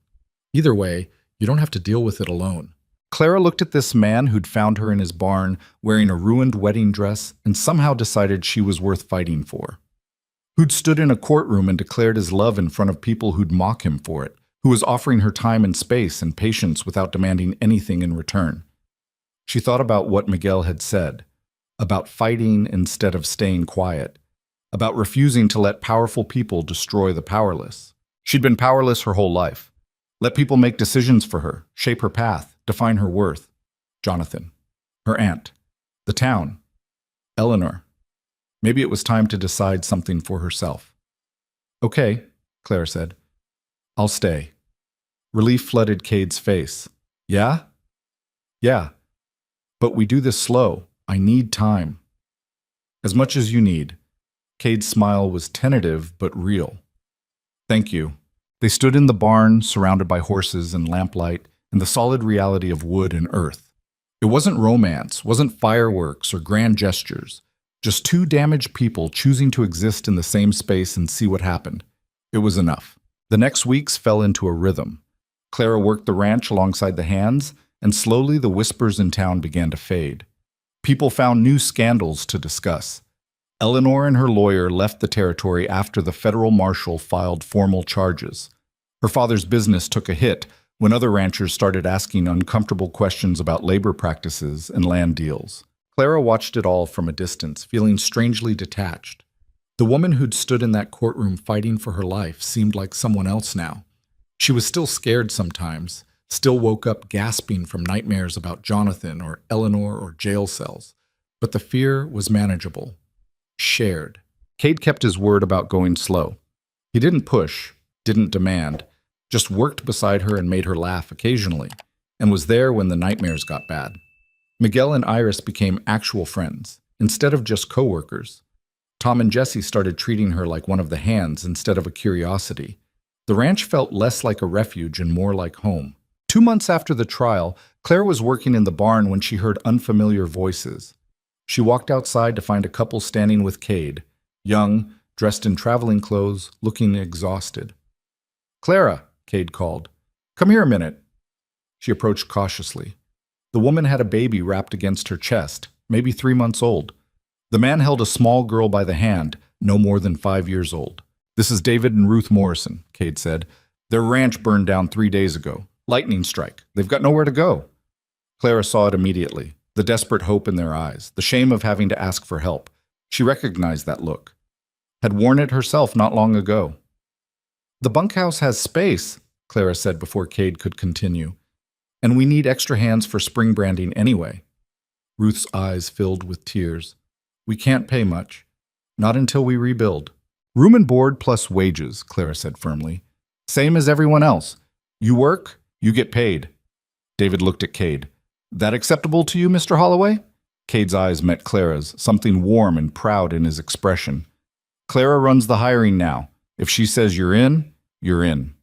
Either way, you don't have to deal with it alone." Clara looked at this man who'd found her in his barn, wearing a ruined wedding dress, and somehow decided she was worth fighting for. Who'd stood in a courtroom and declared his love in front of people who'd mock him for it, who was offering her time and space and patience without demanding anything in return. She thought about what Miguel had said, about fighting instead of staying quiet, about refusing to let powerful people destroy the powerless. She'd been powerless her whole life. Let people make decisions for her, shape her path, define her worth. Jonathan. Her aunt. The town. Eleanor. Maybe it was time to decide something for herself. "Okay," Claire said. "I'll stay." Relief flooded Cade's face. "Yeah?" "Yeah. But we do this slow. I need time." "As much as you need." Cade's smile was tentative but real. "Thank you." They stood in the barn, surrounded by horses and lamplight, and the solid reality of wood and earth. It wasn't romance, wasn't fireworks or grand gestures, just two damaged people choosing to exist in the same space and see what happened. It was enough. The next weeks fell into a rhythm. Clara worked the ranch alongside the hands, and slowly the whispers in town began to fade. People found new scandals to discuss. Eleanor and her lawyer left the territory after the federal marshal filed formal charges. Her father's business took a hit when other ranchers started asking uncomfortable questions about labor practices and land deals. Clara watched it all from a distance, feeling strangely detached. The woman who'd stood in that courtroom fighting for her life seemed like someone else now. She was still scared sometimes, still woke up gasping from nightmares about Jonathan or Eleanor or jail cells. But the fear was manageable. Shared. Cade kept his word about going slow. He didn't push, didn't demand, just worked beside her and made her laugh occasionally, and was there when the nightmares got bad. Miguel and Iris became actual friends, instead of just co-workers. Tom and Jesse started treating her like one of the hands instead of a curiosity. The ranch felt less like a refuge and more like home. 2 months after the trial, Claire was working in the barn when she heard unfamiliar voices. She walked outside to find a couple standing with Cade, young, dressed in traveling clothes, looking exhausted. "Clara," Cade called. "Come here a minute." She approached cautiously. The woman had a baby wrapped against her chest, maybe 3 months old. The man held a small girl by the hand, no more than 5 years old. "This is David and Ruth Morrison," Cade said. "Their ranch burned down 3 days ago. Lightning strike. They've got nowhere to go." Clara saw it immediately, the desperate hope in their eyes, the shame of having to ask for help. She recognized that look. Had worn it herself not long ago. "The bunkhouse has space," Clara said before Cade could continue. "And we need extra hands for spring branding anyway." Ruth's eyes filled with tears. "We can't pay much. Not until we rebuild." "Room and board plus wages," Clara said firmly. "Same as everyone else. You work, you get paid." David looked at Cade. "That acceptable to you, Mr. Holloway?" Cade's eyes met Clara's, something warm and proud in his expression. "Clara runs the hiring now. If she says you're in, you're in."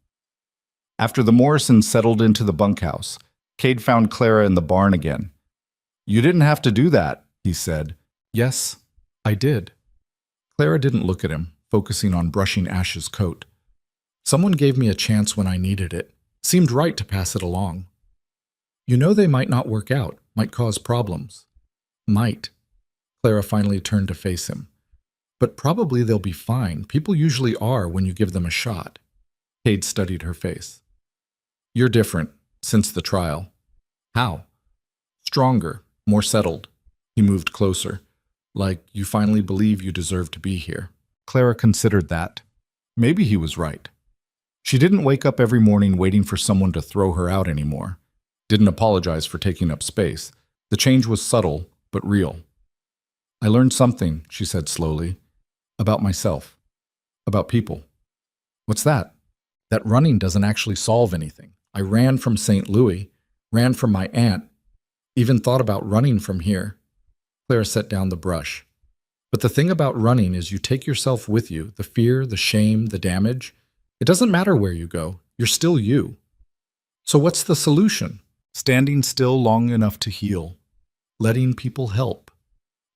After the Morrisons settled into the bunkhouse, Cade found Clara in the barn again. "You didn't have to do that," he said. "Yes, I did." Clara didn't look at him, focusing on brushing Ash's coat. "Someone gave me a chance when I needed it. Seemed right to pass it along. You know they might not work out, might cause problems." "Might." Clara finally turned to face him. "But probably they'll be fine. People usually are when you give them a shot." Cade studied her face. "You're different, since the trial." "How?" "Stronger, more settled." He moved closer. "Like you finally believe you deserve to be here." Clara considered that. Maybe he was right. She didn't wake up every morning waiting for someone to throw her out anymore. Didn't apologize for taking up space. The change was subtle, but real. "I learned something," she said slowly, "about myself, about people." "What's that?" "That running doesn't actually solve anything. I ran from St. Louis, ran from my aunt, even thought about running from here." Clara set down the brush. "But the thing about running is you take yourself with you, the fear, the shame, the damage. It doesn't matter where you go. You're still you." "So what's the solution?" "Standing still long enough to heal. Letting people help.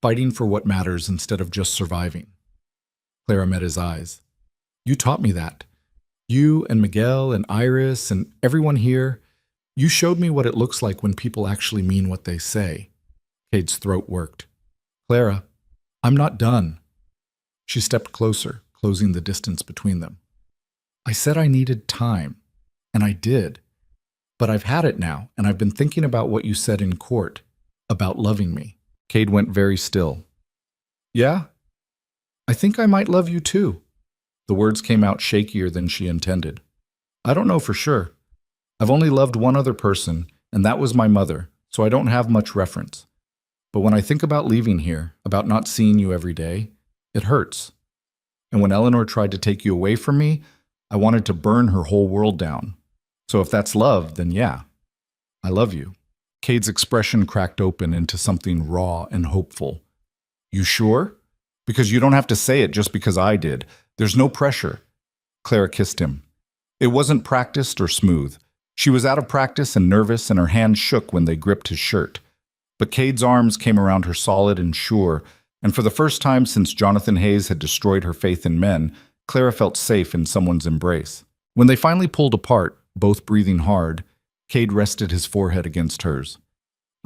Fighting for what matters instead of just surviving." Clara met his eyes. "You taught me that. You and Miguel and Iris and everyone here. You showed me what it looks like when people actually mean what they say." Cade's throat worked. "Clara, I'm not done." She stepped closer, closing the distance between them. "I said I needed time, and I did. But I've had it now, and I've been thinking about what you said in court, about loving me." Cade went very still. "Yeah? I think I might love you too." The words came out shakier than she intended. "I don't know for sure. I've only loved one other person, and that was my mother, so I don't have much reference. But when I think about leaving here, about not seeing you every day, it hurts. And when Eleanor tried to take you away from me, I wanted to burn her whole world down. So if that's love, then yeah, I love you." Cade's expression cracked open into something raw and hopeful. "You sure? Because you don't have to say it just because I did. There's no pressure." Clara kissed him. It wasn't practiced or smooth. She was out of practice and nervous, and her hands shook when they gripped his shirt. But Cade's arms came around her solid and sure, and for the first time since Jonathan Hayes had destroyed her faith in men, Clara felt safe in someone's embrace. When they finally pulled apart, both breathing hard, Cade rested his forehead against hers.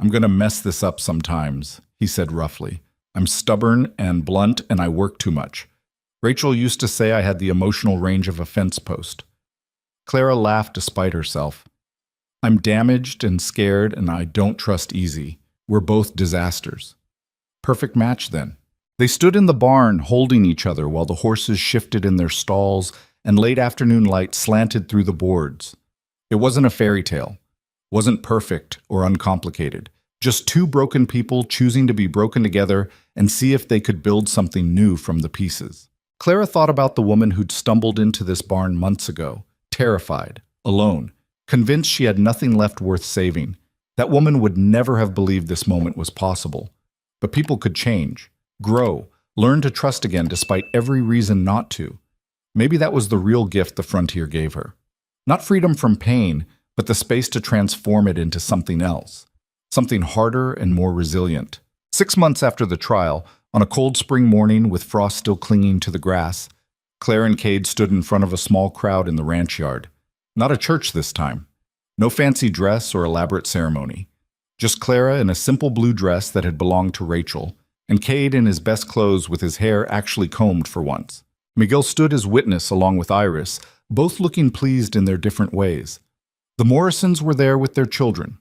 "I'm going to mess this up sometimes," he said roughly. I'm stubborn and blunt, and I work too much. Rachel used to say I had the emotional range of a fence post. Clara laughed despite herself. I'm damaged and scared, and I don't trust easy. We're both disasters. Perfect match, then. They stood in the barn holding each other while the horses shifted in their stalls and late afternoon light slanted through the boards. It wasn't a fairy tale. Wasn't perfect or uncomplicated. Just two broken people choosing to be broken together and see if they could build something new from the pieces. Clara thought about the woman who'd stumbled into this barn months ago, terrified, alone, convinced she had nothing left worth saving. That woman would never have believed this moment was possible. But people could change, grow, learn to trust again despite every reason not to. Maybe that was the real gift the frontier gave her. Not freedom from pain, but the space to transform it into something else. Something harder and more resilient. 6 months after the trial, on a cold spring morning with frost still clinging to the grass, Claire and Cade stood in front of a small crowd in the ranch yard. Not a church this time. No fancy dress or elaborate ceremony. Just Clara in a simple blue dress that had belonged to Rachel, and Cade in his best clothes with his hair actually combed for once. Miguel stood as witness along with Iris, both looking pleased in their different ways. The Morrisons were there with their children,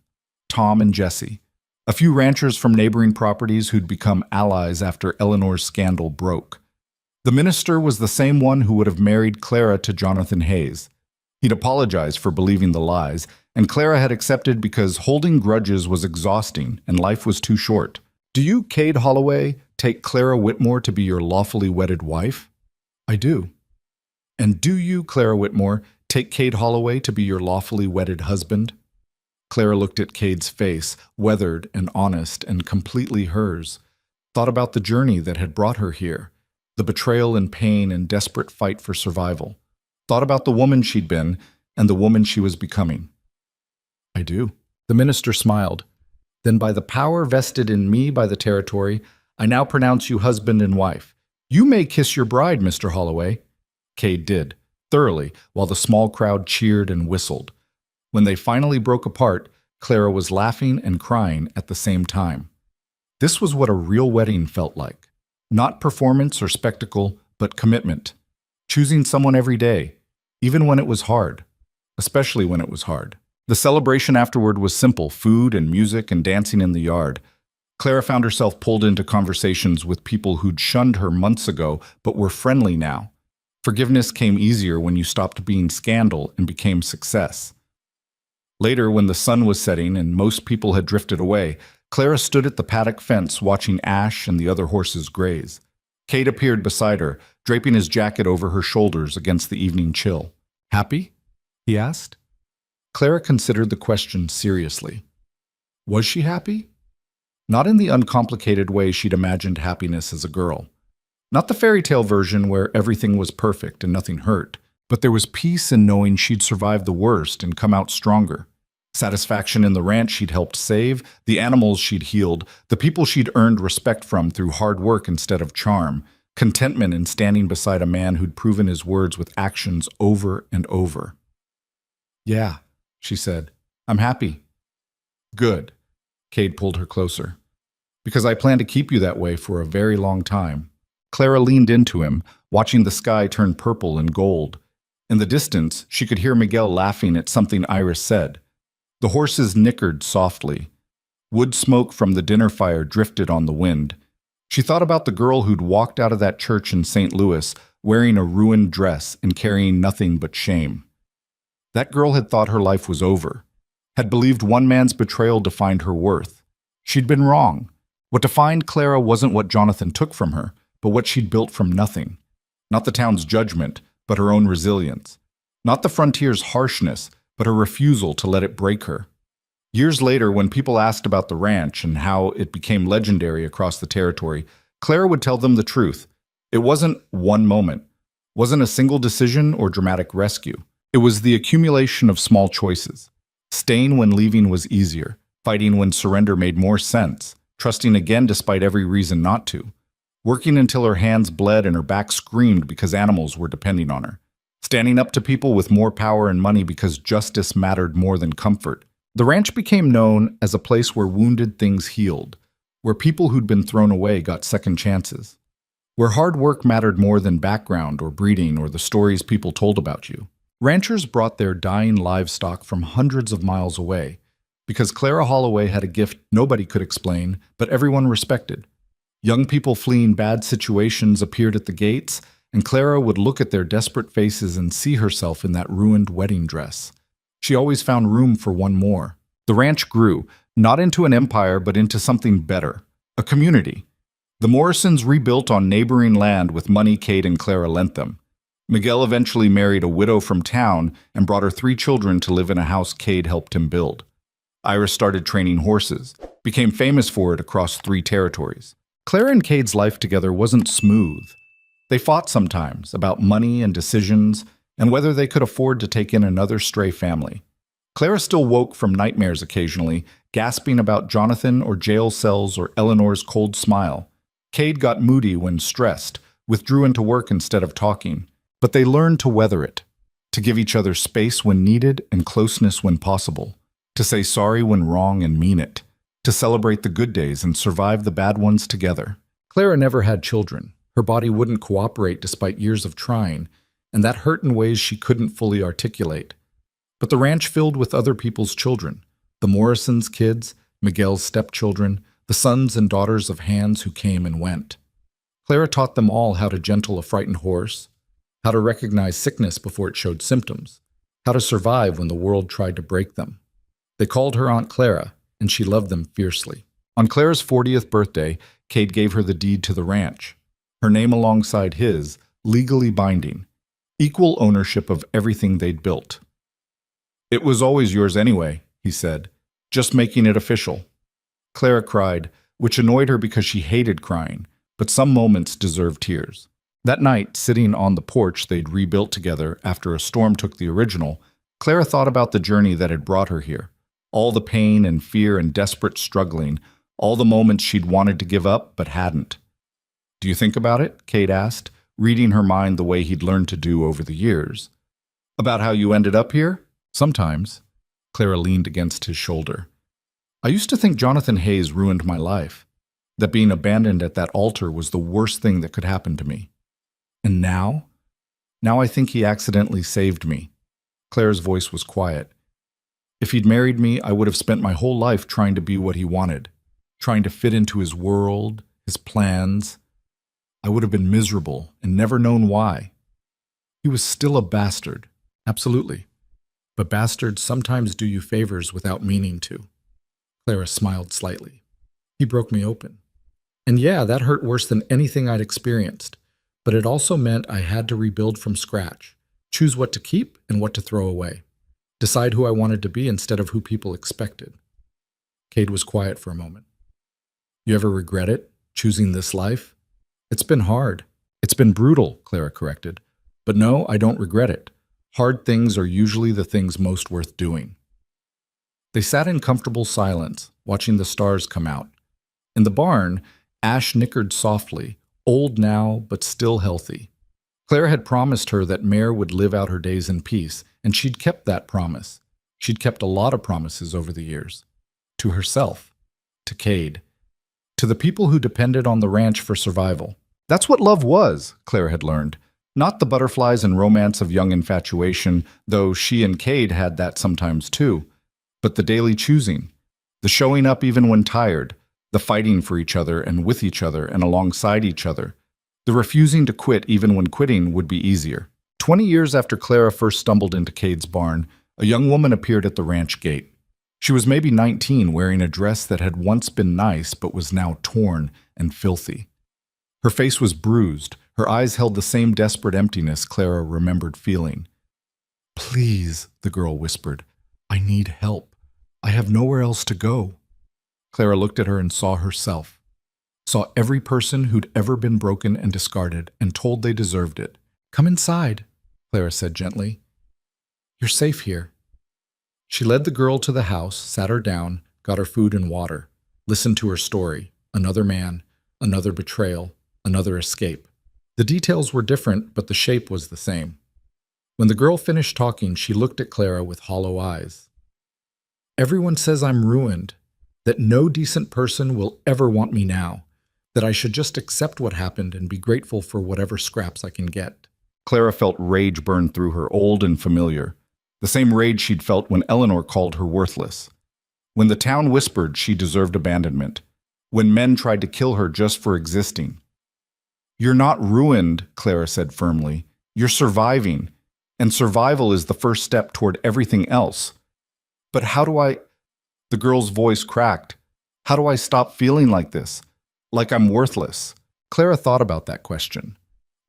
Tom and Jesse, a few ranchers from neighboring properties who'd become allies after Eleanor's scandal broke. The minister was the same one who would have married Clara to Jonathan Hayes. He'd apologized for believing the lies, and Clara had accepted because holding grudges was exhausting and life was too short. Do you, Cade Holloway, take Clara Whitmore to be your lawfully wedded wife? I do. And do you, Clara Whitmore, take Cade Holloway to be your lawfully wedded husband? Clara looked at Cade's face, weathered and honest and completely hers, thought about the journey that had brought her here, the betrayal and pain and desperate fight for survival, thought about the woman she'd been and the woman she was becoming. I do. The minister smiled. Then by the power vested in me by the territory, I now pronounce you husband and wife. You may kiss your bride, Mr. Holloway. Cade did, thoroughly, while the small crowd cheered and whistled. When they finally broke apart, Clara was laughing and crying at the same time. This was what a real wedding felt like. Not performance or spectacle, but commitment. Choosing someone every day, even when it was hard. Especially when it was hard. The celebration afterward was simple, food and music and dancing in the yard. Clara found herself pulled into conversations with people who'd shunned her months ago, but were friendly now. Forgiveness came easier when you stopped being scandal and became success. Later, when the sun was setting and most people had drifted away, Clara stood at the paddock fence watching Ash and the other horses graze. Cade appeared beside her, draping his jacket over her shoulders against the evening chill. Happy? He asked. Clara considered the question seriously. Was she happy? Not in the uncomplicated way she'd imagined happiness as a girl. Not the fairy tale version where everything was perfect and nothing hurt, but there was peace in knowing she'd survived the worst and come out stronger. Satisfaction in the ranch she'd helped save, the animals she'd healed, the people she'd earned respect from through hard work instead of charm, contentment in standing beside a man who'd proven his words with actions over and over. Yeah, she said. I'm happy. Good. Cade pulled her closer. Because I plan to keep you that way for a very long time. Clara leaned into him, watching the sky turn purple and gold. In the distance, she could hear Miguel laughing at something Iris said. The horses nickered softly. Wood smoke from the dinner fire drifted on the wind. She thought about the girl who'd walked out of that church in St. Louis wearing a ruined dress and carrying nothing but shame. That girl had thought her life was over, had believed one man's betrayal defined her worth. She'd been wrong. What defined Clara wasn't what Jonathan took from her, but what she'd built from nothing. Not the town's judgment, but her own resilience. Not the frontier's harshness, but her refusal to let it break her. Years later, when people asked about the ranch and how it became legendary across the territory, Clara would tell them the truth. It wasn't one moment, wasn't a single decision or dramatic rescue. It was the accumulation of small choices. Staying when leaving was easier, fighting when surrender made more sense, trusting again despite every reason not to, working until her hands bled and her back screamed because animals were depending on her, standing up to people with more power and money because justice mattered more than comfort. The ranch became known as a place where wounded things healed, where people who'd been thrown away got second chances, where hard work mattered more than background or breeding or the stories people told about you. Ranchers brought their dying livestock from hundreds of miles away because Clara Holloway had a gift nobody could explain, but everyone respected. Young people fleeing bad situations appeared at the gates, and Clara would look at their desperate faces and see herself in that ruined wedding dress. She always found room for one more. The ranch grew, not into an empire, but into something better, a community. The Morrisons rebuilt on neighboring land with money Cade and Clara lent them. Miguel eventually married a widow from town and brought her 3 children to live in a house Cade helped him build. Iris started training horses, became famous for it across 3 territories. Clara and Cade's life together wasn't smooth. They fought sometimes about money and decisions and whether they could afford to take in another stray family. Clara still woke from nightmares occasionally, gasping about Jonathan or jail cells or Eleanor's cold smile. Cade got moody when stressed, withdrew into work instead of talking, but they learned to weather it, to give each other space when needed and closeness when possible, to say sorry when wrong and mean it, to celebrate the good days and survive the bad ones together. Clara never had children. Her body wouldn't cooperate despite years of trying, and that hurt in ways she couldn't fully articulate. But the ranch filled with other people's children, the Morrisons' kids, Miguel's stepchildren, the sons and daughters of hands who came and went. Clara taught them all how to gentle a frightened horse, how to recognize sickness before it showed symptoms, how to survive when the world tried to break them. They called her Aunt Clara, and she loved them fiercely. On Clara's 40th birthday, Cade gave her the deed to the ranch, her name alongside his, legally binding, equal ownership of everything they'd built. "It was always yours anyway," he said, "just making it official." Clara cried, which annoyed her because she hated crying, but some moments deserved tears. That night, sitting on the porch they'd rebuilt together after a storm took the original, Clara thought about the journey that had brought her here. All the pain and fear and desperate struggling, all the moments she'd wanted to give up but hadn't. "Do you think about it?" Cade asked, reading her mind the way he'd learned to do over the years. "About how you ended up here?" "Sometimes." Clara leaned against his shoulder. "I used to think Jonathan Hayes ruined my life, that being abandoned at that altar was the worst thing that could happen to me. And now? Now I think he accidentally saved me." Clara's voice was quiet. "If he'd married me, I would have spent my whole life trying to be what he wanted, trying to fit into his world, his plans. I would have been miserable and never known why. He was still a bastard, absolutely. But bastards sometimes do you favors without meaning to." Clara smiled slightly. "He broke me open. And yeah, that hurt worse than anything I'd experienced. But it also meant I had to rebuild from scratch, choose what to keep and what to throw away, decide who I wanted to be instead of who people expected." Cade was quiet for a moment. "You ever regret it, choosing this life?" "It's been hard. It's been brutal," Clara corrected. "But no, I don't regret it. Hard things are usually the things most worth doing." They sat in comfortable silence, watching the stars come out. In the barn, Ash nickered softly, old now, but still healthy. Claire had promised her that Mare would live out her days in peace, and she'd kept that promise. She'd kept a lot of promises over the years. To herself, to Cade, to the people who depended on the ranch for survival. That's what love was, Claire had learned. Not the butterflies and romance of young infatuation, though she and Cade had that sometimes too, but the daily choosing, the showing up even when tired, the fighting for each other and with each other and alongside each other, the refusing to quit even when quitting would be easier. 20 years after Clara first stumbled into Cade's barn, a young woman appeared at the ranch gate. She was maybe 19, wearing a dress that had once been nice but was now torn and filthy. Her face was bruised. Her eyes held the same desperate emptiness Clara remembered feeling. "Please," the girl whispered, "I need help. I have nowhere else to go." Clara looked at her and saw herself. Saw every person who'd ever been broken and discarded and told they deserved it. "Come inside," Clara said gently. "You're safe here." She led the girl to the house, sat her down, got her food and water, listened to her story, another man, another betrayal, another escape. The details were different, but the shape was the same. When the girl finished talking, she looked at Clara with hollow eyes. "Everyone says I'm ruined. that no decent person will ever want me now, that I should just accept what happened and be grateful for whatever scraps I can get. Clara felt rage burn through her, old and familiar, the same rage she'd felt when Eleanor called her worthless, when the town whispered she deserved abandonment, when men tried to kill her just for existing. "You're not ruined," Clara said firmly. "You're surviving, and survival is the first step toward everything else." "But how do I—" The girl's voice cracked. "How do I stop feeling like this? Like I'm worthless?" Clara thought about that question,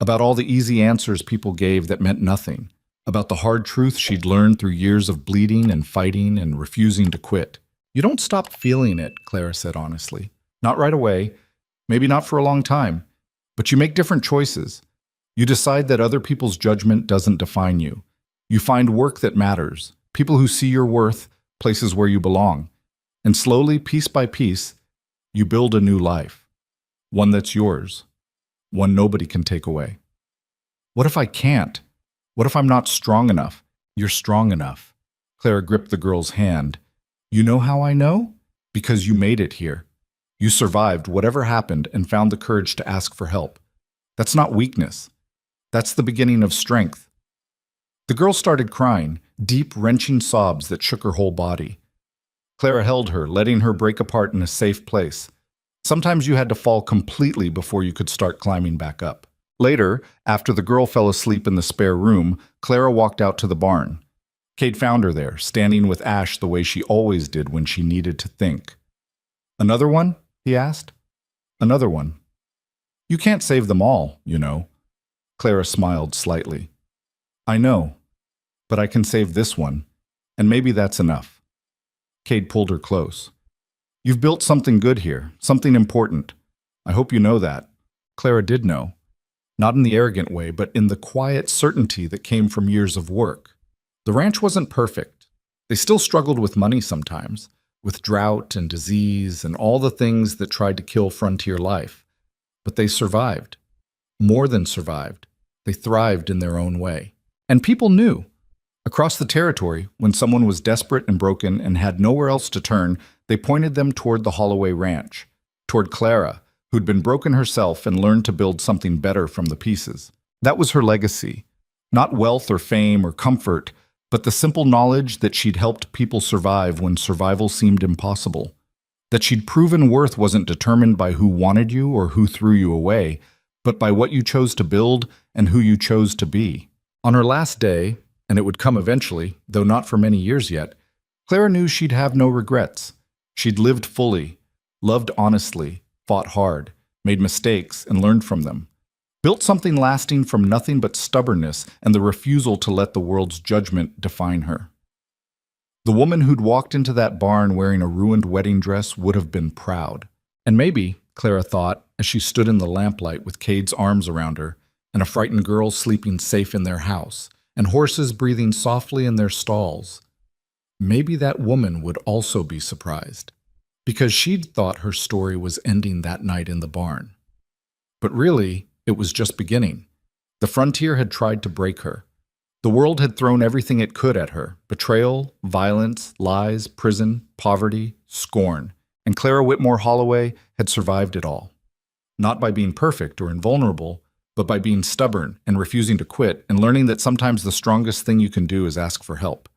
about all the easy answers people gave that meant nothing, about the hard truth she'd learned through years of bleeding and fighting and refusing to quit. "You don't stop feeling it," Clara said honestly. "Not right away, maybe not for a long time, but you make different choices. You decide that other people's judgment doesn't define you. You find work that matters, people who see your worth, places where you belong. And slowly, piece by piece, you build a new life. One that's yours. One nobody can take away." "What if I can't? What if I'm not strong enough?" "You're strong enough." Clara gripped the girl's hand. "You know how I know? Because you made it here. You survived whatever happened and found the courage to ask for help. That's not weakness. That's the beginning of strength." The girl started crying, deep, wrenching sobs that shook her whole body. Clara held her, letting her break apart in a safe place. Sometimes you had to fall completely before you could start climbing back up. Later, after the girl fell asleep in the spare room, Clara walked out to the barn. Cade found her there, standing with Ash the way she always did when she needed to think. "Another one?" he asked. "Another one. You can't save them all, you know." Clara smiled slightly. "I know, but I can save this one, and maybe that's enough." Cade pulled her close. "You've built something good here, something important. I hope you know that." Clara did know. Not in the arrogant way, but in the quiet certainty that came from years of work. The ranch wasn't perfect. They still struggled with money sometimes, with drought and disease and all the things that tried to kill frontier life. But they survived. More than survived. They thrived in their own way. And people knew. Across the territory, when someone was desperate and broken and had nowhere else to turn, they pointed them toward the Holloway Ranch, toward Clara, who'd been broken herself and learned to build something better from the pieces. That was her legacy. Not wealth or fame or comfort, but the simple knowledge that she'd helped people survive when survival seemed impossible. That she'd proven worth wasn't determined by who wanted you or who threw you away, but by what you chose to build and who you chose to be. On her last day, and it would come eventually, though not for many years yet, Clara knew she'd have no regrets. She'd lived fully, loved honestly, fought hard, made mistakes, and learned from them. Built something lasting from nothing but stubbornness and the refusal to let the world's judgment define her. The woman who'd walked into that barn wearing a ruined wedding dress would have been proud. And maybe, Clara thought, as she stood in the lamplight with Cade's arms around her, and a frightened girl sleeping safe in their house, and horses breathing softly in their stalls, maybe that woman would also be surprised, because she'd thought her story was ending that night in the barn. But really, it was just beginning. The frontier had tried to break her. The world had thrown everything it could at her: betrayal, violence, lies, prison, poverty, scorn. And Clara Whitmore Holloway had survived it all. Not by being perfect or invulnerable, but by being stubborn and refusing to quit and learning that sometimes the strongest thing you can do is ask for help.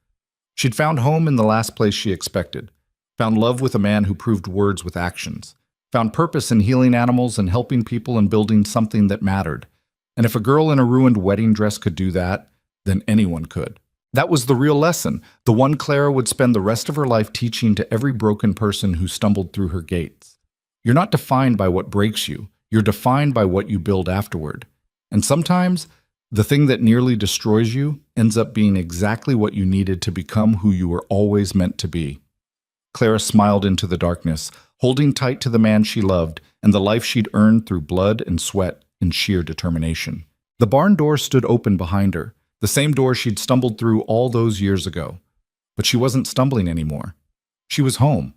She'd found home in the last place she expected, found love with a man who proved words with actions, found purpose in healing animals and helping people and building something that mattered. And if a girl in a ruined wedding dress could do that, then anyone could. That was the real lesson, the one Clara would spend the rest of her life teaching to every broken person who stumbled through her gates. You're not defined by what breaks you. You're defined by what you build afterward. And sometimes, the thing that nearly destroys you ends up being exactly what you needed to become who you were always meant to be. Clara smiled into the darkness, holding tight to the man she loved and the life she'd earned through blood and sweat and sheer determination. The barn door stood open behind her, the same door she'd stumbled through all those years ago. But she wasn't stumbling anymore. She was home.